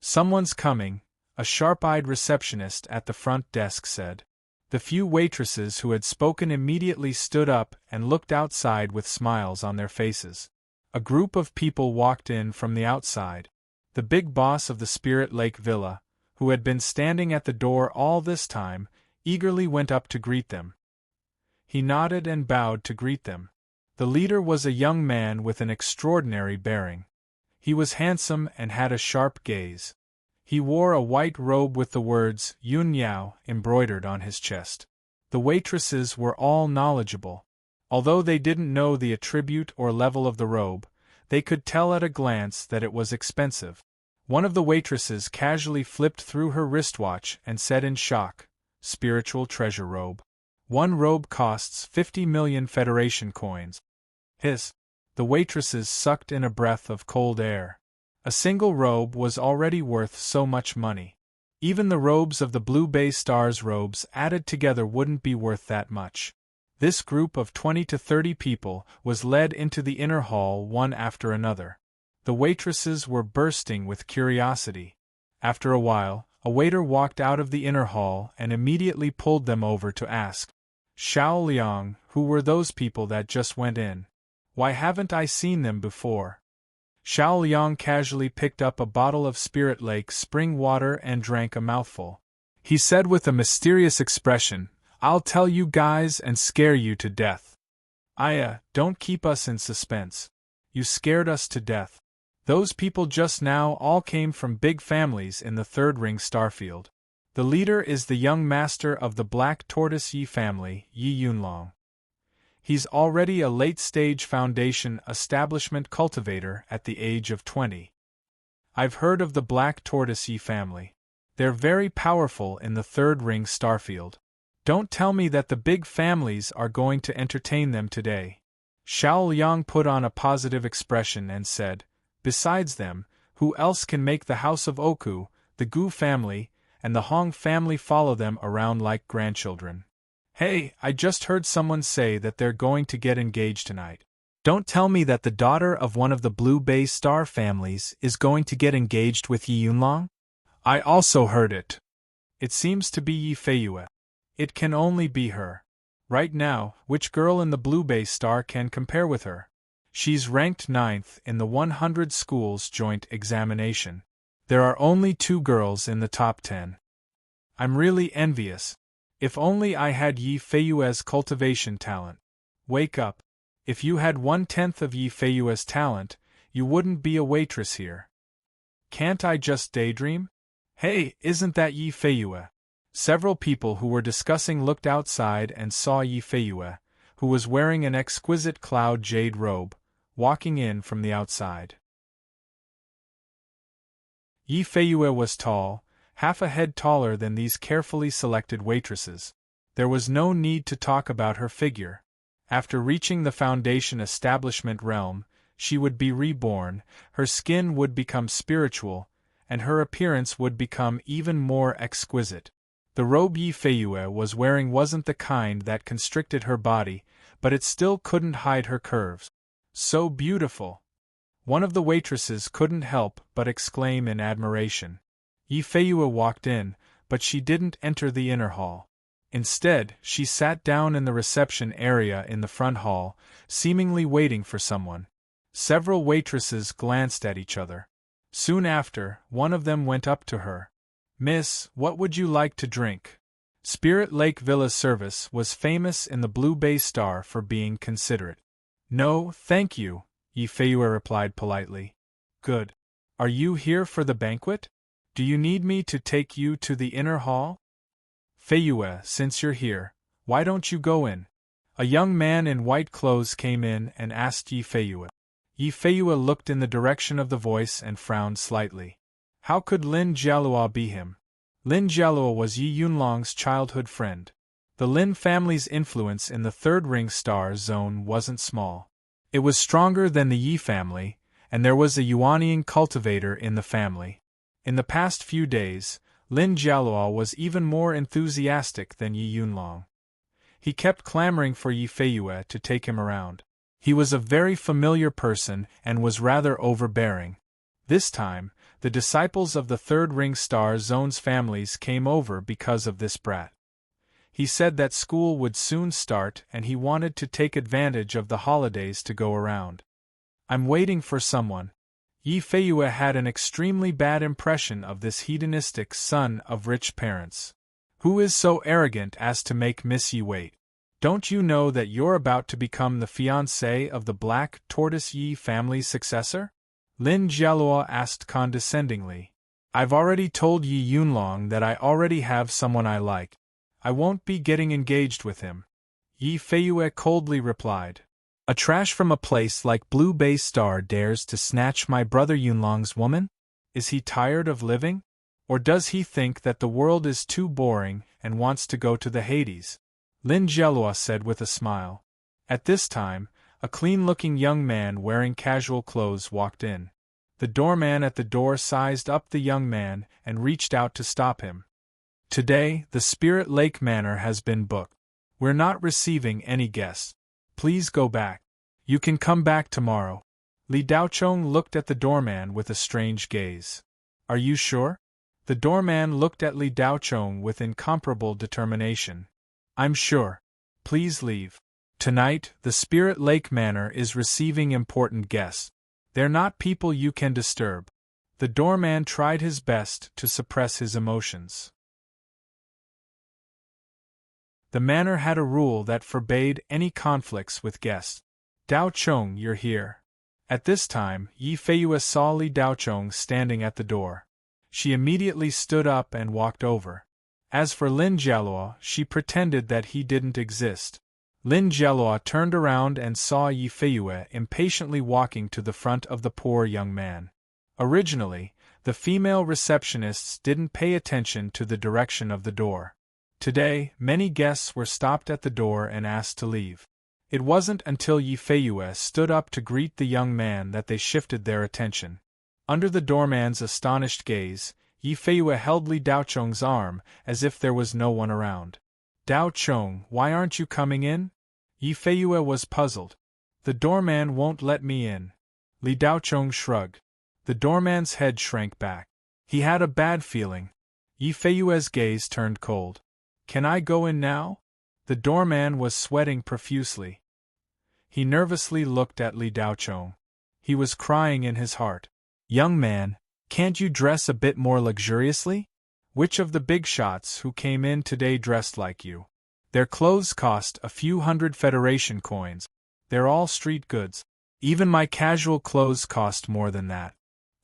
Someone's coming, a sharp-eyed receptionist at the front desk said. The few waitresses who had spoken immediately stood up and looked outside with smiles on their faces. A group of people walked in from the outside. The big boss of the Spirit Lake Villa, who had been standing at the door all this time, eagerly went up to greet them. He nodded and bowed to greet them. The leader was a young man with an extraordinary bearing. He was handsome and had a sharp gaze. He wore a white robe with the words Yun Yao embroidered on his chest. The waitresses were all knowledgeable. Although they didn't know the attribute or level of the robe, they could tell at a glance that it was expensive. One of the waitresses casually flipped through her wristwatch and said in shock, "Spiritual treasure robe. One robe costs 50 million Federation coins." Hiss! The waitresses sucked in a breath of cold air. A single robe was already worth so much money. Even the robes of the Blue Bay Stars robes added together wouldn't be worth that much. This group of 20 to 30 people was led into the inner hall one after another. The waitresses were bursting with curiosity. After a while, a waiter walked out of the inner hall and immediately pulled them over to ask, "Xiao Liang, who were those people that just went in? Why haven't I seen them before?" Xiao Liang casually picked up a bottle of Spirit Lake spring water and drank a mouthful. He said with a mysterious expression, "I'll tell you guys and scare you to death." Don't keep us in suspense. You scared us to death. Those people just now all came from big families in the Third Ring Starfield. The leader is the young master of the Black Tortoise Yi family, Yi Yunlong. He's already a late-stage foundation establishment cultivator at the age of 20. I've heard of the Black Tortoise Yi family. They're very powerful in the Third Ring Starfield. Don't tell me that the big families are going to entertain them today. Xiao Liang put on a positive expression and said, "Besides them, who else can make the House of Oku, the Gu family, and the Hong family follow them around like grandchildren? Hey, I just heard someone say that they're going to get engaged tonight. Don't tell me that the daughter of one of the Blue Bay Star families is going to get engaged with Yi Yunlong?" I also heard it. It seems to be Yi Feiyue. It can only be her. Right now, which girl in the Blue Bay Star can compare with her? She's ranked 9th in the 100 schools joint examination. There are only 2 girls in the top 10. I'm really envious. If only I had Yi Feiyue's cultivation talent. Wake up. If you had 1/10 of Yi Feiyue's talent, you wouldn't be a waitress here. Can't I just daydream? Hey, isn't that Yi Feiyue? Several people who were discussing looked outside and saw Yi Feiyue, who was wearing an exquisite cloud jade robe, walking in from the outside. Yi Feiyue was tall, half a head taller than these carefully selected waitresses. There was no need to talk about her figure. After reaching the foundation establishment realm, she would be reborn, her skin would become spiritual, and her appearance would become even more exquisite. The robe Yi Feiyue was wearing wasn't the kind that constricted her body, but it still couldn't hide her curves. So beautiful! One of the waitresses couldn't help but exclaim in admiration. Yi Feiyue walked in, but she didn't enter the inner hall. Instead, she sat down in the reception area in the front hall, seemingly waiting for someone. Several waitresses glanced at each other. Soon after, one of them went up to her. "Miss, what would you like to drink?" Spirit Lake Villa's service was famous in the Blue Bay Star for being considerate. "No, thank you," Feiyu replied politely. "Good. Are you here for the banquet? Do you need me to take you to the inner hall?" "Feiyu, since you're here, why don't you go in?" A young man in white clothes came in and asked Feiyu. Feiyu looked in the direction of the voice and frowned slightly. How could Lin Jialua be him? Lin Jialua was Yi Yunlong's childhood friend. The Lin family's influence in the third ring star zone wasn't small. It was stronger than the Yi family, and there was a Yuanian cultivator in the family. In the past few days, Lin Jialua was even more enthusiastic than Yi Yunlong. He kept clamoring for Feiyu to take him around. He was a very familiar person and was rather overbearing. This time, the disciples of the third ring star zone's families came over because of this brat. He said that school would soon start and he wanted to take advantage of the holidays to go around. "I'm waiting for someone." Feiyu had an extremely bad impression of this hedonistic son of rich parents. "Who is so arrogant as to make Miss Yi wait? Don't you know that you're about to become the fiancé of the Black Tortoise Yi family's successor?" Lin Jialua asked condescendingly. "I've already told Yi Yunlong that I already have someone I like. I won't be getting engaged with him," Feiyu coldly replied. "A trash from a place like Blue Bay Star dares to snatch my brother Yunlong's woman? Is he tired of living? Or does he think that the world is too boring and wants to go to the Hades?" Lin Jialua said with a smile. At this time, a clean-looking young man wearing casual clothes walked in. The doorman at the door sized up the young man and reached out to stop him. "Today, the Spirit Lake Manor has been booked. We're not receiving any guests. Please go back. You can come back tomorrow." Li Daochong looked at the doorman with a strange gaze. "Are you sure?" The doorman looked at Li Daochong with incomparable determination. "I'm sure. Please leave. Tonight, the Spirit Lake Manor is receiving important guests. They're not people you can disturb." The doorman tried his best to suppress his emotions. The manor had a rule that forbade any conflicts with guests. "Daochong, you're here." At this time, Feiyu saw Li Daochong standing at the door. She immediately stood up and walked over. As for Lin Jialua, she pretended that he didn't exist. Lin Jialua turned around and saw Feiyu impatiently walking to the front of the poor young man. Originally, the female receptionists didn't pay attention to the direction of the door. Today, many guests were stopped at the door and asked to leave. It wasn't until Feiyu stood up to greet the young man that they shifted their attention. Under the doorman's astonished gaze, Feiyu held Li Daochong's arm as if there was no one around. "Daochong, why aren't you coming in?" Feiyu was puzzled. "The doorman won't let me in." Li Daochong shrugged. The doorman's head shrank back. He had a bad feeling. Feiyu's gaze turned cold. "Can I go in now?" The doorman was sweating profusely. He nervously looked at Li Daochong. He was crying in his heart. "Young man, can't you dress a bit more luxuriously? Which of the big shots who came in today dressed like you? Their clothes cost a few hundred Federation coins. They're all street goods. Even my casual clothes cost more than that."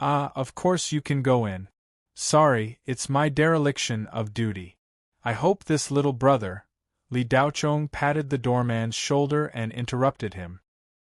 "Ah, of course you can go in. Sorry, it's my dereliction of duty. I hope this little brother..." Li Daochong patted the doorman's shoulder and interrupted him.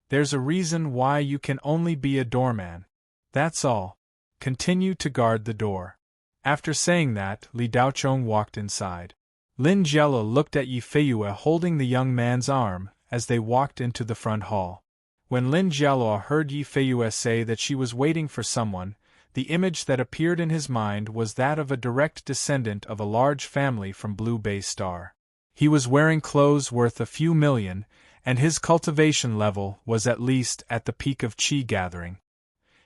"There's a reason why you can only be a doorman. That's all. Continue to guard the door." After saying that, Li Daochong walked inside. Lin Jialua looked at Feiyu holding the young man's arm as they walked into the front hall. When Lin Jialua heard Feiyu say that she was waiting for someone, the image that appeared in his mind was that of a direct descendant of a large family from Blue Bay Star. He was wearing clothes worth a few million, and his cultivation level was at least at the peak of qi gathering.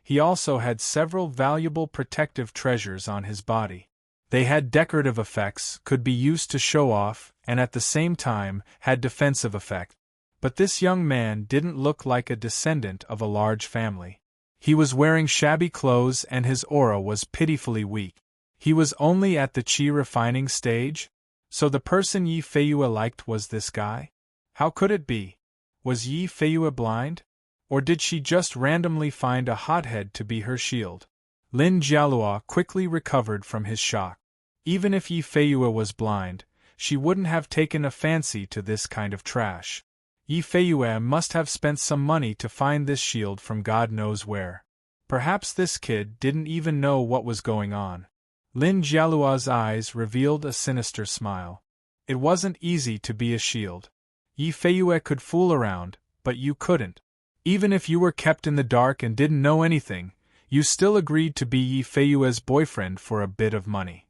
He also had several valuable protective treasures on his body. They had decorative effects, could be used to show off, and at the same time, had defensive effect. But this young man didn't look like a descendant of a large family. He was wearing shabby clothes and his aura was pitifully weak. He was only at the chi refining stage? So the person Yi Feiyue liked was this guy? How could it be? Was Yi Feiyue blind? Or did she just randomly find a hothead to be her shield? Lin Jialua quickly recovered from his shock. Even if Yi Feiyue was blind, she wouldn't have taken a fancy to this kind of trash. Yi Feiyue must have spent some money to find this shield from God knows where. Perhaps this kid didn't even know what was going on. Lin Jialua's eyes revealed a sinister smile. It wasn't easy to be a shield. Yi Feiyue could fool around, but you couldn't. Even if you were kept in the dark and didn't know anything, you still agreed to be Yi Feiyue's boyfriend for a bit of money.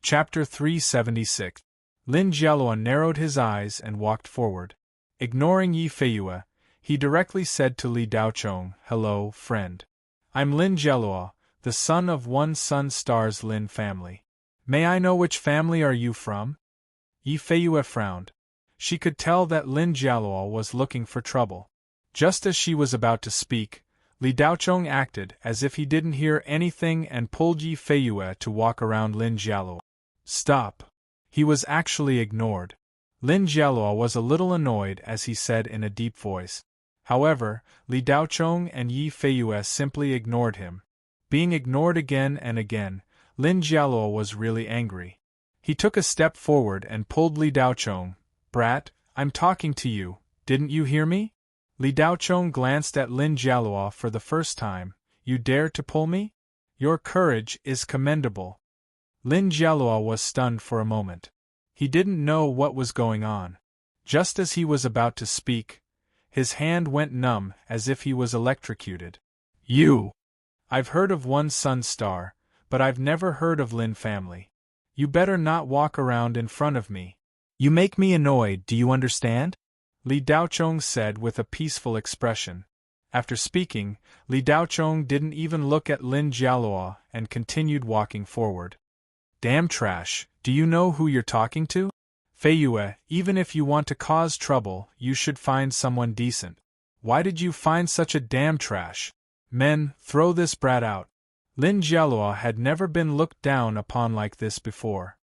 Chapter 376. Lin Jialua narrowed his eyes and walked forward. Ignoring Yi Feiyue, he directly said to Li Daochong, "Hello, friend. I'm Lin Jialua, the son of one Sun Star's Lin family. May I know which family are you from?" Yi Feiyue frowned. She could tell that Lin Jialua was looking for trouble. Just as she was about to speak, Li Daochong acted as if he didn't hear anything and pulled Yi Feiyue to walk around Lin Jialua. "Stop." He was actually ignored. Lin Jialua was a little annoyed as he said in a deep voice. However, Li Daochong and Yi Feiyue simply ignored him. Being ignored again and again, Lin Jialua was really angry. He took a step forward and pulled Li Daochong. "Brat, I'm talking to you, didn't you hear me?" Li Daochong glanced at Lin Jialua for the first time. "You dare to pull me? Your courage is commendable." Lin Jialua was stunned for a moment. He didn't know what was going on. Just as he was about to speak, his hand went numb as if he was electrocuted. "You! I've heard of one Sun Star, but I've never heard of Lin family. You better not walk around in front of me. You make me annoyed, do you understand?" Li Daochong said with a peaceful expression. After speaking, Li Daochong didn't even look at Lin Jialua and continued walking forward. "Damn trash, do you know who you're talking to? Feiyue, even if you want to cause trouble, you should find someone decent. Why did you find such a damn trash? Men, throw this brat out." Lin Jialua had never been looked down upon like this before.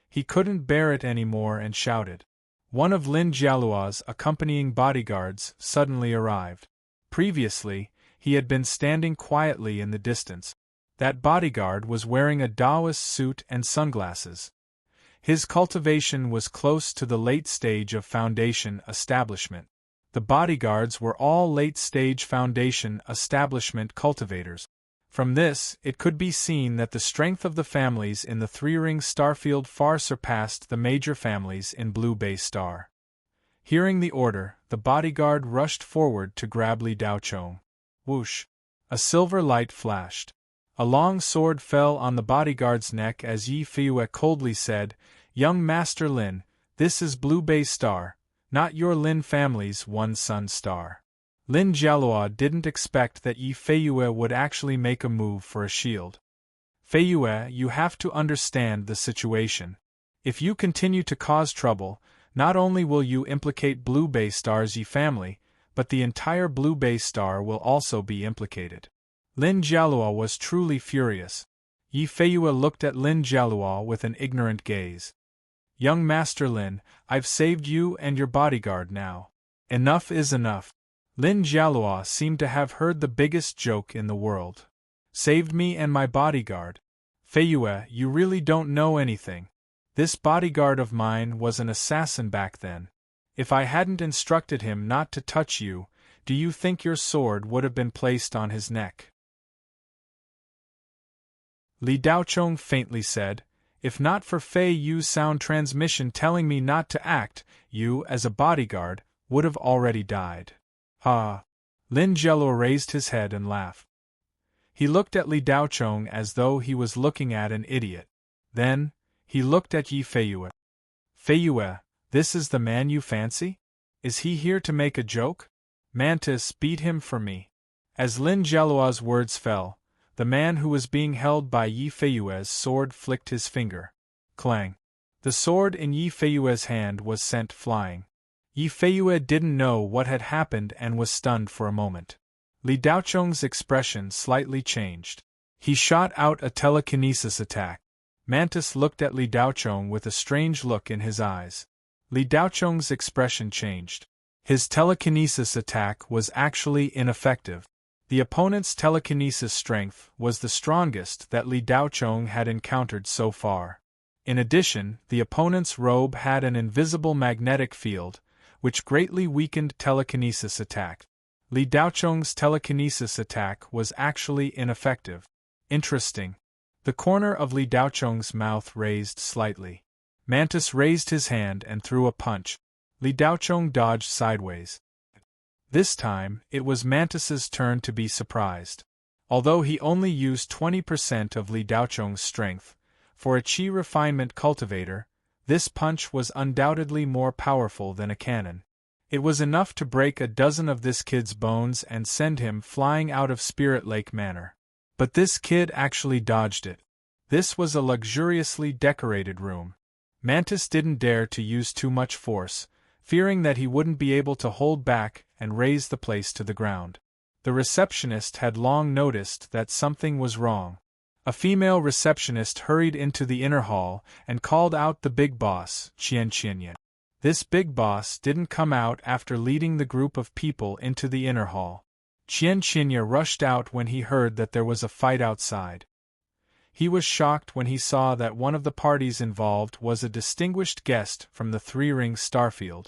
He couldn't bear it anymore and shouted. One of Lin Jialua's accompanying bodyguards suddenly arrived. Previously, he had been standing quietly in the distance. That bodyguard was wearing a Taoist suit and sunglasses. His cultivation was close to the late stage of foundation establishment. The bodyguards were all late-stage foundation establishment cultivators. From this, it could be seen that the strength of the families in the three-ring starfield far surpassed the major families in Blue Bay Star. Hearing the order, the bodyguard rushed forward to grab Li Daochong. Whoosh! A silver light flashed. A long sword fell on the bodyguard's neck as Yi Feiyue coldly said, "Young Master Lin, this is Blue Bay Star, not your Lin family's one Sun Star." Lin Jialua didn't expect that Yi Feiyue would actually make a move for a shield. "Feiyue, you have to understand the situation. If you continue to cause trouble, not only will you implicate Blue Bay Star's Yi family, but the entire Blue Bay Star will also be implicated." Lin Jialua was truly furious. Yi Feiyue looked at Lin Jialua with an ignorant gaze. "Young Master Lin, I've saved you and your bodyguard now. Enough is enough." Lin Jialua seemed to have heard the biggest joke in the world. "Saved me and my bodyguard? Feiyue, you really don't know anything. This bodyguard of mine was an assassin back then. If I hadn't instructed him not to touch you, do you think your sword would have been placed on his neck?" Li Daochong faintly said, "If not for Fei Yu's sound transmission telling me not to act, you, as a bodyguard, would have already died." "Ha!" Lin Jialua raised his head and laughed. He looked at Li Daochong as though he was looking at an idiot. Then, he looked at Yi Feiyue. "Feiyue, this is the man you fancy? Is he here to make a joke? Mantis, beat him for me." As Lin Jialua's words fell, the man who was being held by Yi Feiyue's sword flicked his finger. Clang! The sword in Yi Feiyue's hand was sent flying. Yi Feiyue didn't know what had happened and was stunned for a moment. Li Daocheng's expression slightly changed. He shot out a telekinesis attack. Mantis looked at Li Daocheng with a strange look in his eyes. Li Daocheng's expression changed. His telekinesis attack was actually ineffective. The opponent's telekinesis strength was the strongest that Li Daocheng had encountered so far. In addition, the opponent's robe had an invisible magnetic field, which greatly weakened telekinesis attack. Li Daocheng's telekinesis attack was actually ineffective. Interesting. The corner of Li Daocheng's mouth raised slightly. Mantis raised his hand and threw a punch. Li Daocheng dodged sideways. This time, it was Mantis's turn to be surprised. Although he only used 20% of Li Daocheng's strength, for a chi refinement cultivator, this punch was undoubtedly more powerful than a cannon. It was enough to break a dozen of this kid's bones and send him flying out of Spirit Lake Manor. But this kid actually dodged it. This was a luxuriously decorated room. Mantis didn't dare to use too much force, fearing that he wouldn't be able to hold back and raise the place to the ground. The receptionist had long noticed that something was wrong. A female receptionist hurried into the inner hall and called out the big boss, Qian Qianye. This big boss didn't come out after leading the group of people into the inner hall. Qian Qianye rushed out when he heard that there was a fight outside. He was shocked when he saw that one of the parties involved was a distinguished guest from the Three-Ring Starfield.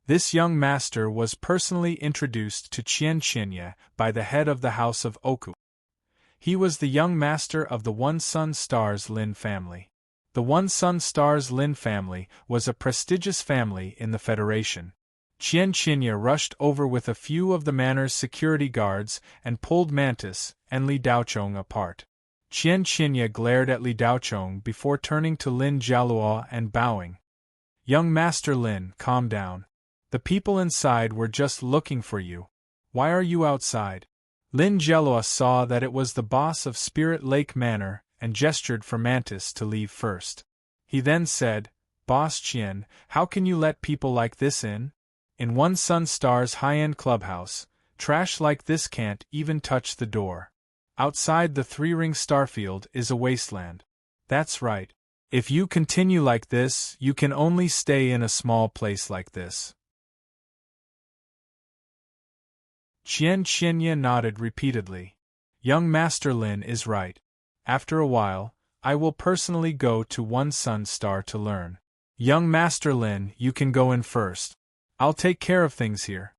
This young master was personally introduced to Qian Qianye by the head of the House of Oku. He was the young master of the One Sun Stars Lin family. The One Sun Stars Lin family was a prestigious family in the Federation. Qian Qianye rushed over with a few of the manor's security guards and pulled Mantis and Li Daocheng apart. Qian Qianye glared at Li Daocheng before turning to Lin Jialuo and bowing. "Young Master Lin, calm down. The people inside were just looking for you. Why are you outside?" Lin Jialuo saw that it was the boss of Spirit Lake Manor and gestured for Mantis to leave first. He then said, "Boss Qian, how can you let people like this in? In One Sun Star's high-end clubhouse, trash like this can't even touch the door. Outside the Three-Ring Starfield is a wasteland. That's right. If you continue like this, you can only stay in a small place like this." Qian Qianye nodded repeatedly. "Young Master Lin is right. After a while, I will personally go to One Sun Star to learn. Young Master Lin, you can go in first. I'll take care of things here."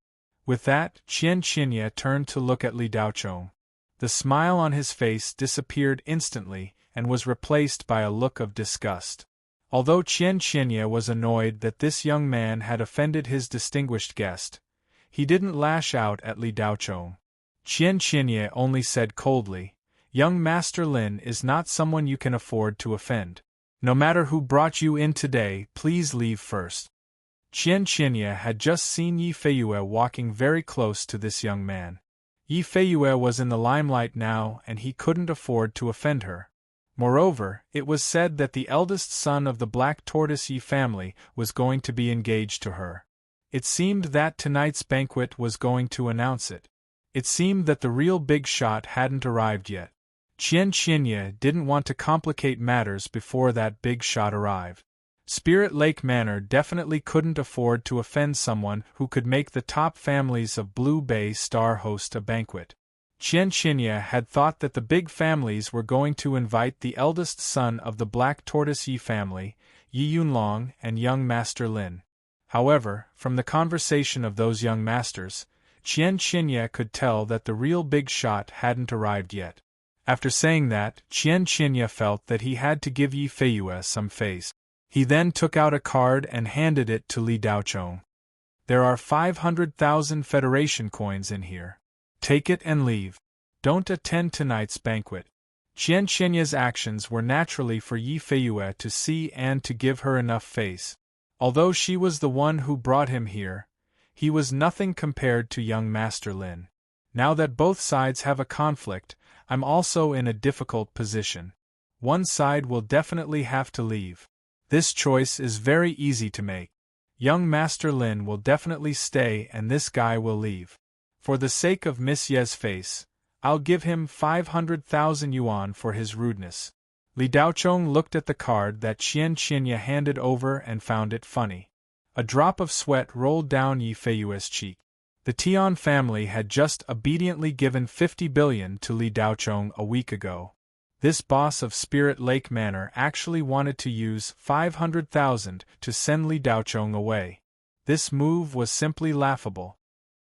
With that, Qian Qianye turned to look at Li Daocheng. The smile on his face disappeared instantly and was replaced by a look of disgust. Although Qian Qianye was annoyed that this young man had offended his distinguished guest, he didn't lash out at Li Daocheng. Qian Qianye only said coldly, "Young Master Lin is not someone you can afford to offend. No matter who brought you in today, please leave first." Qian Qianye had just seen Yi Feiyue walking very close to this young man. Yi Feiyue was in the limelight now and he couldn't afford to offend her. Moreover, it was said that the eldest son of the Black Tortoise Yi family was going to be engaged to her. It seemed that tonight's banquet was going to announce it. It seemed that the real big shot hadn't arrived yet. Qian Qianye didn't want to complicate matters before that big shot arrived. Spirit Lake Manor definitely couldn't afford to offend someone who could make the top families of Blue Bay Star host a banquet. Qian Qianye had thought that the big families were going to invite the eldest son of the Black Tortoise Yi family, Yi Yunlong and young Master Lin. However, from the conversation of those young masters, Qian Qianye could tell that the real big shot hadn't arrived yet. After saying that, Qian Qianye felt that he had to give Yi Feiyue some face. He then took out a card and handed it to Li Daocheng. "There are 500,000 Federation coins in here. Take it and leave. Don't attend tonight's banquet." Qian Qianye's actions were naturally for Yi Feiyue to see and to give her enough face. Although she was the one who brought him here, he was nothing compared to young Master Lin. Now that both sides have a conflict, I'm also in a difficult position. One side will definitely have to leave. This choice is very easy to make. Young Master Lin will definitely stay and this guy will leave. For the sake of Miss Ye's face, I'll give him 500,000 yuan for his rudeness. Li Daochong looked at the card that Qian Qianye handed over and found it funny. A drop of sweat rolled down Yi Feiyue's cheek. The Tian family had just obediently given 50 billion to Li Daochong a week ago. This boss of Spirit Lake Manor actually wanted to use 500,000 to send Li Daochong away. This move was simply laughable.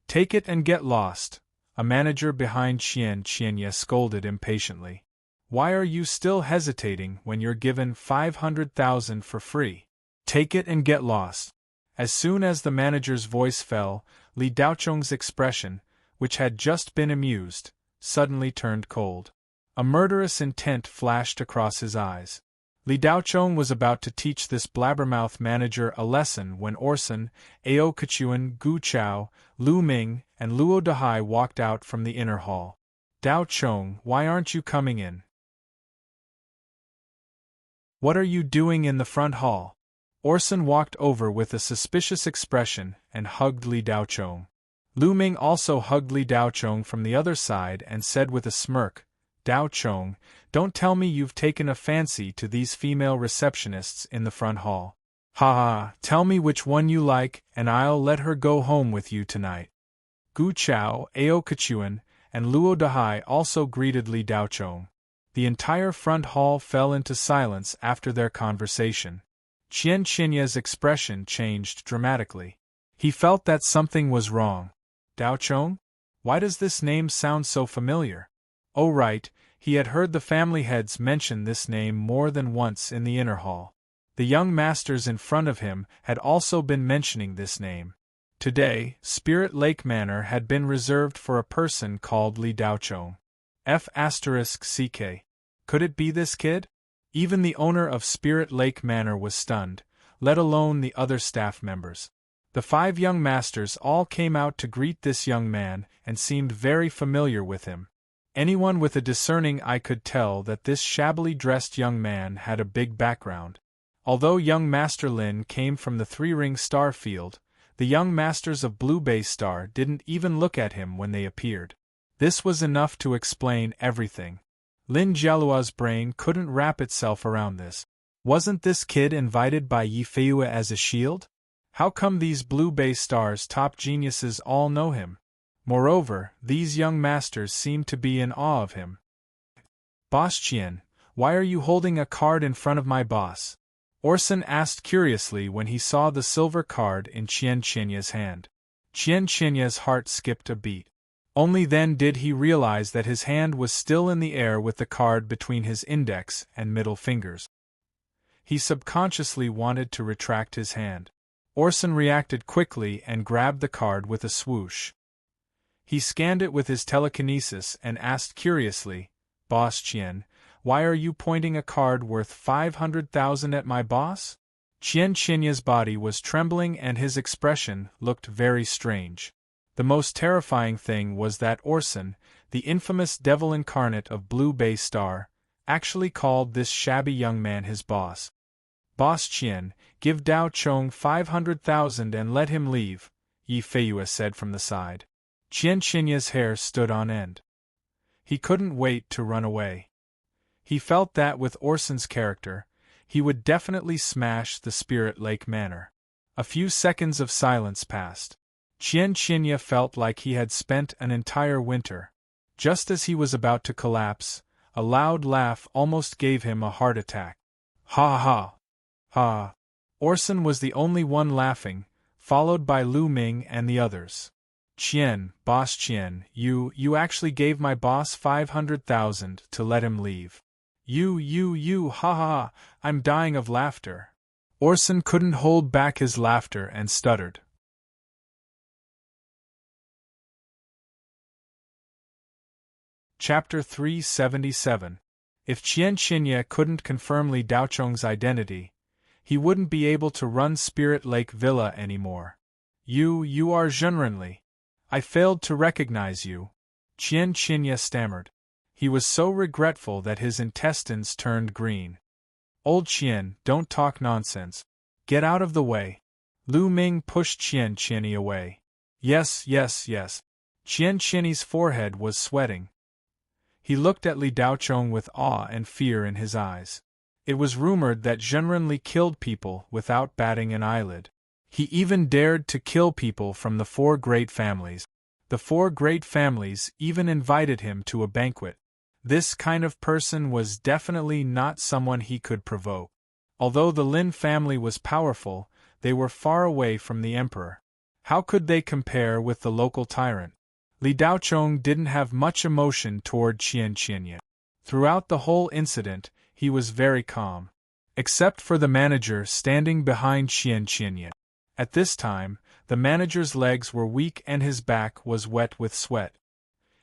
Take it and get lost, a manager behind Qian Qianye scolded impatiently. Why are you still hesitating when you're given 500,000 for free? Take it and get lost. As soon as the manager's voice fell, Li Daochong's expression, which had just been amused, suddenly turned cold. A murderous intent flashed across his eyes. Li Daochong was about to teach this blabbermouth manager a lesson when Orson, Ao Kechuan, Gu Chao, Lu Ming, and Luo Dehai walked out from the inner hall. Daochong, why aren't you coming in? What are you doing in the front hall? Orson walked over with a suspicious expression and hugged Li Daochong. Lu Ming also hugged Li Daochong from the other side and said with a smirk, Daochong, don't tell me you've taken a fancy to these female receptionists in the front hall. Ha ha, tell me which one you like and I'll let her go home with you tonight. Gu Chao, Ao Kechuan, and Luo Dehai also greeted Li Daochong. The entire front hall fell into silence after their conversation. Qian Qinye's expression changed dramatically. He felt that something was wrong. Daochong? Why does this name sound so familiar? Oh right, he had heard the family heads mention this name more than once in the inner hall. The young masters in front of him had also been mentioning this name. Today, Spirit Lake Manor had been reserved for a person called Li Daochong. F***CK. Could it be this kid? Even the owner of Spirit Lake Manor was stunned, let alone the other staff members. The 5 young masters all came out to greet this young man and seemed very familiar with him. Anyone with a discerning eye could tell that this shabbily dressed young man had a big background. Although young Master Lin came from the 3-ring star field, the young masters of Blue Bay Star didn't even look at him when they appeared. This was enough to explain everything. Lin Jialua's brain couldn't wrap itself around this. Wasn't this kid invited by Yi Feiyue as a shield? How come these Blue Bay Star's top geniuses all know him? Moreover, these young masters seem to be in awe of him. Boss Qian, why are you holding a card in front of my boss? Orson asked curiously when he saw the silver card in Qian Qinye's hand. Qian Qinye's heart skipped a beat. Only then did he realize that his hand was still in the air with the card between his index and middle fingers. He subconsciously wanted to retract his hand. Orson reacted quickly and grabbed the card with a swoosh. He scanned it with his telekinesis and asked curiously, Boss Qian, why are you pointing a card worth 500,000 at my boss? Qian Qinye's body was trembling and his expression looked very strange. The most terrifying thing was that Orson, the infamous devil incarnate of Blue Bay Star, actually called this shabby young man his boss. Boss Qian, give Daochong 500,000 and let him leave, Yi Feiyue said from the side. Qian Qinye's hair stood on end. He couldn't wait to run away. He felt that with Orson's character, he would definitely smash the Spirit Lake Manor. A few seconds of silence passed. Qian Qinye felt like he had spent an entire winter. Just as he was about to collapse, a loud laugh almost gave him a heart attack. Ha ha! Ha! Orson was the only one laughing, followed by Lu Ming and the others. Qian, Boss Qian, you actually gave my boss 500,000 to let him leave. You, ha ha, I'm dying of laughter. Orson couldn't hold back his laughter and stuttered. Chapter 377. If Qian Qinye couldn't confirm Li Daochong's identity, he wouldn't be able to run Spirit Lake Villa anymore. You are Zhenrenli. I failed to recognize you. Qian Qinye stammered. He was so regretful that his intestines turned green. Old Qian, don't talk nonsense. Get out of the way. Lu Ming pushed Qian Qianni away. Yes. Qian Qianni's forehead was sweating. He looked at Li Daochong with awe and fear in his eyes. It was rumored that Zhenren Li killed people without batting an eyelid. He even dared to kill people from the 4 great families. The 4 great families even invited him to a banquet. This kind of person was definitely not someone he could provoke. Although the Lin family was powerful, they were far away from the emperor. How could they compare with the local tyrant? Li Daochong didn't have much emotion toward Qian Qianye. Throughout the whole incident, he was very calm. Except for the manager standing behind Qian Qianye. At this time, the manager's legs were weak and his back was wet with sweat.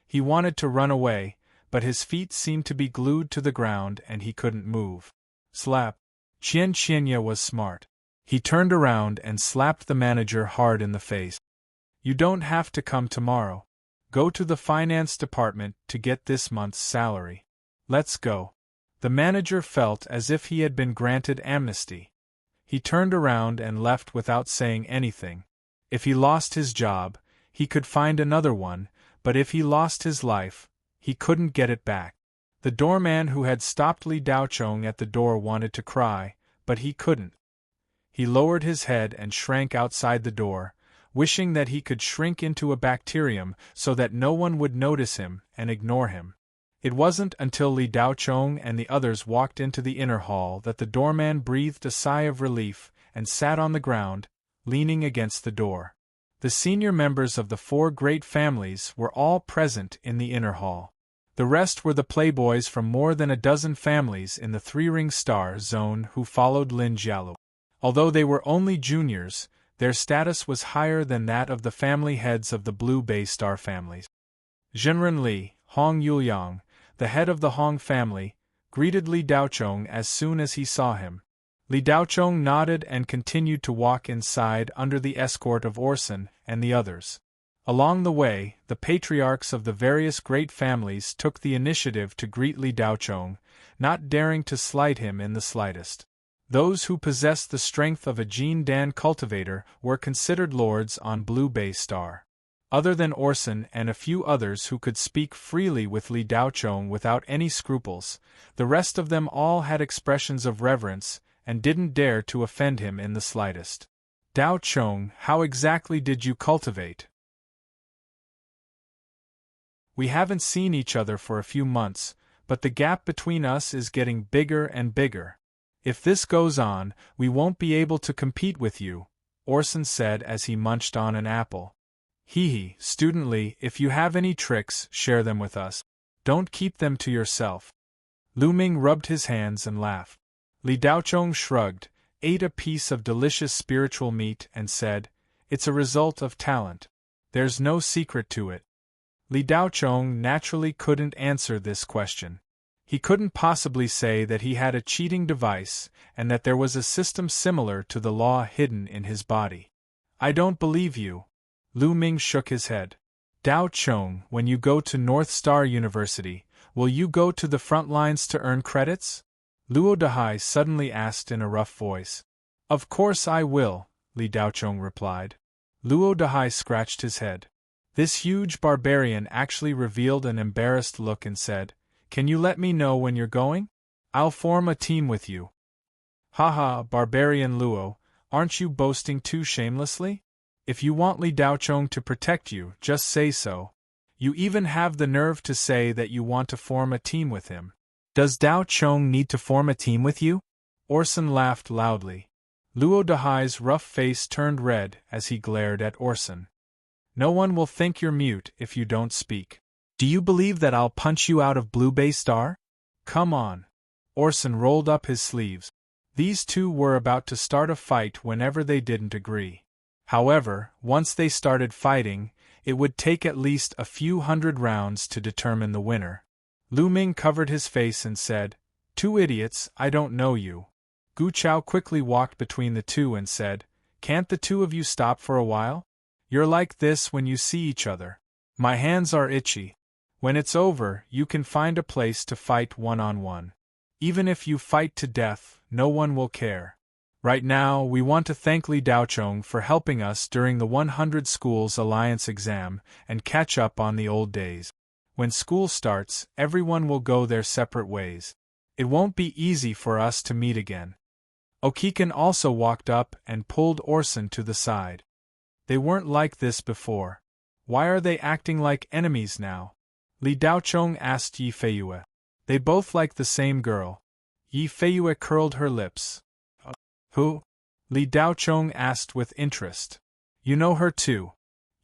He wanted to run away, but his feet seemed to be glued to the ground and he couldn't move. Slap. Qian Qianye was smart. He turned around and slapped the manager hard in the face. You don't have to come tomorrow. Go to the finance department to get this month's salary. Let's go. The manager felt as if he had been granted amnesty. He turned around and left without saying anything. If he lost his job, he could find another one, but if he lost his life, he couldn't get it back. The doorman who had stopped Li Daochong at the door wanted to cry, but he couldn't. He lowered his head and shrank outside the door, wishing that he could shrink into a bacterium so that no one would notice him and ignore him. It wasn't until Li Daochong and the others walked into the inner hall that the doorman breathed a sigh of relief and sat on the ground, leaning against the door. The senior members of the 4 great families were all present in the inner hall. The rest were the playboys from more than a dozen families in the 3-ring star zone who followed Lin Jialu. Although they were only juniors, their status was higher than that of the family heads of the Blue Bay Star families. Zhenren Li, Hong Yuliang, the head of the Hong family, greeted Li Daochong as soon as he saw him. Li Daochong nodded and continued to walk inside under the escort of Orson and the others. Along the way, the patriarchs of the various great families took the initiative to greet Li Daochong, not daring to slight him in the slightest. Those who possessed the strength of a Jin Dan cultivator were considered lords on Blue Bay Star. Other than Orson and a few others who could speak freely with Li Daochong without any scruples, the rest of them all had expressions of reverence and didn't dare to offend him in the slightest. Daochong, how exactly did you cultivate? We haven't seen each other for a few months, but the gap between us is getting bigger and bigger. If this goes on, we won't be able to compete with you, Orson said as he munched on an apple. Hee, Student Li, if you have any tricks, share them with us. Don't keep them to yourself. Lu Ming rubbed his hands and laughed. Li Daochong shrugged, ate a piece of delicious spiritual meat and said, It's a result of talent. There's no secret to it. Li Daochong naturally couldn't answer this question. He couldn't possibly say that he had a cheating device and that there was a system similar to the law hidden in his body. I don't believe you. Lu Ming shook his head. Daochong, when you go to North Star University, will you go to the front lines to earn credits? Luo Dahai suddenly asked in a rough voice. Of course I will, Li Daochong replied. Luo Dahai scratched his head. This huge barbarian actually revealed an embarrassed look and said, Can you let me know when you're going? I'll form a team with you. Haha, barbarian Luo, aren't you boasting too shamelessly? If you want Li Daochong to protect you, just say so. You even have the nerve to say that you want to form a team with him. Does Daochong need to form a team with you? Orson laughed loudly. Luo Dahai's rough face turned red as he glared at Orson. No one will think you're mute if you don't speak. Do you believe that I'll punch you out of Blue Bay Star? Come on. Orson rolled up his sleeves. These two were about to start a fight whenever they didn't agree. However, once they started fighting, it would take at least a few hundred rounds to determine the winner. Lu Ming covered his face and said, Two idiots, I don't know you. Gu Chao quickly walked between the two and said, Can't the two of you stop for a while? You're like this when you see each other. My hands are itchy. When it's over, you can find a place to fight one-on-one. Even if you fight to death, no one will care. Right now, we want to thank Li Daochong for helping us during the 100 Schools Alliance exam and catch up on the old days. When school starts, everyone will go their separate ways. It won't be easy for us to meet again. Okikan also walked up and pulled Orson to the side. They weren't like this before. Why are they acting like enemies now? Li Daochong asked Yi Feiyue. They both like the same girl. Yi Feiyue curled her lips. Who? Li Daochong asked with interest. You know her too.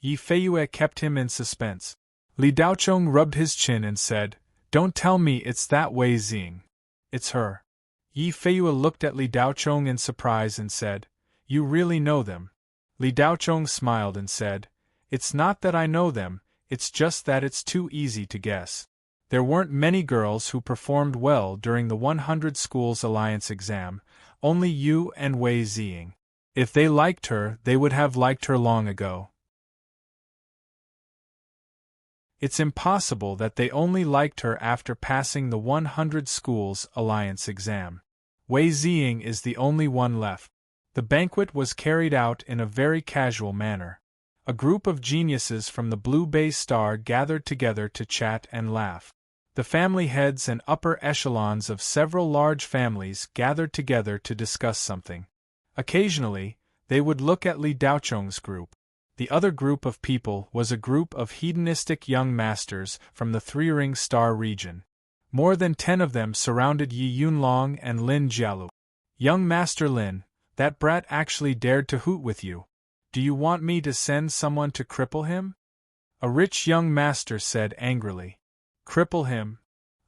Yi Feiyue kept him in suspense. Li Daochong rubbed his chin and said, Don't tell me it's that Wei Xing. It's her. Yi Feiyue looked at Li Daochong in surprise and said, You really know them? Li Daochong smiled and said, It's not that I know them, it's just that it's too easy to guess. There weren't many girls who performed well during the 100 Schools Alliance exam, only you and Wei Xing. If they liked her, they would have liked her long ago. It's impossible that they only liked her after passing the 100 Schools Alliance exam. Wei Xing is the only one left. The banquet was carried out in a very casual manner. A group of geniuses from the Blue Bay Star gathered together to chat and laugh. The family heads and upper echelons of several large families gathered together to discuss something. Occasionally, they would look at Li Daochong's group. The other group of people was a group of hedonistic young masters from the Three-Ring Star region. More than 10 of them surrounded Yi Yunlong and Lin Jialu. Young Master Lin, that brat actually dared to hoot with you. Do you want me to send someone to cripple him? A rich young master said angrily. Cripple him?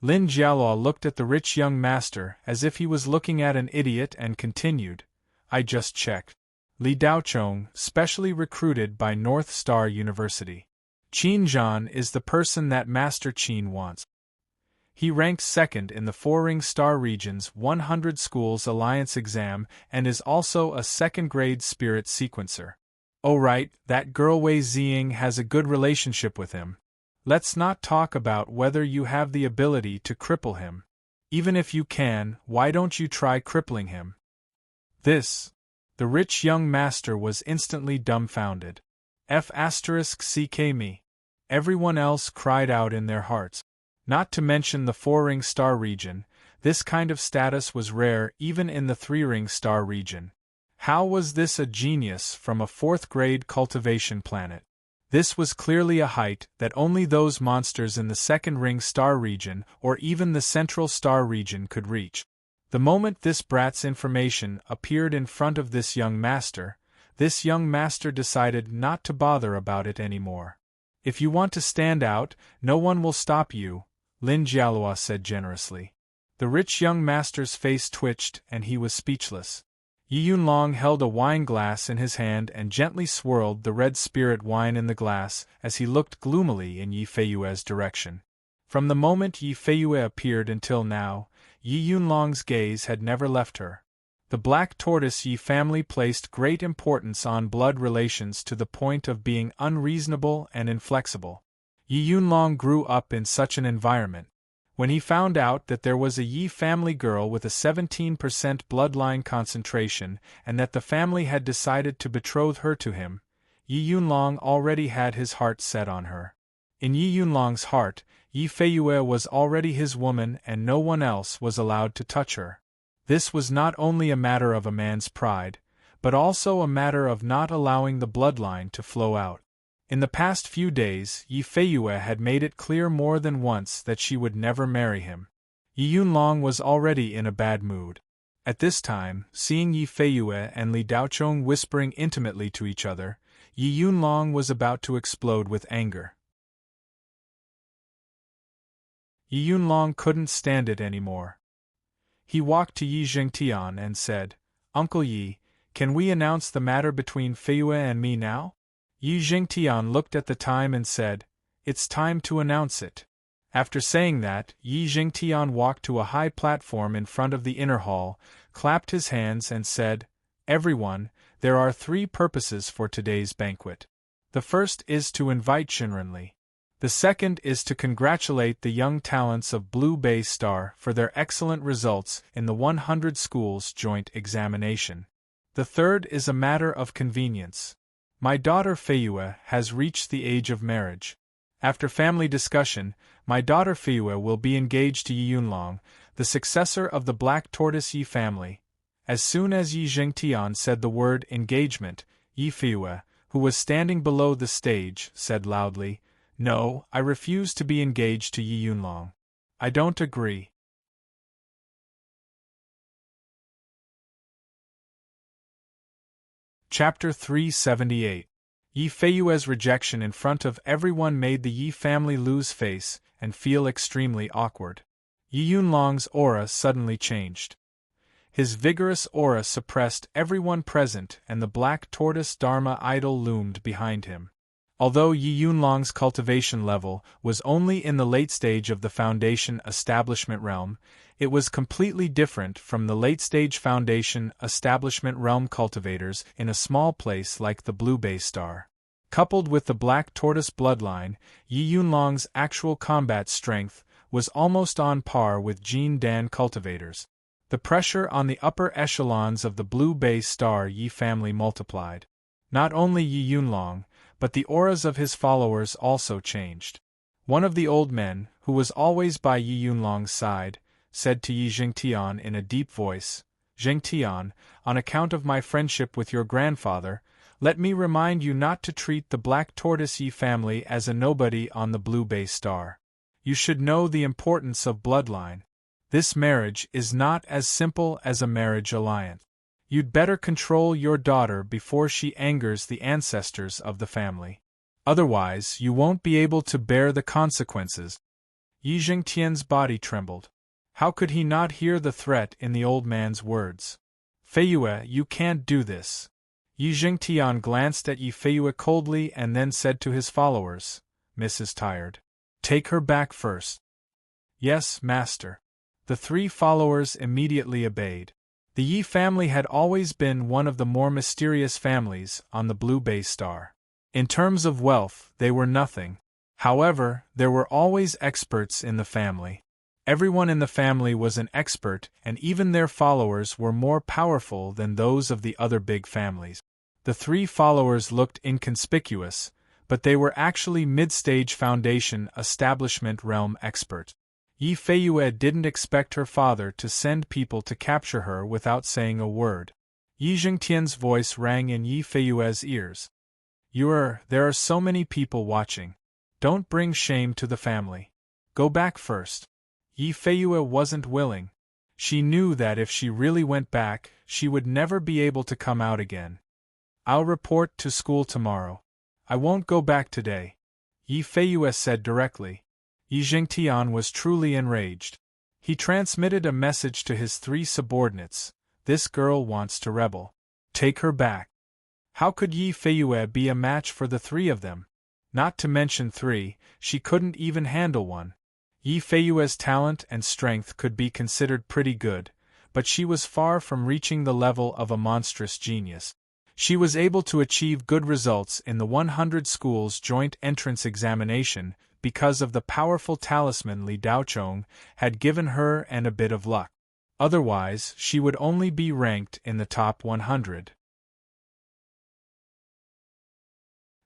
Lin Jialua looked at the rich young master as if he was looking at an idiot and continued, I just checked. Li Daochong, specially recruited by North Star University. Qin Zhan is the person that Master Qin wants. He ranked second in the Four-Ring Star Region's 100 Schools Alliance exam and is also a second-grade spirit sequencer. Oh right, that girl Wei Xing has a good relationship with him. Let's not talk about whether you have the ability to cripple him. Even if you can, why don't you try crippling him? The rich young master was instantly dumbfounded. F***ck me. Everyone else cried out in their hearts. Not to mention the Four-Ring Star region, this kind of status was rare even in the Three-Ring Star region. How was this a genius from a fourth-grade cultivation planet? This was clearly a height that only those monsters in the Second-Ring Star region or even the Central Star region could reach. The moment this brat's information appeared in front of this young master decided not to bother about it anymore. If you want to stand out, no one will stop you, Lin Jialua said generously. The rich young master's face twitched and he was speechless. Yi Yunlong held a wine glass in his hand and gently swirled the red spirit wine in the glass as he looked gloomily in Yi Feiyue's direction. From the moment Yi Feiyue appeared until now, Yi Yunlong's gaze had never left her. The Black Tortoise Yi family placed great importance on blood relations to the point of being unreasonable and inflexible. Yi Yunlong grew up in such an environment. When he found out that there was a Yi family girl with a 17% bloodline concentration and that the family had decided to betroth her to him, Yi Yunlong already had his heart set on her. In Yi Yunlong's heart, Yi Feiyue was already his woman and no one else was allowed to touch her. This was not only a matter of a man's pride, but also a matter of not allowing the bloodline to flow out. In the past few days, Yi Feiyue had made it clear more than once that she would never marry him. Yi Yunlong was already in a bad mood. At this time, seeing Yi Feiyue and Li Daochong whispering intimately to each other, Yi Yunlong was about to explode with anger. Yi Yunlong couldn't stand it anymore. He walked to Yi Zhengtian and said, Uncle Yi, can we announce the matter between Feiyue and me now? Yi Zhengtian looked at the time and said, It's time to announce it. After saying that, Yi Zhengtian walked to a high platform in front of the inner hall, clapped his hands and said, Everyone, there are 3 purposes for today's banquet. The first is to invite Shinrenli. The second is to congratulate the young talents of Blue Bay Star for their excellent results in the 100 schools joint examination. The third is a matter of convenience. My daughter Feiyue has reached the age of marriage. After family discussion, my daughter Feiyue will be engaged to Yi Yunlong, the successor of the Black Tortoise Yi family. As soon as Yi Zhengtian said the word engagement, Yi Feiyue, who was standing below the stage, said loudly, "No, I refuse to be engaged to Yi Yunlong. I don't agree." Chapter 378. Yi Feiyue's rejection in front of everyone made the Yi family lose face and feel extremely awkward. Yi Yunlong's aura suddenly changed. His vigorous aura suppressed everyone present, and the Black Tortoise Dharma idol loomed behind him. Although Yi Yunlong's cultivation level was only in the late stage of the Foundation Establishment realm, it was completely different from the late-stage Foundation Establishment realm cultivators in a small place like the Blue Bay Star. Coupled with the Black Tortoise bloodline, Yi Yunlong's actual combat strength was almost on par with Jin Dan cultivators. The pressure on the upper echelons of the Blue Bay Star Yi family multiplied. Not only Yi Yunlong, but the auras of his followers also changed. One of the old men, who was always by Yi Yunlong's side, said to Yi Zhengtian in a deep voice, "Zhengtian, on account of my friendship with your grandfather, let me remind you not to treat the Black Tortoise Yi family as a nobody on the Blue Bay Star. You should know the importance of bloodline. This marriage is not as simple as a marriage alliance. You'd better control your daughter before she angers the ancestors of the family. Otherwise, you won't be able to bear the consequences." Yi Zhengtian's body trembled. How could he not hear the threat in the old man's words? "Feiyue, you can't do this." Yi Zhengtian glanced at Yi Feiyue coldly and then said to his followers, "Mrs. Tired. Take her back first." "Yes, master." The three followers immediately obeyed. The Yi family had always been one of the more mysterious families on the Blue Bay Star. In terms of wealth, they were nothing. However, there were always experts in the family. Everyone in the family was an expert, and even their followers were more powerful than those of the other big families. The three followers looked inconspicuous, but they were actually mid-stage Foundation Establishment realm experts. Yi Feiyue didn't expect her father to send people to capture her without saying a word. Yi Zhengtian's voice rang in Yi Feiyue's ears. There are so many people watching. Don't bring shame to the family. Go back first." Yi Feiyue wasn't willing. She knew that if she really went back, she would never be able to come out again. "I'll report to school tomorrow. I won't go back today," Yi Feiyue said directly. Yi Zhengtian was truly enraged. He transmitted a message to his three subordinates. "This girl wants to rebel. Take her back." How could Yi Feiyue be a match for the three of them? Not to mention three, she couldn't even handle one. Yi Feiyue's talent and strength could be considered pretty good, but she was far from reaching the level of a monstrous genius. She was able to achieve good results in the 100 schools joint entrance examination because of the powerful talisman Li Daochong had given her and a bit of luck. Otherwise, she would only be ranked in the top 100.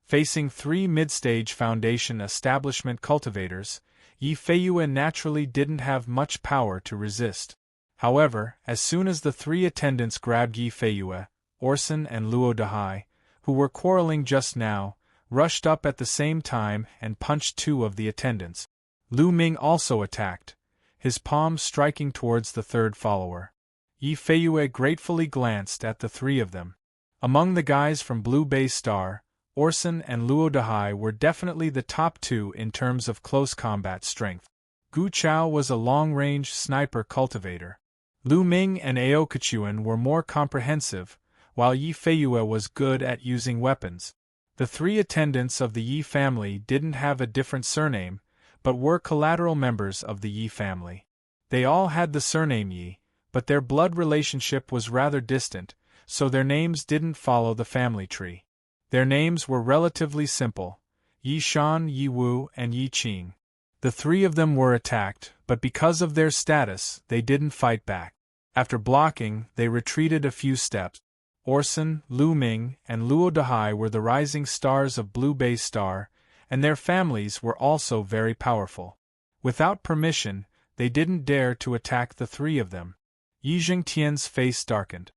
Facing three mid-stage Foundation Establishment cultivators, Yi Feiyue naturally didn't have much power to resist. However, as soon as the three attendants grabbed Yi Feiyue, Orson and Luo Dahai, who were quarreling just now, rushed up at the same time and punched two of the attendants. Lu Ming also attacked, his palm striking towards the third follower. Yi Feiyue gratefully glanced at the three of them. Among the guys from Blue Bay Star, Orson and Luo Dahai were definitely the top two in terms of close combat strength. Gu Chao was a long-range sniper cultivator. Lu Ming and Aokachuan were more comprehensive, while Yi Feiyue was good at using weapons. The three attendants of the Yi family didn't have a different surname, but were collateral members of the Yi family. They all had the surname Yi, but their blood relationship was rather distant, so their names didn't follow the family tree. Their names were relatively simple: Yi Shan, Yi Wu, and Yi Qing. The three of them were attacked, but because of their status, they didn't fight back. After blocking, they retreated a few steps. Orson, Lu Ming, and Luo Dahai were the rising stars of Blue Bay Star, and their families were also very powerful. Without permission, they didn't dare to attack the three of them. Yi Jingtian's face darkened.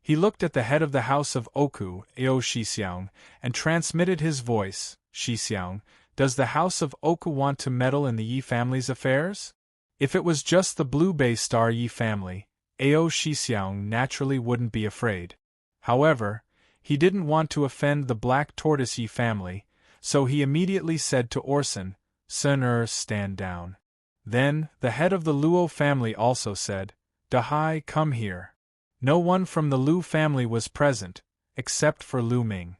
He looked at the head of the house of Oku, Ao Shixiang, and transmitted his voice. Shixiang, does the house of Oku want to meddle in the Yi family's affairs? If it was just the Blue Bay Star Yi family, Ao Shixiang naturally wouldn't be afraid. However, he didn't want to offend the Black Tortoise Yi family, so he immediately said to Orson, "Sun stand down." Then, the head of the Luo family also said, "Dahai, come here." No one from the Lu family was present, except for Lu Ming.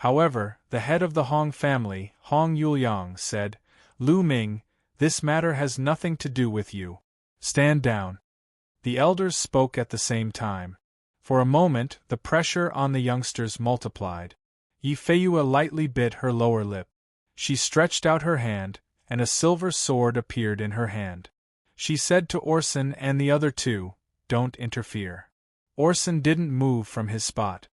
However, the head of the Hong family, Hong Yuliang, said, "Lu Ming, this matter has nothing to do with you. Stand down." The elders spoke at the same time. For a moment, the pressure on the youngsters multiplied. Yi Feiyue lightly bit her lower lip. She stretched out her hand, and a silver sword appeared in her hand. She said to Orson and the other two, "Don't interfere." Orson didn't move from his spot.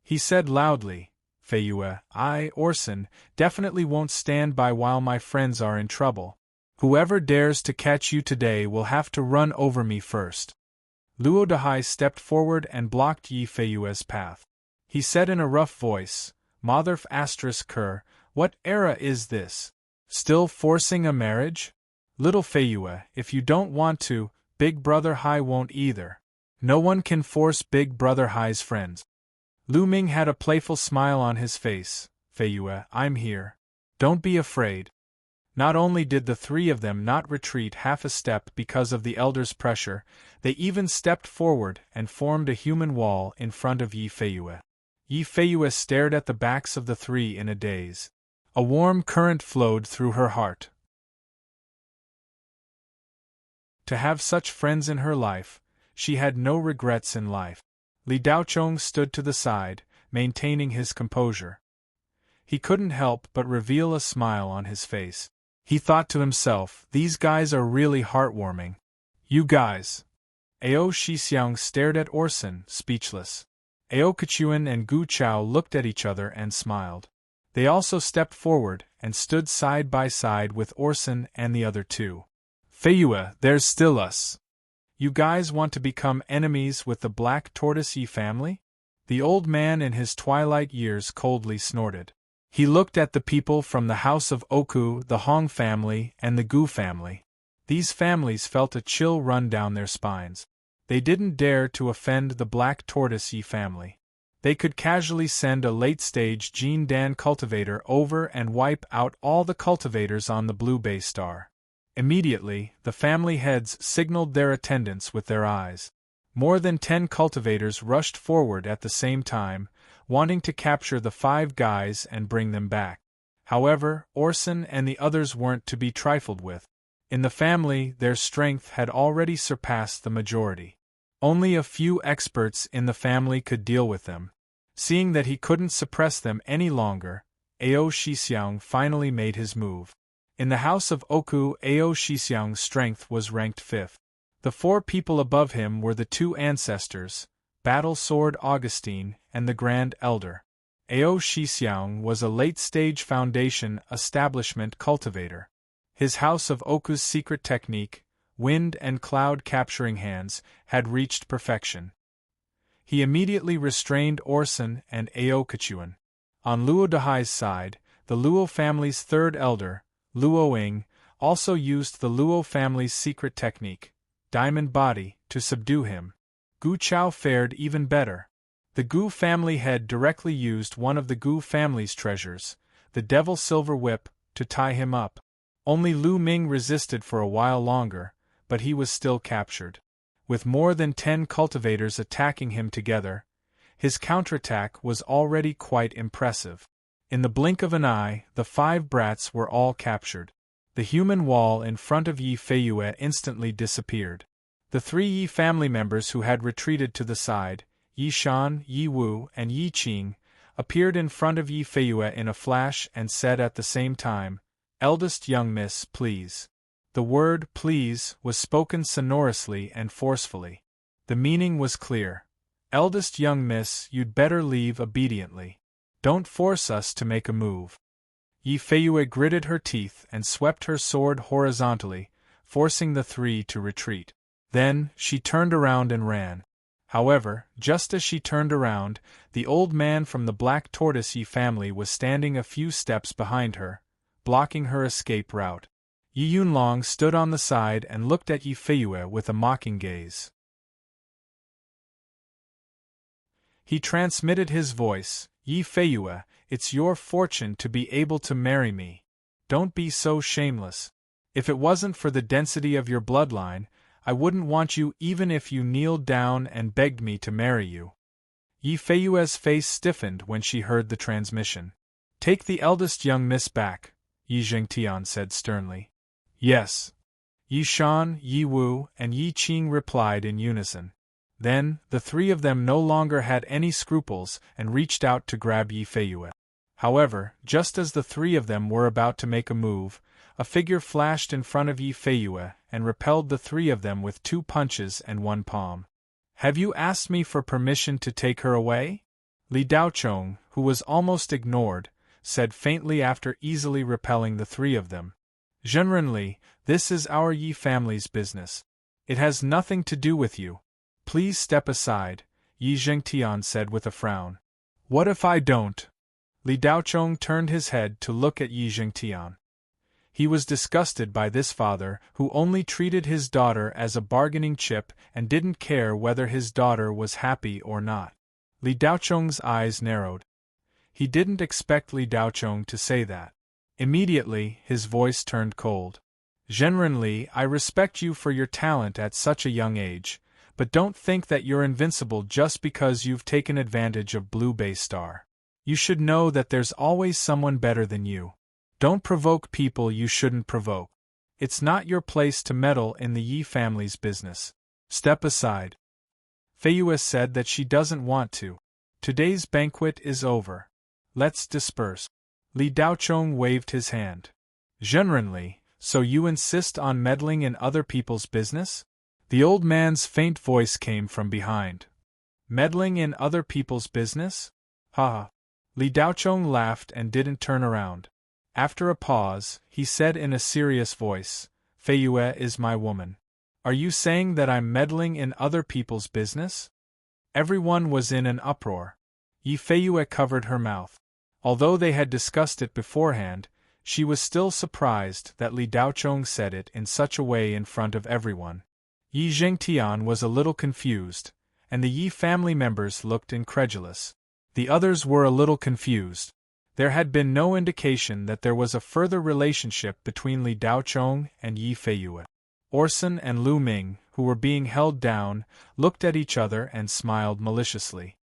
He said loudly, "Feiyue, I, Orson, definitely won't stand by while my friends are in trouble. Whoever dares to catch you today will have to run over me first." Luo Dahai stepped forward and blocked Yi Feiyue's path. He said in a rough voice, "Motherf *Ker, what era is this? Still forcing a marriage? Little Feiyue, if you don't want to, Big Brother Hai won't either. No one can force Big Brother Hai's friends." Lu Ming had a playful smile on his face. "Feiyue, I'm here. Don't be afraid." Not only did the three of them not retreat half a step because of the elders' pressure, they even stepped forward and formed a human wall in front of Yi Feiyue. Yi Feiyue stared at the backs of the three in a daze. A warm current flowed through her heart. To have such friends in her life, she had no regrets in life. Li Daochong stood to the side, maintaining his composure. He couldn't help but reveal a smile on his face. He thought to himself, "These guys are really heartwarming." "You guys." Ao Shixiang stared at Orson, speechless. Ao Kechuan and Gu Chao looked at each other and smiled. They also stepped forward and stood side by side with Orson and the other two. "Feiyue, there's still us. You guys want to become enemies with the Black Tortoise Yi family?" The old man in his twilight years coldly snorted. He looked at the people from the house of Oku, the Hong family, and the Gu family. These families felt a chill run down their spines. They didn't dare to offend the Black Tortoise Yi family. They could casually send a late-stage Gene Dan cultivator over and wipe out all the cultivators on the Blue Bay Star. Immediately, the family heads signaled their attendance with their eyes. More than 10 cultivators rushed forward at the same time, wanting to capture the 5 guys and bring them back. However, Orson and the others weren't to be trifled with. In the family, their strength had already surpassed the majority. Only a few experts in the family could deal with them. Seeing that he couldn't suppress them any longer, Ao Shixiang finally made his move. In the house of Oku, Ao Shixiang's strength was ranked 5th. The 4 people above him were the 2 ancestors, Battle Sword Augustine and the Grand Elder. Ao Shixiang was a late-stage foundation establishment cultivator. His house of Oku's secret technique, wind and cloud capturing hands, had reached perfection. He immediately restrained Orson and Ao Kechuan. On Luo Dahai's side, the Luo family's 3rd elder, Luo Ying, also used the Luo family's secret technique, Diamond Body, to subdue him. Gu Chao fared even better. The Gu family head directly used one of the Gu family's treasures, the Devil Silver Whip, to tie him up. Only Lu Ming resisted for a while longer, but he was still captured. With more than 10 cultivators attacking him together, his counterattack was already quite impressive. In the blink of an eye, the 5 brats were all captured. The human wall in front of Yi Feiyue instantly disappeared. The 3 Yi family members who had retreated to the side, Yi Shan, Yi Wu, and Yi Qing, appeared in front of Yi Feiyue in a flash and said at the same time, "Eldest young miss, please." The word "please" was spoken sonorously and forcefully. The meaning was clear. "Eldest young miss, you'd better leave obediently. Don't force us to make a move." Yi Feiyue gritted her teeth and swept her sword horizontally, forcing the three to retreat. Then, she turned around and ran. However, just as she turned around, the old man from the Black Tortoise Yi family was standing a few steps behind her, blocking her escape route. Yi Yunlong stood on the side and looked at Yi Feiyue with a mocking gaze. He transmitted his voice, "Yi Feiyue, it's your fortune to be able to marry me. Don't be so shameless. If it wasn't for the density of your bloodline, I wouldn't want you even if you kneeled down and begged me to marry you." Yi Feiyue's face stiffened when she heard the transmission. "Take the eldest young miss back," Yi Zhengtian said sternly. "Yes." Yi Shan, Yi Wu, and Yi Qing replied in unison. Then, the three of them no longer had any scruples and reached out to grab Yi Feiyue. However, just as the three of them were about to make a move, a figure flashed in front of Yi Feiyue and repelled the three of them with 2 punches and 1 palm. "Have you asked me for permission to take her away?" Li Daochong, who was almost ignored, said faintly after easily repelling the three of them. "Generally, this is our Yi family's business. It has nothing to do with you. Please step aside," Yi Zhengtian said with a frown. "What if I don't?" Li Daochong turned his head to look at Yi Zhengtian. He was disgusted by this father who only treated his daughter as a bargaining chip and didn't care whether his daughter was happy or not. Li Daochong's eyes narrowed. He didn't expect Li Daochong to say that. Immediately, his voice turned cold. "Generally, I respect you for your talent at such a young age, but don't think that you're invincible just because you've taken advantage of Blue Bay Star. You should know that there's always someone better than you. Don't provoke people you shouldn't provoke. It's not your place to meddle in the Yi family's business. Step aside." Feiyue said that she doesn't want to. "Today's banquet is over. Let's disperse." Li Daochong waved his hand. "Generally, so you insist on meddling in other people's business?" The old man's faint voice came from behind. "Meddling in other people's business? Ha ha." Li Daochong laughed and didn't turn around. After a pause, he said in a serious voice, "Feiyue is my woman. Are you saying that I'm meddling in other people's business?" Everyone was in an uproar. Yi Feiyue covered her mouth. Although they had discussed it beforehand, she was still surprised that Li Daochong said it in such a way in front of everyone. Yi Zhengtian was a little confused, and the Yi family members looked incredulous. The others were a little confused. There had been no indication that there was a further relationship between Li Daochong and Yi Feiyue. Orson and Lu Ming, who were being held down, looked at each other and smiled maliciously.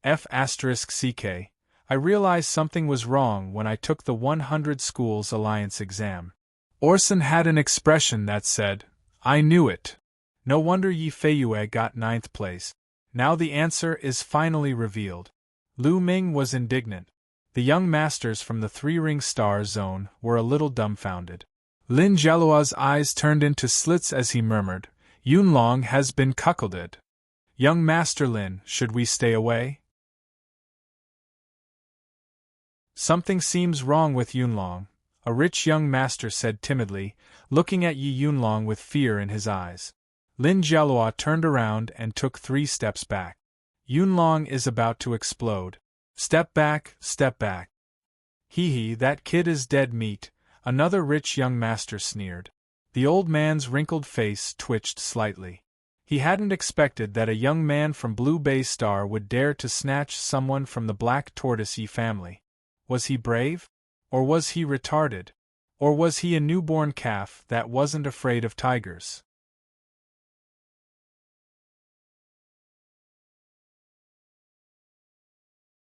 F***CK, I realized something was wrong when I took the 100 Schools Alliance exam. Orson had an expression that said, "I knew it." No wonder Yi Feiyue got 9th place. Now the answer is finally revealed. Lu Ming was indignant. The young masters from the 3-ring star zone were a little dumbfounded. Lin Jialua's eyes turned into slits as he murmured, "Yunlong has been cuckolded. Young Master Lin, should we stay away?" "Something seems wrong with Yunlong," a rich young master said timidly, looking at Yi Yunlong with fear in his eyes. Lin Jialua turned around and took 3 steps back. "Yunlong is about to explode. Step back, step back." "Hee, that kid is dead meat," another rich young master sneered. The old man's wrinkled face twitched slightly. He hadn't expected that a young man from Blue Bay Star would dare to snatch someone from the Black Tortoise Yi family. Was he brave? Or was he retarded? Or was he a newborn calf that wasn't afraid of tigers?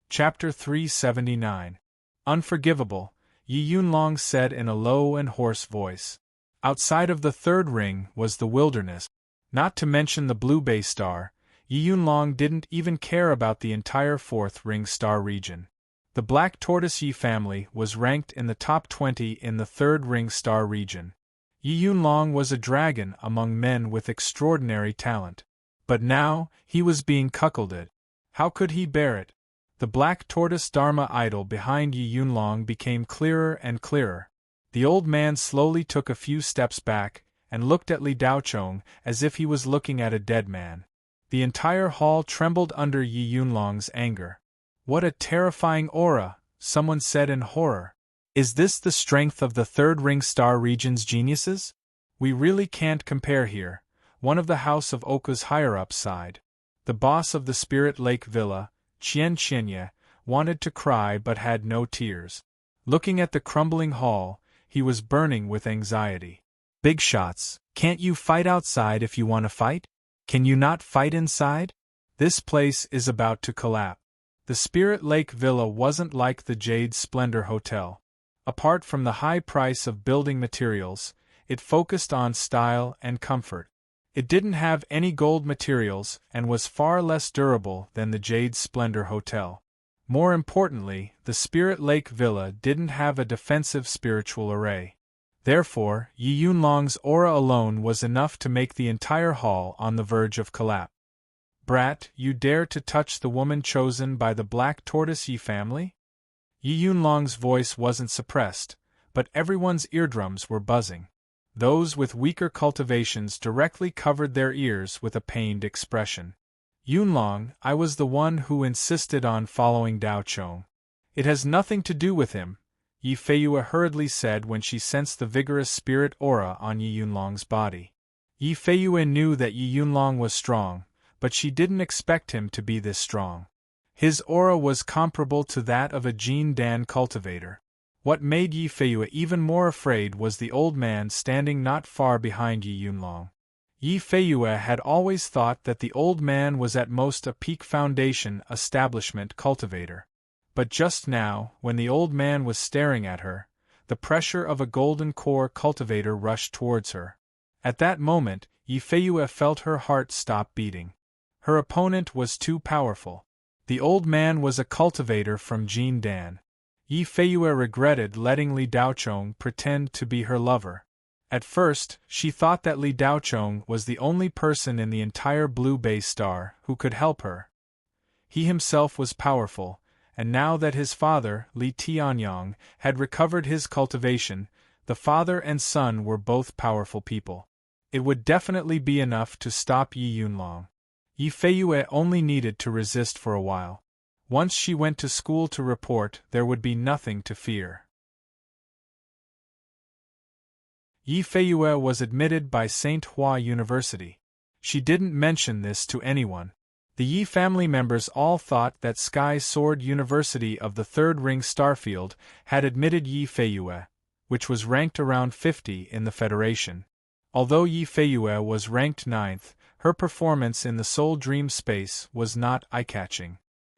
Chapter 379. Unforgivable, Yi Yunlong said in a low and hoarse voice. Outside of the 3rd ring was the wilderness. Not to mention the Blue Bay Star, Yi Yunlong didn't even care about the entire 4th ring star region. The Black Tortoise Yi family was ranked in the top 20 in the third ring star region. Yi Yunlong was a dragon among men with extraordinary talent. But now, he was being cuckolded. How could he bear it? The Black Tortoise Dharma idol behind Yi Yunlong became clearer and clearer. The old man slowly took a few steps back, and looked at Li Daochong as if he was looking at a dead man. The entire hall trembled under Yi Yunlong's anger. "What a terrifying aura," someone said in horror. "Is this the strength of the third ring star region's geniuses? We really can't compare here," one of the House of Oka's higher-ups sighed. The boss of the Spirit Lake Villa, Qian Qianye, wanted to cry but had no tears. Looking at the crumbling hall, he was burning with anxiety. "Big shots, can't you fight outside if you want to fight? Can you not fight inside? This place is about to collapse." The Spirit Lake Villa wasn't like the Jade Splendor Hotel. Apart from the high price of building materials, it focused on style and comfort. It didn't have any gold materials and was far less durable than the Jade Splendor Hotel. More importantly, the Spirit Lake Villa didn't have a defensive spiritual array. Therefore, Yi Yunlong's aura alone was enough to make the entire hall on the verge of collapse. "Brat, you dare to touch the woman chosen by the Black Tortoise Yi family?" Yi Yunlong's voice wasn't suppressed, but everyone's eardrums were buzzing. Those with weaker cultivations directly covered their ears with a pained expression. "Yunlong, I was the one who insisted on following Daochong. It has nothing to do with him," Yi Feiyue hurriedly said when she sensed the vigorous spirit aura on Yi Yunlong's body. Yi Feiyue knew that Yi Yunlong was strong, but she didn't expect him to be this strong. His aura was comparable to that of a Jin Dan cultivator. What made Yi Feiyue even more afraid was the old man standing not far behind Yi Yunlong. Yi Feiyue had always thought that the old man was at most a peak foundation establishment cultivator. But just now, when the old man was staring at her, the pressure of a golden core cultivator rushed towards her. At that moment, Yi Feiyue felt her heart stop beating. Her opponent was too powerful. The old man was a cultivator from Jin Dan. Yi Feiyue regretted letting Li Daochong pretend to be her lover. At first, she thought that Li Daochong was the only person in the entire Blue Bay Star who could help her. He himself was powerful, and now that his father, Li Tianyong, had recovered his cultivation, the father and son were both powerful people. It would definitely be enough to stop Yi Yunlong. Yi Feiyue only needed to resist for a while. Once she went to school to report, there would be nothing to fear. Yi Feiyue was admitted by St. Hua University. She didn't mention this to anyone. The Yi family members all thought that Sky Sword University of the Third Ring Starfield had admitted Yi Feiyue, which was ranked around 50 in the Federation. Although Yi Feiyue was ranked 9th, her performance in the Soul Dream space was not eye-catching.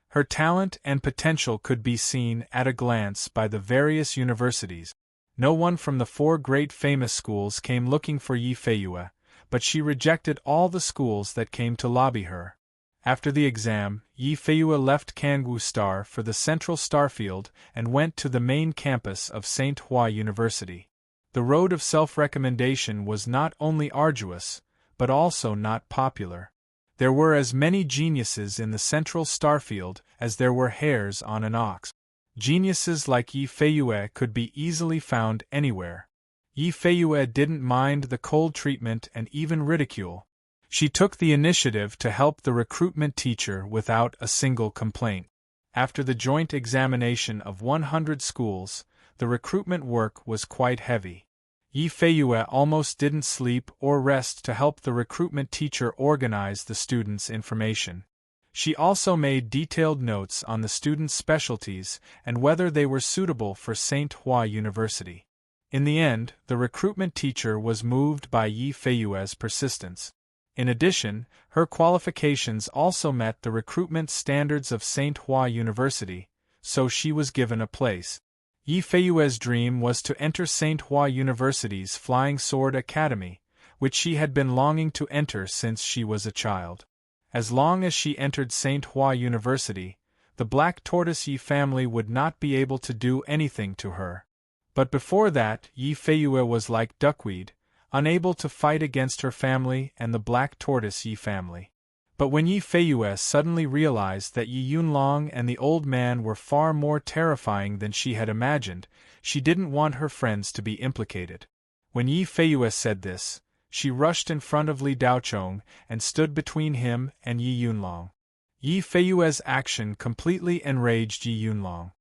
Her talent and potential could be seen at a glance by the various universities. No one from the 4 great famous schools came looking for Yi Feiyue, but she rejected all the schools that came to lobby her. After the exam, Yi Feiyue left Kangwu Star for the Central Starfield and went to the main campus of St. Hua University. The road of self-recommendation was not only arduous, but also not popular. There were as many geniuses in the Central Starfield as there were hairs on an ox. Geniuses like Yi Feiyue could be easily found anywhere. Yi Feiyue didn't mind the cold treatment and even ridicule. She took the initiative to help the recruitment teacher without a single complaint. After the joint examination of 100 schools, the recruitment work was quite heavy. Yi Feiyue almost didn't sleep or rest to help the recruitment teacher organize the students' information. She also made detailed notes on the students' specialties and whether they were suitable for St. Hua University. In the end, the recruitment teacher was moved by Yi Feiyue's persistence. In addition, her qualifications also met the recruitment standards of St. Hua University, so she was given a place. Yi Feiyue's dream was to enter St. Hua University's Flying Sword Academy, which she had been longing to enter since she was a child. As long as she entered St. Hua University, the Black Tortoise Yi family would not be able to do anything to her. But before that, Yi Feiyue was like duckweed, unable to fight against her family and the Black Tortoise Yi family. But when Yi Feiyue suddenly realized that Yi Yunlong and the old man were far more terrifying than she had imagined, she didn't want her friends to be implicated. When Yi Feiyue said this, she rushed in front of Li Daochong and stood between him and Yi Yunlong. Yi Feiyue's action completely enraged Yi Yunlong.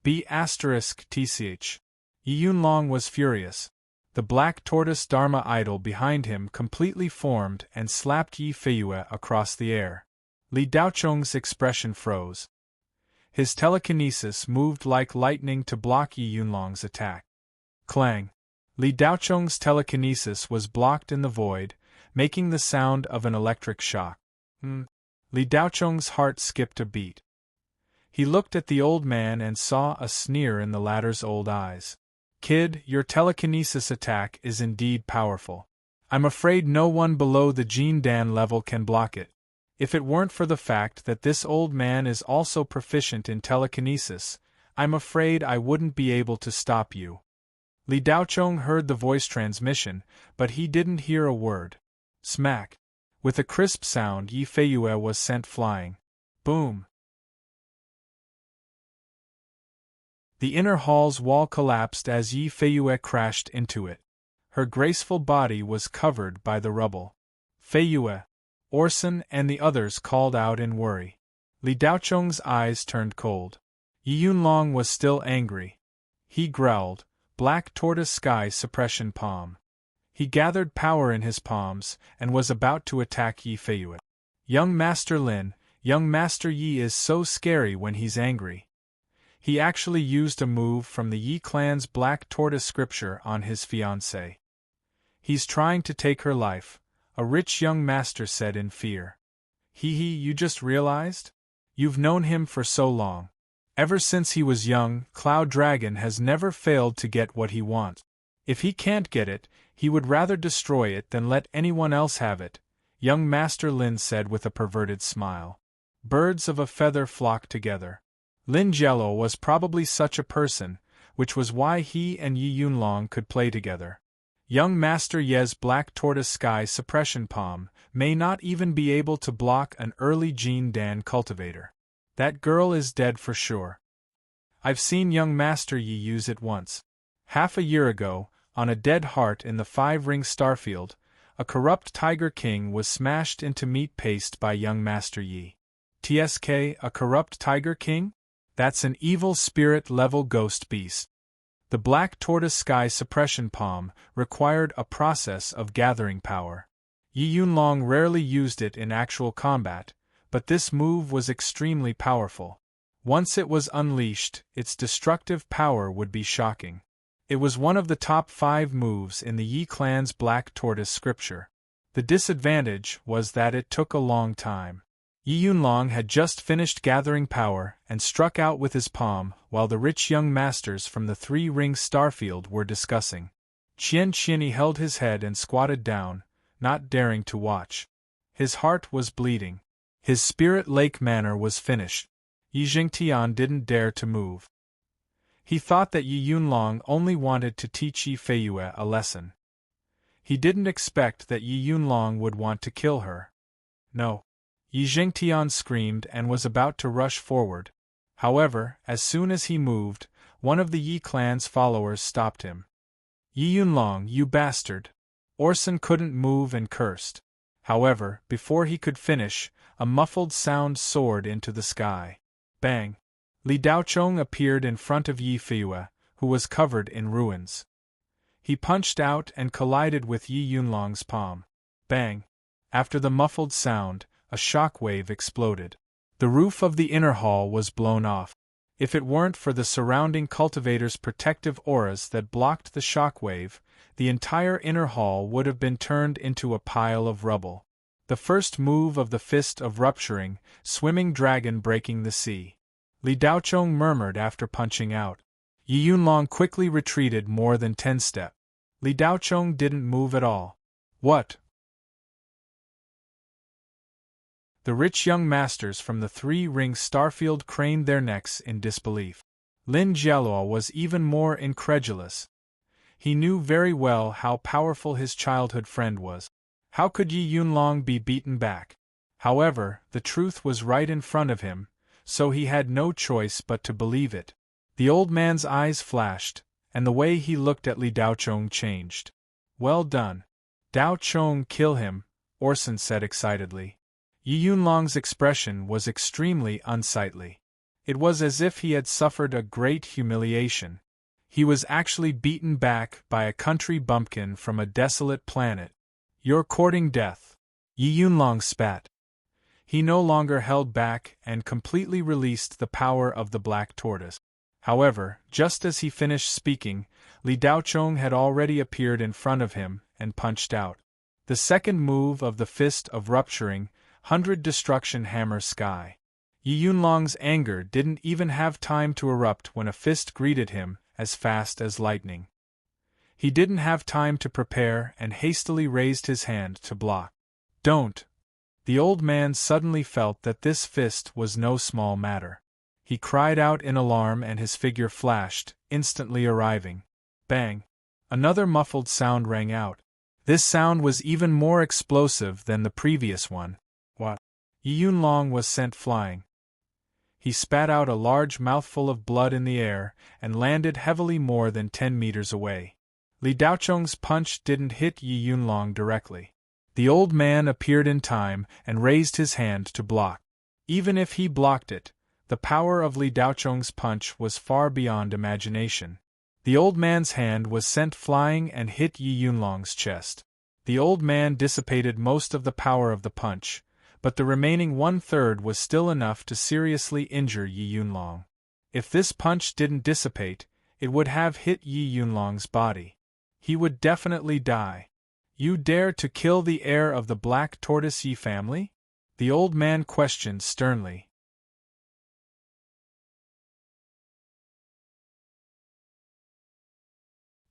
Tch. Yi Yunlong was furious. The Black Tortoise Dharma idol behind him completely formed and slapped Yi Feiyue across the air. Li Daochong's expression froze. His telekinesis moved like lightning to block Yi Yunlong's attack. Clang! Li Daochong's telekinesis was blocked in the void, making the sound of an electric shock. Li Daochong's heart skipped a beat. He looked at the old man and saw a sneer in the latter's old eyes. Kid, your telekinesis attack is indeed powerful. I'm afraid no one below the Jin Dan level can block it. If it weren't for the fact that this old man is also proficient in telekinesis, I'm afraid I wouldn't be able to stop you. Li Daochong heard the voice transmission, but he didn't hear a word. Smack! With a crisp sound, Yi Feiyue was sent flying. Boom! The inner hall's wall collapsed as Yi Feiyue crashed into it. Her graceful body was covered by the rubble. Feiyue, Orson and the others called out in worry. Li Daochong's eyes turned cold. Yi Yunlong was still angry. He growled, Black Tortoise Sky Suppression Palm. He gathered power in his palms and was about to attack Yi Feiyue. Young Master Lin, young Master Yi is so scary when he's angry. He actually used a move from the Yi clan's Black Tortoise scripture on his fiancée. He's trying to take her life, a rich young master said in fear. You just realized? You've known him for so long. Ever since he was young, Cloud Dragon has never failed to get what he wants. If he can't get it, he would rather destroy it than let anyone else have it, young Master Lin said with a perverted smile. Birds of a feather flock together. Lin Jielo was probably such a person, which was why he and Yi Yunlong could play together. Young Master Ye's Black Tortoise Sky Suppression Palm may not even be able to block an early Jin Dan cultivator. That girl is dead for sure. I've seen young Master Yi use it once. Half a year ago, on a dead heart in the 5-ring starfield, a corrupt Tiger King was smashed into meat paste by young Master Yi. TSK, a corrupt Tiger King? That's an evil spirit-level ghost beast. The Black Tortoise Sky Suppression Palm required a process of gathering power. Yi Yunlong rarely used it in actual combat, but this move was extremely powerful. Once it was unleashed, its destructive power would be shocking. It was one of the top 5 moves in the Yi clan's Black Tortoise scripture. The disadvantage was that it took a long time. Yi Yunlong had just finished gathering power and struck out with his palm while the rich young masters from the 3-ring starfield were discussing. Qian Qianyi held his head and squatted down, not daring to watch. His heart was bleeding. His Spirit Lake manor was finished. Yi Jingtian didn't dare to move. He thought that Yi Yunlong only wanted to teach Yi Feiyue a lesson. He didn't expect that Yi Yunlong would want to kill her. No. Yi Jingtian screamed and was about to rush forward. However, as soon as he moved, one of the Yi clan's followers stopped him. Yi Yunlong, you bastard! Orson couldn't move and cursed. However, before he could finish, a muffled sound soared into the sky. Bang! Li Daochong appeared in front of Yi Feiyue, who was covered in ruins. He punched out and collided with Yi Yunlong's palm. Bang! After the muffled sound, a shock wave exploded. The roof of the inner hall was blown off. If it weren't for the surrounding cultivators' protective auras that blocked the shock wave, the entire inner hall would have been turned into a pile of rubble. The first move of the Fist of Rupturing, swimming dragon breaking the sea. Li Daochong murmured after punching out. Yi Yunlong quickly retreated more than 10 steps. Li Daochong didn't move at all. What? The rich young masters from the three-ring starfield craned their necks in disbelief. Lin Jialuo was even more incredulous. He knew very well how powerful his childhood friend was. How could Yi Yunlong be beaten back? However, the truth was right in front of him, so he had no choice but to believe it. The old man's eyes flashed, and the way he looked at Li Daochong changed. Well done. Daochong, kill him, Orson said excitedly. Yi Yunlong's expression was extremely unsightly. It was as if he had suffered a great humiliation. He was actually beaten back by a country bumpkin from a desolate planet. You're courting death. Yi Yunlong spat. He no longer held back and completely released the power of the black tortoise. However, just as he finished speaking, Li Daochong had already appeared in front of him and punched out. The second move of the Fist of Rupturing, 100 Destruction Hammer Sky. Yi Yunlong's anger didn't even have time to erupt when a fist greeted him, as fast as lightning. He didn't have time to prepare and hastily raised his hand to block. Don't! The old man suddenly felt that this fist was no small matter. He cried out in alarm and his figure flashed, instantly arriving. Bang! Another muffled sound rang out. This sound was even more explosive than the previous one. What? Yi Yunlong was sent flying. He spat out a large mouthful of blood in the air and landed heavily more than 10 meters away. Li Daochong's punch didn't hit Yi Yunlong directly. The old man appeared in time and raised his hand to block. Even if he blocked it, the power of Li Daochong's punch was far beyond imagination. The old man's hand was sent flying and hit Yi Yunlong's chest. The old man dissipated most of the power of the punch, but the remaining 1/3 was still enough to seriously injure Yi Yunlong. If this punch didn't dissipate, it would have hit Yi Yunlong's body. He would definitely die. You dare to kill the heir of the Black Tortoise Yi family? The old man questioned sternly.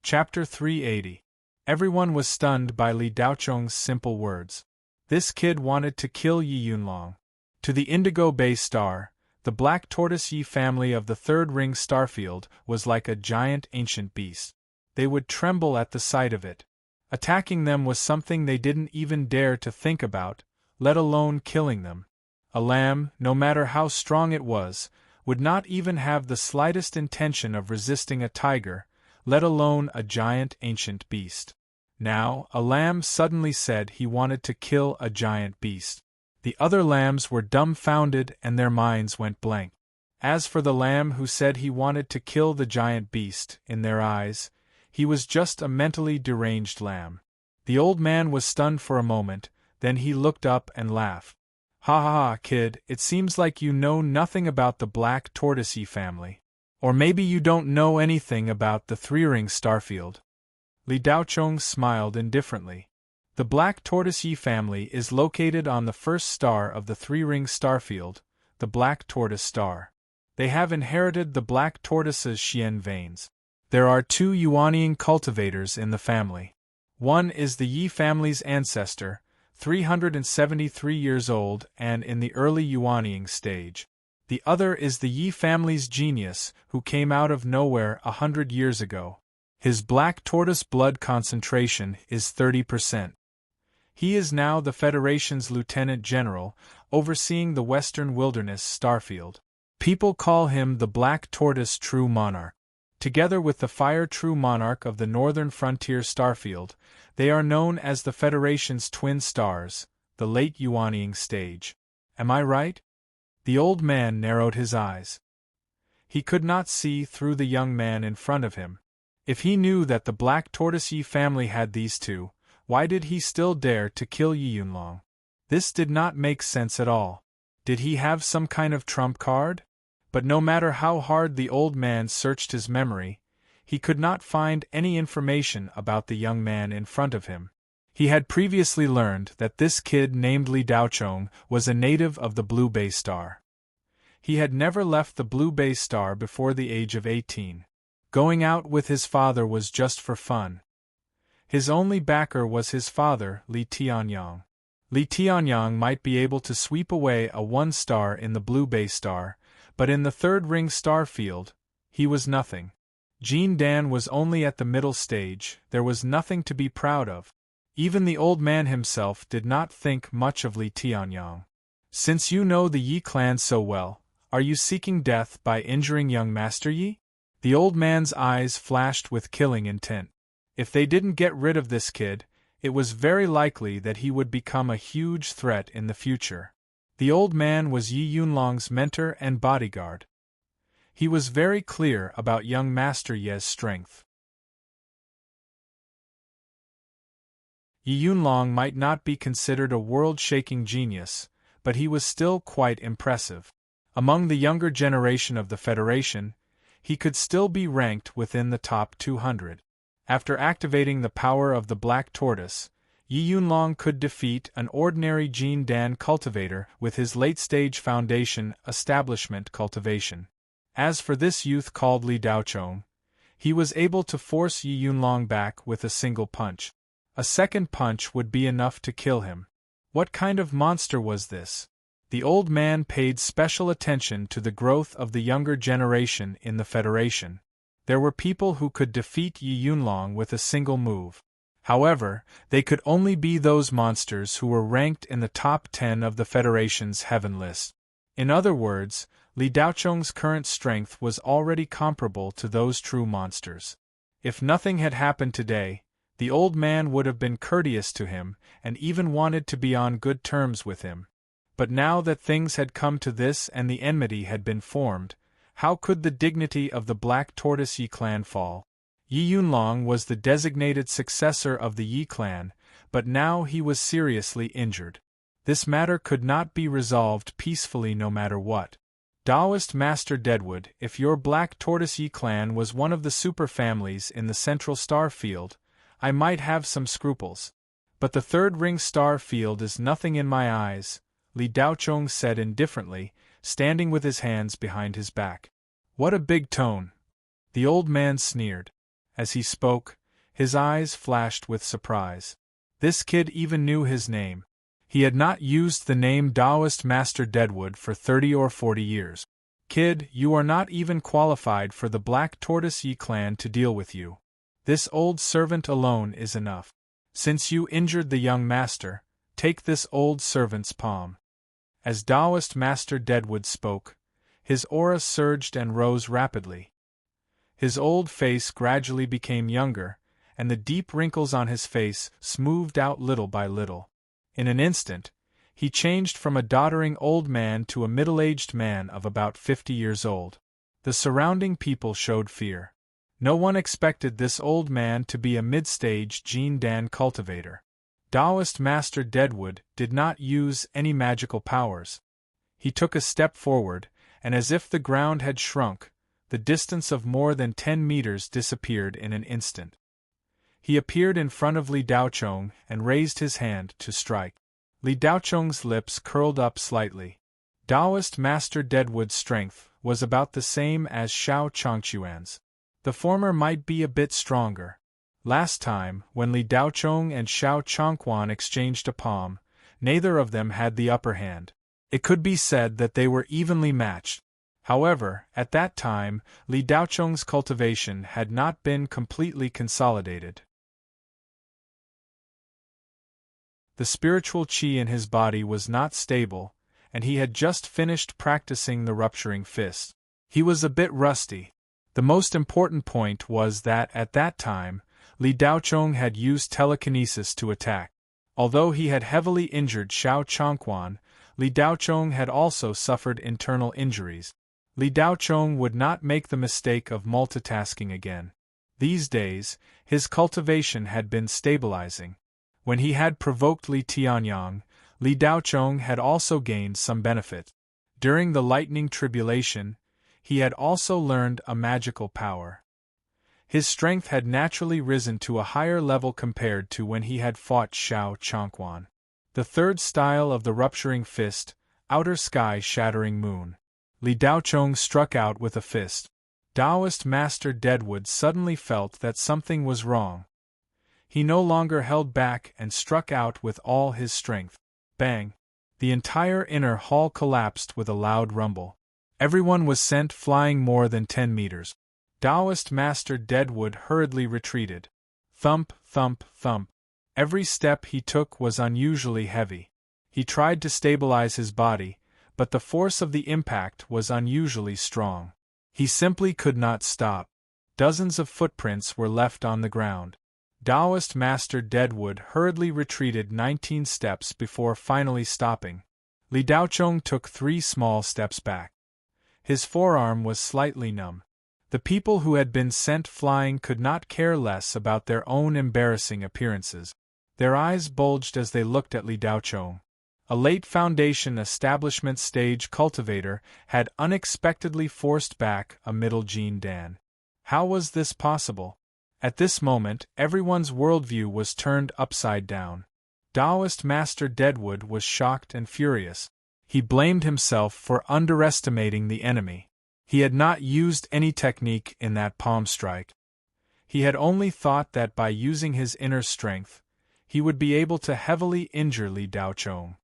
Chapter 380. Everyone was stunned by Li Daochong's simple words. This kid wanted to kill Yi Yunlong. To the Indigo Bay Star, the Black Tortoise Yi family of the Third Ring Starfield was like a giant ancient beast. They would tremble at the sight of it. Attacking them was something they didn't even dare to think about, let alone killing them. A lamb, no matter how strong it was, would not even have the slightest intention of resisting a tiger, let alone a giant ancient beast. Now, a lamb suddenly said he wanted to kill a giant beast. The other lambs were dumbfounded and their minds went blank. As for the lamb who said he wanted to kill the giant beast, in their eyes, he was just a mentally deranged lamb. The old man was stunned for a moment, then he looked up and laughed. Ha ha ha, kid, it seems like you know nothing about the Black Tortoise Yi family. Or maybe you don't know anything about the Three-Ring Starfield. Li Daochong smiled indifferently. The Black Tortoise Yi family is located on the first star of the Three-Ring Starfield, the Black Tortoise Star. They have inherited the Black Tortoise's Xian veins. There are 2 Yuanying cultivators in the family. One is the Yi family's ancestor, 373 years old and in the early Yuanying stage. The other is the Yi family's genius, who came out of nowhere 100 years ago. His black tortoise blood concentration is 30%. He is now the Federation's Lieutenant General, overseeing the Western Wilderness Starfield. People call him the Black Tortoise True Monarch. Together with the Fire True Monarch of the Northern Frontier Starfield, they are known as the Federation's Twin Stars, the late Yuanying stage. Am I right? The old man narrowed his eyes. He could not see through the young man in front of him. If he knew that the Black Tortoise Yi family had these 2, why did he still dare to kill Yi Yunlong? This did not make sense at all. Did he have some kind of trump card? But no matter how hard the old man searched his memory, he could not find any information about the young man in front of him. He had previously learned that this kid named Li Daochong was a native of the Blue Bay Star. He had never left the Blue Bay Star before the age of 18. Going out with his father was just for fun. His only backer was his father, Li Tianyang. Li Tianyang might be able to sweep away a 1-star in the Blue Bay Star, but in the third ring star field, he was nothing. Jean Dan was only at the middle stage, there was nothing to be proud of. Even the old man himself did not think much of Li Tianyang. Since you know the Yi clan so well, are you seeking death by injuring young Master Yi? The old man's eyes flashed with killing intent. If they didn't get rid of this kid, it was very likely that he would become a huge threat in the future. The old man was Yi Yunlong's mentor and bodyguard. He was very clear about young Master Ye's strength. Yi Yunlong might not be considered a world-shaking genius, but he was still quite impressive. Among the younger generation of the Federation, he could still be ranked within the top 200. After activating the power of the Black Tortoise, Yi Yunlong could defeat an ordinary Jean Dan cultivator with his late-stage foundation establishment cultivation. As for this youth called Li Daochong, he was able to force Yi Yunlong back with a single punch. A second punch would be enough to kill him. What kind of monster was this? The old man paid special attention to the growth of the younger generation in the Federation. There were people who could defeat Yi Yunlong with a single move. However, they could only be those monsters who were ranked in the top 10 of the Federation's Heaven list. In other words, Li Daochong's current strength was already comparable to those true monsters. If nothing had happened today, the old man would have been courteous to him and even wanted to be on good terms with him. But now that things had come to this and the enmity had been formed, how could the dignity of the Black Tortoise Yi clan fall? Yi Yunlong was the designated successor of the Yi clan, but now he was seriously injured. This matter could not be resolved peacefully no matter what. Taoist Master Deadwood, if your Black Tortoise Yi clan was one of the super families in the Central Star Field, I might have some scruples. But the third ring star field is nothing in my eyes, Li Daochong said indifferently, standing with his hands behind his back. What a big tone! The old man sneered. As he spoke, his eyes flashed with surprise. This kid even knew his name. He had not used the name Taoist Master Deadwood for 30 or 40 years. Kid, you are not even qualified for the Black Tortoise Yi clan to deal with you. This old servant alone is enough. Since you injured the young master, take this old servant's palm. As Taoist Master Deadwood spoke, his aura surged and rose rapidly. His old face gradually became younger, and the deep wrinkles on his face smoothed out little by little. In an instant, he changed from a doddering old man to a middle-aged man of about 50 years old. The surrounding people showed fear. No one expected this old man to be a mid-stage Jean Dan cultivator. Taoist Master Deadwood did not use any magical powers. He took a step forward, and as if the ground had shrunk, the distance of more than 10 meters disappeared in an instant. He appeared in front of Li Daochong and raised his hand to strike. Li Daochong's lips curled up slightly. Taoist Master Deadwood's strength was about the same as Xiao Chongquan's. The former might be a bit stronger. Last time, when Li Daochong and Xiao Chongquan exchanged a palm, neither of them had the upper hand. It could be said that they were evenly matched. However, at that time, Li Daochong's cultivation had not been completely consolidated. The spiritual qi in his body was not stable, and he had just finished practicing the rupturing fist. He was a bit rusty. The most important point was that at that time, Li Daochong had used telekinesis to attack. Although he had heavily injured Xiao Chongquan, Li Daochong had also suffered internal injuries. Li Daochong would not make the mistake of multitasking again. These days, his cultivation had been stabilizing. When he had provoked Li Tianyang, Li Daochong had also gained some benefit. During the lightning tribulation, he had also learned a magical power. His strength had naturally risen to a higher level compared to when he had fought Xiao Chongquan. The third style of the rupturing fist, outer sky shattering moon. Li Daochong struck out with a fist. Taoist Master Deadwood suddenly felt that something was wrong. He no longer held back and struck out with all his strength. Bang! The entire inner hall collapsed with a loud rumble. Everyone was sent flying more than 10 meters. Taoist Master Deadwood hurriedly retreated. Thump, thump, thump. Every step he took was unusually heavy. He tried to stabilize his body, but the force of the impact was unusually strong. He simply could not stop. Dozens of footprints were left on the ground. Taoist Master Deadwood hurriedly retreated 19 steps before finally stopping. Li Daochong took 3 small steps back. His forearm was slightly numb. The people who had been sent flying could not care less about their own embarrassing appearances. Their eyes bulged as they looked at Li Daochong. A late Foundation establishment stage cultivator had unexpectedly forced back a middle Jean Dan. How was this possible? At this moment, everyone's worldview was turned upside down. Taoist Master Deadwood was shocked and furious. He blamed himself for underestimating the enemy. He had not used any technique in that palm strike. He had only thought that by using his inner strength, he would be able to heavily injure Li Daochong.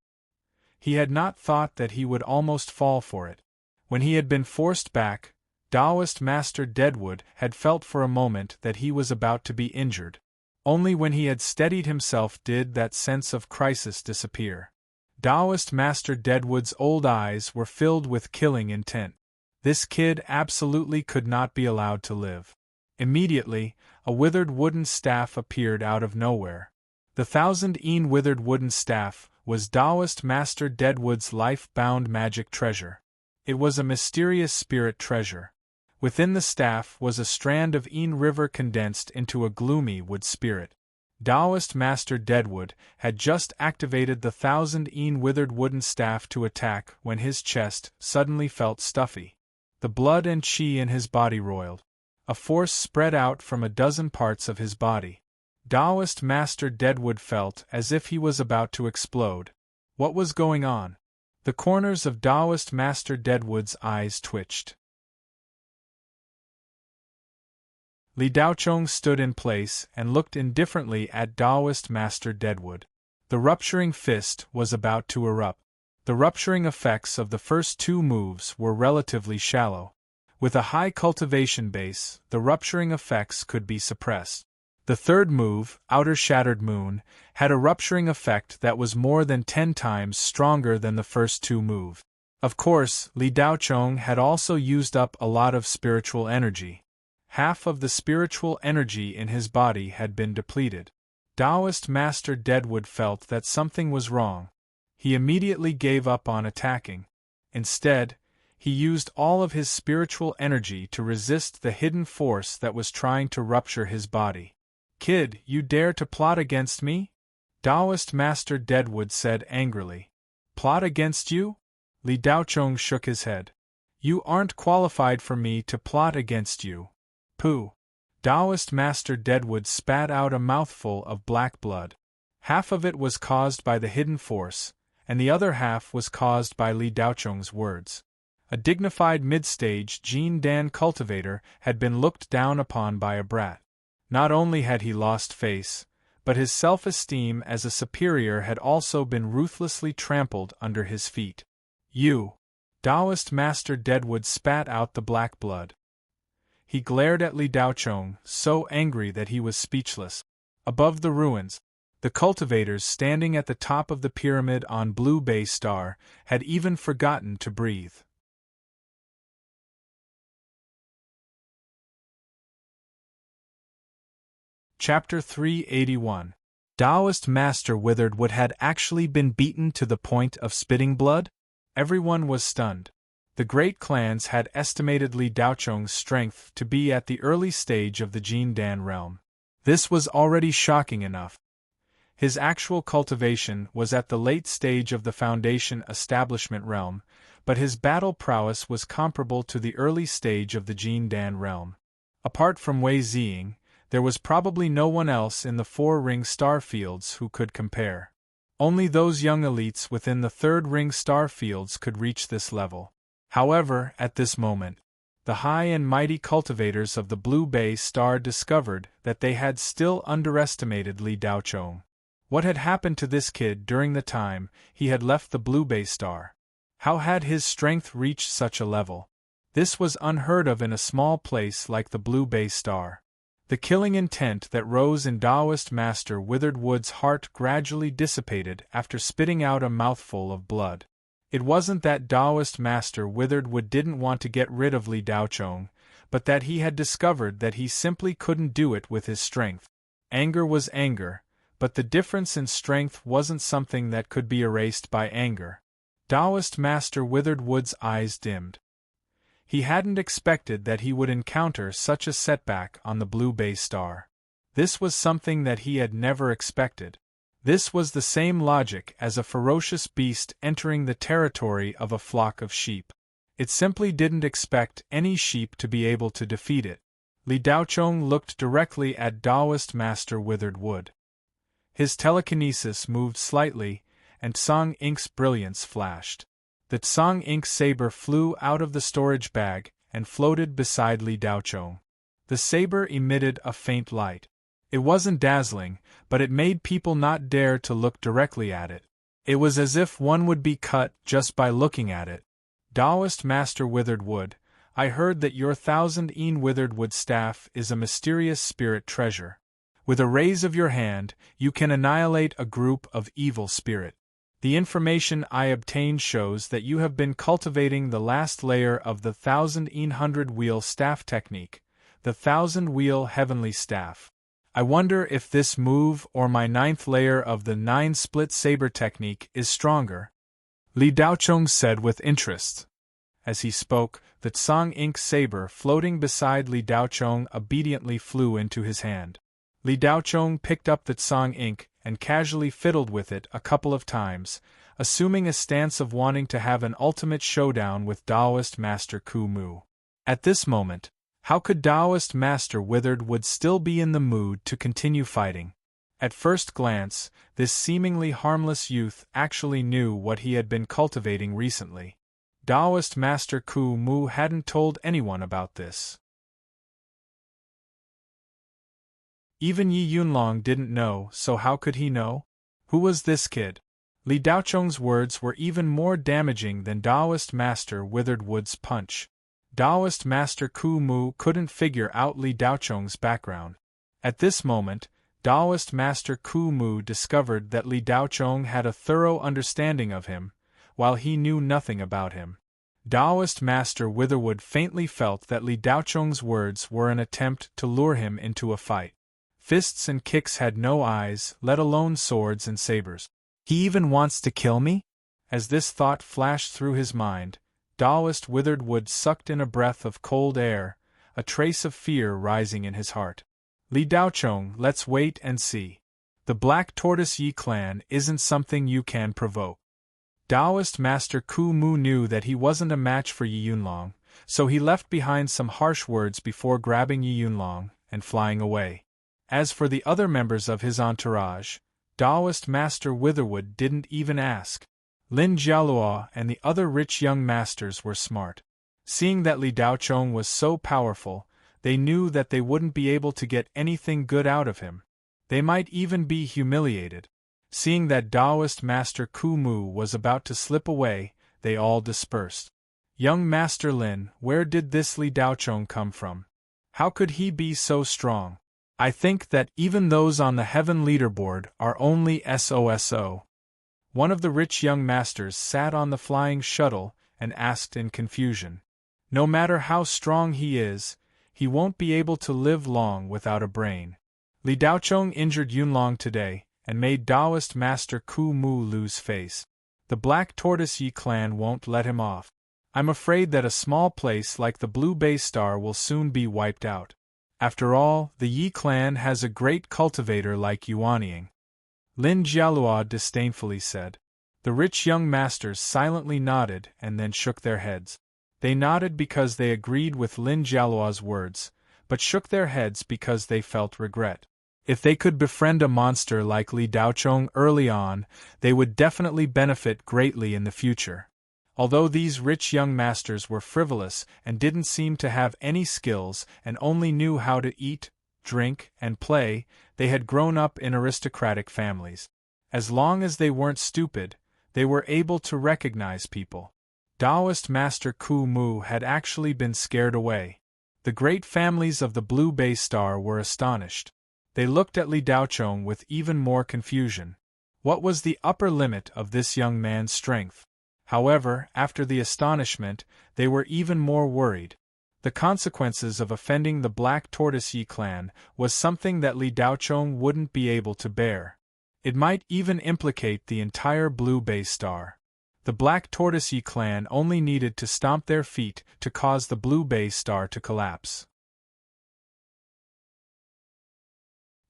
He had not thought that he would almost fall for it. When he had been forced back, Taoist Master Deadwood had felt for a moment that he was about to be injured. Only when he had steadied himself did that sense of crisis disappear. Taoist Master Deadwood's old eyes were filled with killing intent. This kid absolutely could not be allowed to live. Immediately, a withered wooden staff appeared out of nowhere. The 1,000-een withered wooden staff was Taoist Master Deadwood's life-bound magic treasure. It was a mysterious spirit treasure. Within the staff was a strand of een river condensed into a gloomy wood spirit. Taoist Master Deadwood had just activated the 1,000-een withered wooden staff to attack when his chest suddenly felt stuffy. The blood and qi in his body roiled. A force spread out from a dozen parts of his body. Taoist Master Deadwood felt as if he was about to explode. What was going on? The corners of Taoist Master Deadwood's eyes twitched. Li Daochong stood in place and looked indifferently at Taoist Master Deadwood. The rupturing fist was about to erupt. The rupturing effects of the first 2 moves were relatively shallow. With a high cultivation base, the rupturing effects could be suppressed. The third move, Outer Shattered Moon, had a rupturing effect that was more than 10 times stronger than the first 2 moves. Of course, Li Daochong had also used up a lot of spiritual energy. Half of the spiritual energy in his body had been depleted. Taoist Master Deadwood felt that something was wrong. He immediately gave up on attacking. Instead, he used all of his spiritual energy to resist the hidden force that was trying to rupture his body. "Kid, you dare to plot against me?" Taoist Master Deadwood said angrily. "Plot against you?" Li Daochong shook his head. "You aren't qualified for me to plot against you." Pooh! Taoist Master Deadwood spat out a mouthful of black blood. Half of it was caused by the hidden force, and the other half was caused by Li Daochong's words. A dignified mid-stage Jean Dan cultivator had been looked down upon by a brat. Not only had he lost face, but his self-esteem as a superior had also been ruthlessly trampled under his feet. "You!" Taoist Master Deadwood spat out the black blood. He glared at Li Daochong, so angry that he was speechless. Above the ruins, the cultivators standing at the top of the pyramid on Blue Bay Star had even forgotten to breathe. Chapter 381. Taoist Master Witheredwood had actually been beaten to the point of spitting blood? Everyone was stunned. The great clans had estimated Li Daochong's strength to be at the early stage of the Jean Dan realm. This was already shocking enough. His actual cultivation was at the late stage of the Foundation establishment realm, but his battle prowess was comparable to the early stage of the Jean Dan realm. Apart from Wei Ziying, there was probably no one else in the 4-ring star fields who could compare. Only those young elites within the 3rd-ring star fields could reach this level. However, at this moment, the high and mighty cultivators of the Blue Bay Star discovered that they had still underestimated Li Daochong. What had happened to this kid during the time he had left the Blue Bay Star? How had his strength reached such a level? This was unheard of in a small place like the Blue Bay Star. The killing intent that rose in Taoist Master Witheredwood's heart gradually dissipated after spitting out a mouthful of blood. It wasn't that Taoist Master Witheredwood didn't want to get rid of Li Daochong, but that he had discovered that he simply couldn't do it with his strength. Anger was anger, but the difference in strength wasn't something that could be erased by anger. Taoist Master Witheredwood's eyes dimmed. He hadn't expected that he would encounter such a setback on the Blue Bay Star. This was something that he had never expected. This was the same logic as a ferocious beast entering the territory of a flock of sheep. It simply didn't expect any sheep to be able to defeat it. Li Daochong looked directly at Taoist Master Witheredwood. His telekinesis moved slightly, and Tsang Ink's brilliance flashed. The Tsang Ink saber flew out of the storage bag and floated beside Li Daochong. The saber emitted a faint light. It wasn't dazzling, but it made people not dare to look directly at it. It was as if one would be cut just by looking at it. Taoist Master Witheredwood, I heard that your 1,000-een Witheredwood staff is a mysterious spirit treasure. With a raise of your hand, you can annihilate a group of evil spirit. The information I obtained shows that you have been cultivating the last layer of the 1,100-wheel staff technique, the 1,000-wheel heavenly staff. I wonder if this move or my 9th layer of the 9-split saber technique is stronger. Li Daochong said with interest. As he spoke, the Tsang Ink saber floating beside Li Daochong obediently flew into his hand. Li Daochong picked up the Tsang Ink and casually fiddled with it a couple of times, assuming a stance of wanting to have an ultimate showdown with Taoist Master Ku Mu. At this moment, how could Taoist Master Witheredwood still be in the mood to continue fighting? At first glance, this seemingly harmless youth actually knew what he had been cultivating recently. Taoist Master Ku Mu hadn't told anyone about this. Even Yi Yunlong didn't know, so how could he know? Who was this kid? Li Daochong's words were even more damaging than Taoist Master Witheredwood's punch. Taoist Master Ku Mu couldn't figure out Li Daochong's background. At this moment, Taoist Master Ku Mu discovered that Li Daochong had a thorough understanding of him, while he knew nothing about him. Taoist Master Witheredwood faintly felt that Li Daochong's words were an attempt to lure him into a fight. Fists and kicks had no eyes, let alone swords and sabers. He even wants to kill me? As this thought flashed through his mind, Taoist Witheredwood sucked in a breath of cold air, a trace of fear rising in his heart. Li Daochong, let's wait and see. The Black Tortoise Yi clan isn't something you can provoke. Taoist Master Ku Mu knew that he wasn't a match for Yi Yunlong, so he left behind some harsh words before grabbing Yi Yunlong and flying away. As for the other members of his entourage, Taoist Master Witheredwood didn't even ask. Lin Jialuo and the other rich young masters were smart. Seeing that Li Daochong was so powerful, they knew that they wouldn't be able to get anything good out of him. They might even be humiliated. Seeing that Taoist Master Ku Mu was about to slip away, they all dispersed. Young Master Lin, where did this Li Daochong come from? How could he be so strong? I think that even those on the heaven leaderboard are only SOSO. One of the rich young masters sat on the flying shuttle and asked in confusion. No matter how strong he is, he won't be able to live long without a brain. Li Daochong injured Yunlong today, and made Taoist Master Ku Mu lose face. The Black Tortoise Yi clan won't let him off. I'm afraid that a small place like the Blue Bay Star will soon be wiped out. After all, the Yi clan has a great cultivator like Yuanying. Lin Jialuo disdainfully said. The rich young masters silently nodded and then shook their heads. They nodded because they agreed with Lin Jialuo's words, but shook their heads because they felt regret. If they could befriend a monster like Li Daochong early on, they would definitely benefit greatly in the future. Although these rich young masters were frivolous and didn't seem to have any skills and only knew how to eat, drink, and play, they had grown up in aristocratic families. As long as they weren't stupid, they were able to recognize people. Taoist Master Ku Mu had actually been scared away. The great families of the Blue Bay Star were astonished. They looked at Li Daochong with even more confusion. What was the upper limit of this young man's strength? However, after the astonishment, they were even more worried. The consequences of offending the Black Tortoise Yi clan was something that Li Daochong wouldn't be able to bear. It might even implicate the entire Blue Bay Star. The Black Tortoise Yi clan only needed to stomp their feet to cause the Blue Bay Star to collapse.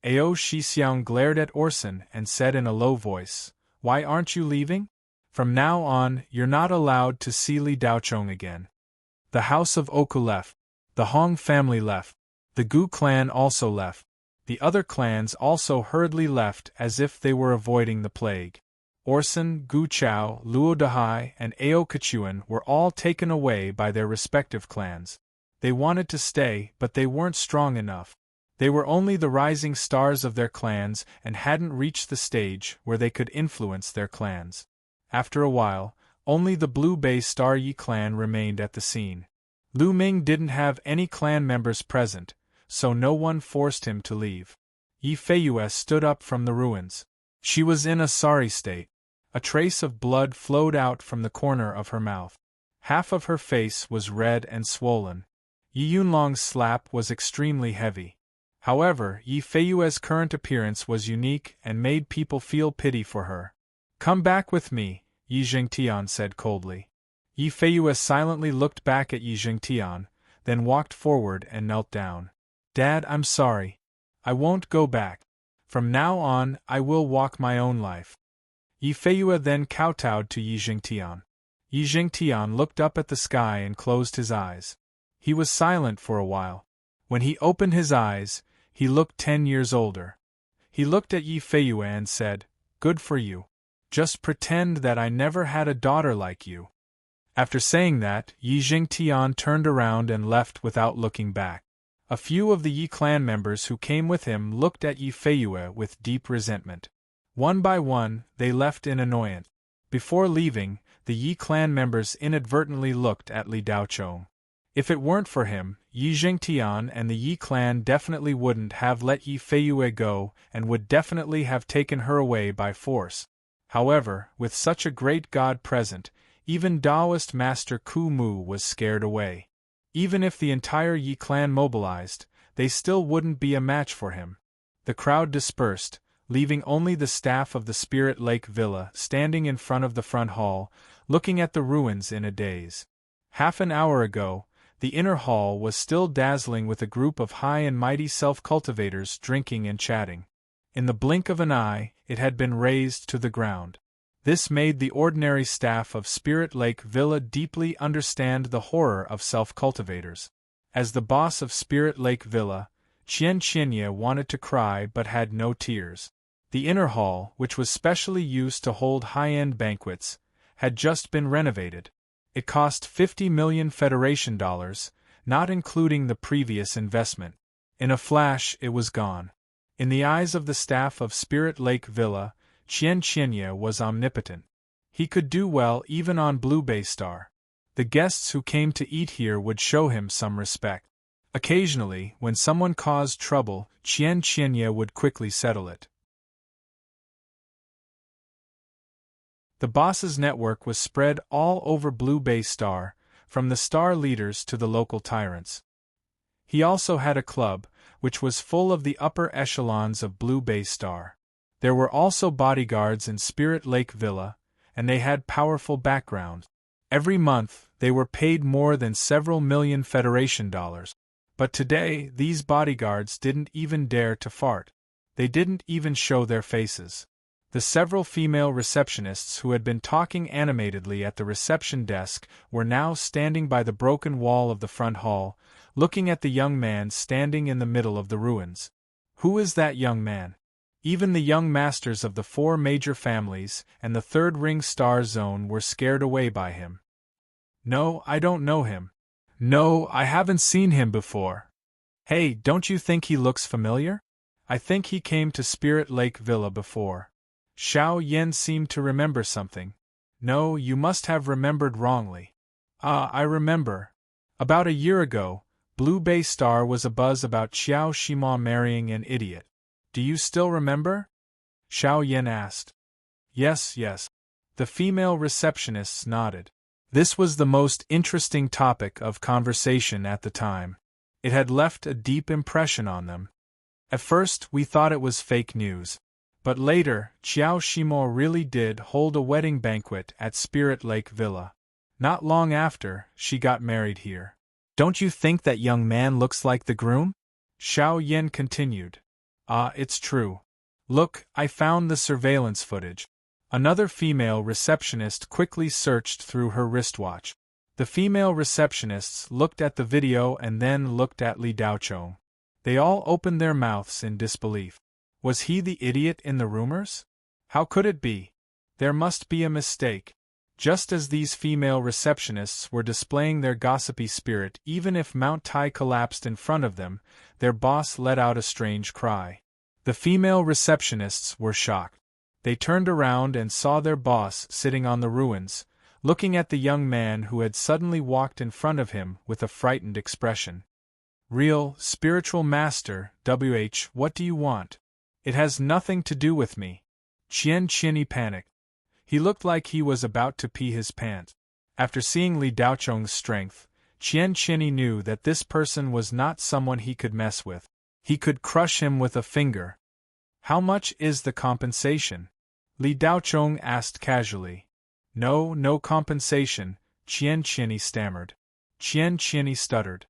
Ao Shixiang glared at Orson and said in a low voice, "Why aren't you leaving? From now on, you're not allowed to see Li Daochong again." The house of Oku left. The Hong family left. The Gu clan also left. The other clans also hurriedly left as if they were avoiding the plague. Orson, Gu Chao, Luo Dahai, and Ao Kechuan were all taken away by their respective clans. They wanted to stay, but they weren't strong enough. They were only the rising stars of their clans and hadn't reached the stage where they could influence their clans. After a while, only the Blue Bay Star Yi clan remained at the scene. Lu Ming didn't have any clan members present, so no one forced him to leave. Yi Feiyue stood up from the ruins. She was in a sorry state. A trace of blood flowed out from the corner of her mouth. Half of her face was red and swollen. Yi Yunlong's slap was extremely heavy. However, Yi Feiyue's current appearance was unique and made people feel pity for her. "Come back with me," Yi Jingtian said coldly. Yi Feiyue silently looked back at Yi Jingtian, then walked forward and knelt down. "Dad, I'm sorry. I won't go back. From now on, I will walk my own life." Yi Feiyue then kowtowed to Yi Jingtian. Yi Jingtian looked up at the sky and closed his eyes. He was silent for a while. When he opened his eyes, he looked 10 years older. He looked at Yi Feiyue and said, "Good for you. Just pretend that I never had a daughter like you." After saying that, Yi Jingtian turned around and left without looking back. A few of the Yi clan members who came with him looked at Yi Feiyue with deep resentment. One by one, they left in annoyance. Before leaving, the Yi clan members inadvertently looked at Li Daochong. If it weren't for him, Yi Jingtian and the Yi clan definitely wouldn't have let Yi Feiyue go and would definitely have taken her away by force. However, with such a great god present, even Taoist Master Ku Mu was scared away. Even if the entire Yi clan mobilized, they still wouldn't be a match for him. The crowd dispersed, leaving only the staff of the Spirit Lake Villa standing in front of the front hall, looking at the ruins in a daze. Half an hour ago, the inner hall was still dazzling with a group of high and mighty self-cultivators drinking and chatting. In the blink of an eye, it had been razed to the ground. This made the ordinary staff of Spirit Lake Villa deeply understand the horror of self-cultivators. As the boss of Spirit Lake Villa, Qian Qianye wanted to cry but had no tears. The inner hall, which was specially used to hold high-end banquets, had just been renovated. It cost 50 million Federation dollars, not including the previous investment. In a flash, it was gone. In the eyes of the staff of Spirit Lake Villa, Qian Qianye was omnipotent. He could do well even on Blue Bay Star. The guests who came to eat here would show him some respect. Occasionally, when someone caused trouble, Qian Qianye would quickly settle it. The boss's network was spread all over Blue Bay Star, from the star leaders to the local tyrants. He also had a club, which was full of the upper echelons of Blue Bay Star. There were also bodyguards in Spirit Lake Villa, and they had powerful backgrounds. Every month, they were paid more than several million Federation dollars. But today, these bodyguards didn't even dare to fart. They didn't even show their faces. The several female receptionists who had been talking animatedly at the reception desk were now standing by the broken wall of the front hall, looking at the young man standing in the middle of the ruins. Who is that young man? Even the young masters of the 4 major families and the 3rd ring star zone were scared away by him. "No, I don't know him. No, I haven't seen him before. Hey, don't you think he looks familiar? I think he came to Spirit Lake Villa before." Xiao Yan seemed to remember something. No, you must have remembered wrongly. Ah, I remember. About a year ago, Blue Bay Star was abuzz about Xiao Shima marrying an idiot. Do you still remember? Xiao Yan asked. Yes, yes. The female receptionists nodded. This was the most interesting topic of conversation at the time. It had left a deep impression on them. At first, we thought it was fake news. But later, Xiao Shimo really did hold a wedding banquet at Spirit Lake Villa. Not long after, she got married here. Don't you think that young man looks like the groom? Xiao Yan continued. Ah, it's true. Look, I found the surveillance footage. Another female receptionist quickly searched through her wristwatch. The female receptionists looked at the video and then looked at Li Daochong. They all opened their mouths in disbelief. Was he the idiot in the rumors? How could it be? There must be a mistake. Just as these female receptionists were displaying their gossipy spirit, even if Mount Tai collapsed in front of them, their boss let out a strange cry. The female receptionists were shocked. They turned around and saw their boss sitting on the ruins, looking at the young man who had suddenly walked in front of him with a frightened expression. Real, spiritual master, what do you want? It has nothing to do with me. Qian Qinyi panicked. He looked like he was about to pee his pants. After seeing Li Daochong's strength, Qian Qinyi knew that this person was not someone he could mess with. He could crush him with a finger. How much is the compensation? Li Daochong asked casually. No compensation, Qian Qinyi stammered. Qian Qinyi stuttered.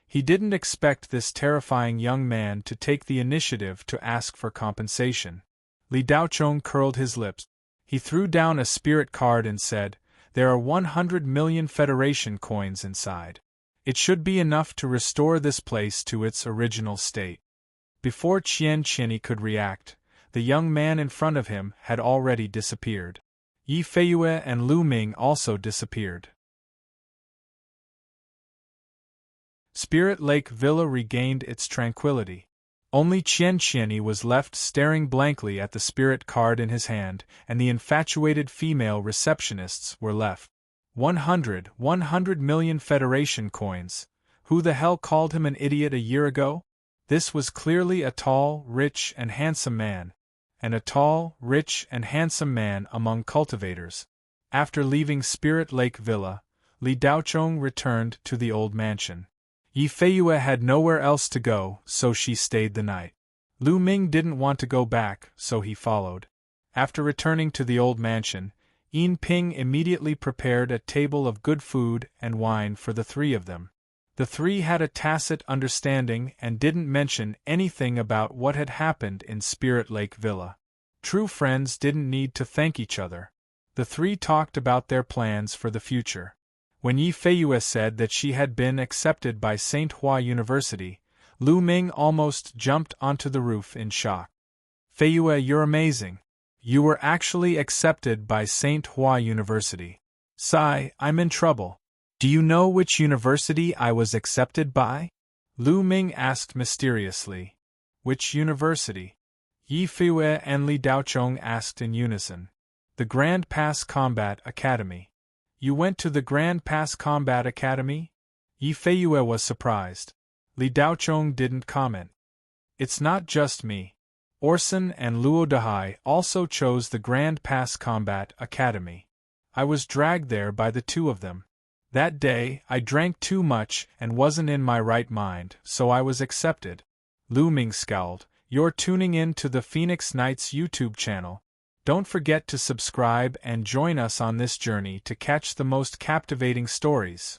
He didn't expect this terrifying young man to take the initiative to ask for compensation. Li Daochong curled his lips. He threw down a spirit card and said, "There are 100 million Federation coins inside. It should be enough to restore this place to its original state." Before Qian Qinyi could react, the young man in front of him had already disappeared. Yi Feiyue and Lu Ming also disappeared. Spirit Lake Villa regained its tranquility. Only Qian Qinyi was left staring blankly at the spirit card in his hand, and the infatuated female receptionists were left. 100 million Federation coins. Who the hell called him an idiot a year ago? This was clearly a tall, rich, and handsome man. And a tall, rich, and handsome man among cultivators. After leaving Spirit Lake Villa, Li Daochong returned to the old mansion. Yi Feiyue had nowhere else to go, so she stayed the night. Lu Ming didn't want to go back, so he followed. After returning to the old mansion, Yin Ping immediately prepared a table of good food and wine for the three of them. The three had a tacit understanding and didn't mention anything about what had happened in Spirit Lake Villa. True friends didn't need to thank each other. The three talked about their plans for the future. When Yi Feiyue said that she had been accepted by St. Hua University, Lu Ming almost jumped onto the roof in shock. "Feiyue, you're amazing. You were actually accepted by St. Hua University." "Sigh, I'm in trouble. Do you know which university I was accepted by?" Lu Ming asked mysteriously. "Which university?" Yi Feiyue and Li Daochong asked in unison. "The Grand Pass Combat Academy." "You went to the Grand Pass Combat Academy?" Yi Feiyue was surprised. Li Daochong didn't comment. "It's not just me. Orson and Luo Dahai also chose the Grand Pass Combat Academy. I was dragged there by the two of them. That day, I drank too much and wasn't in my right mind, so I was accepted." Lu Ming scowled. "You're tuning in to the Phoenix Knights YouTube channel. Don't forget to subscribe and join us on this journey to catch the most captivating stories.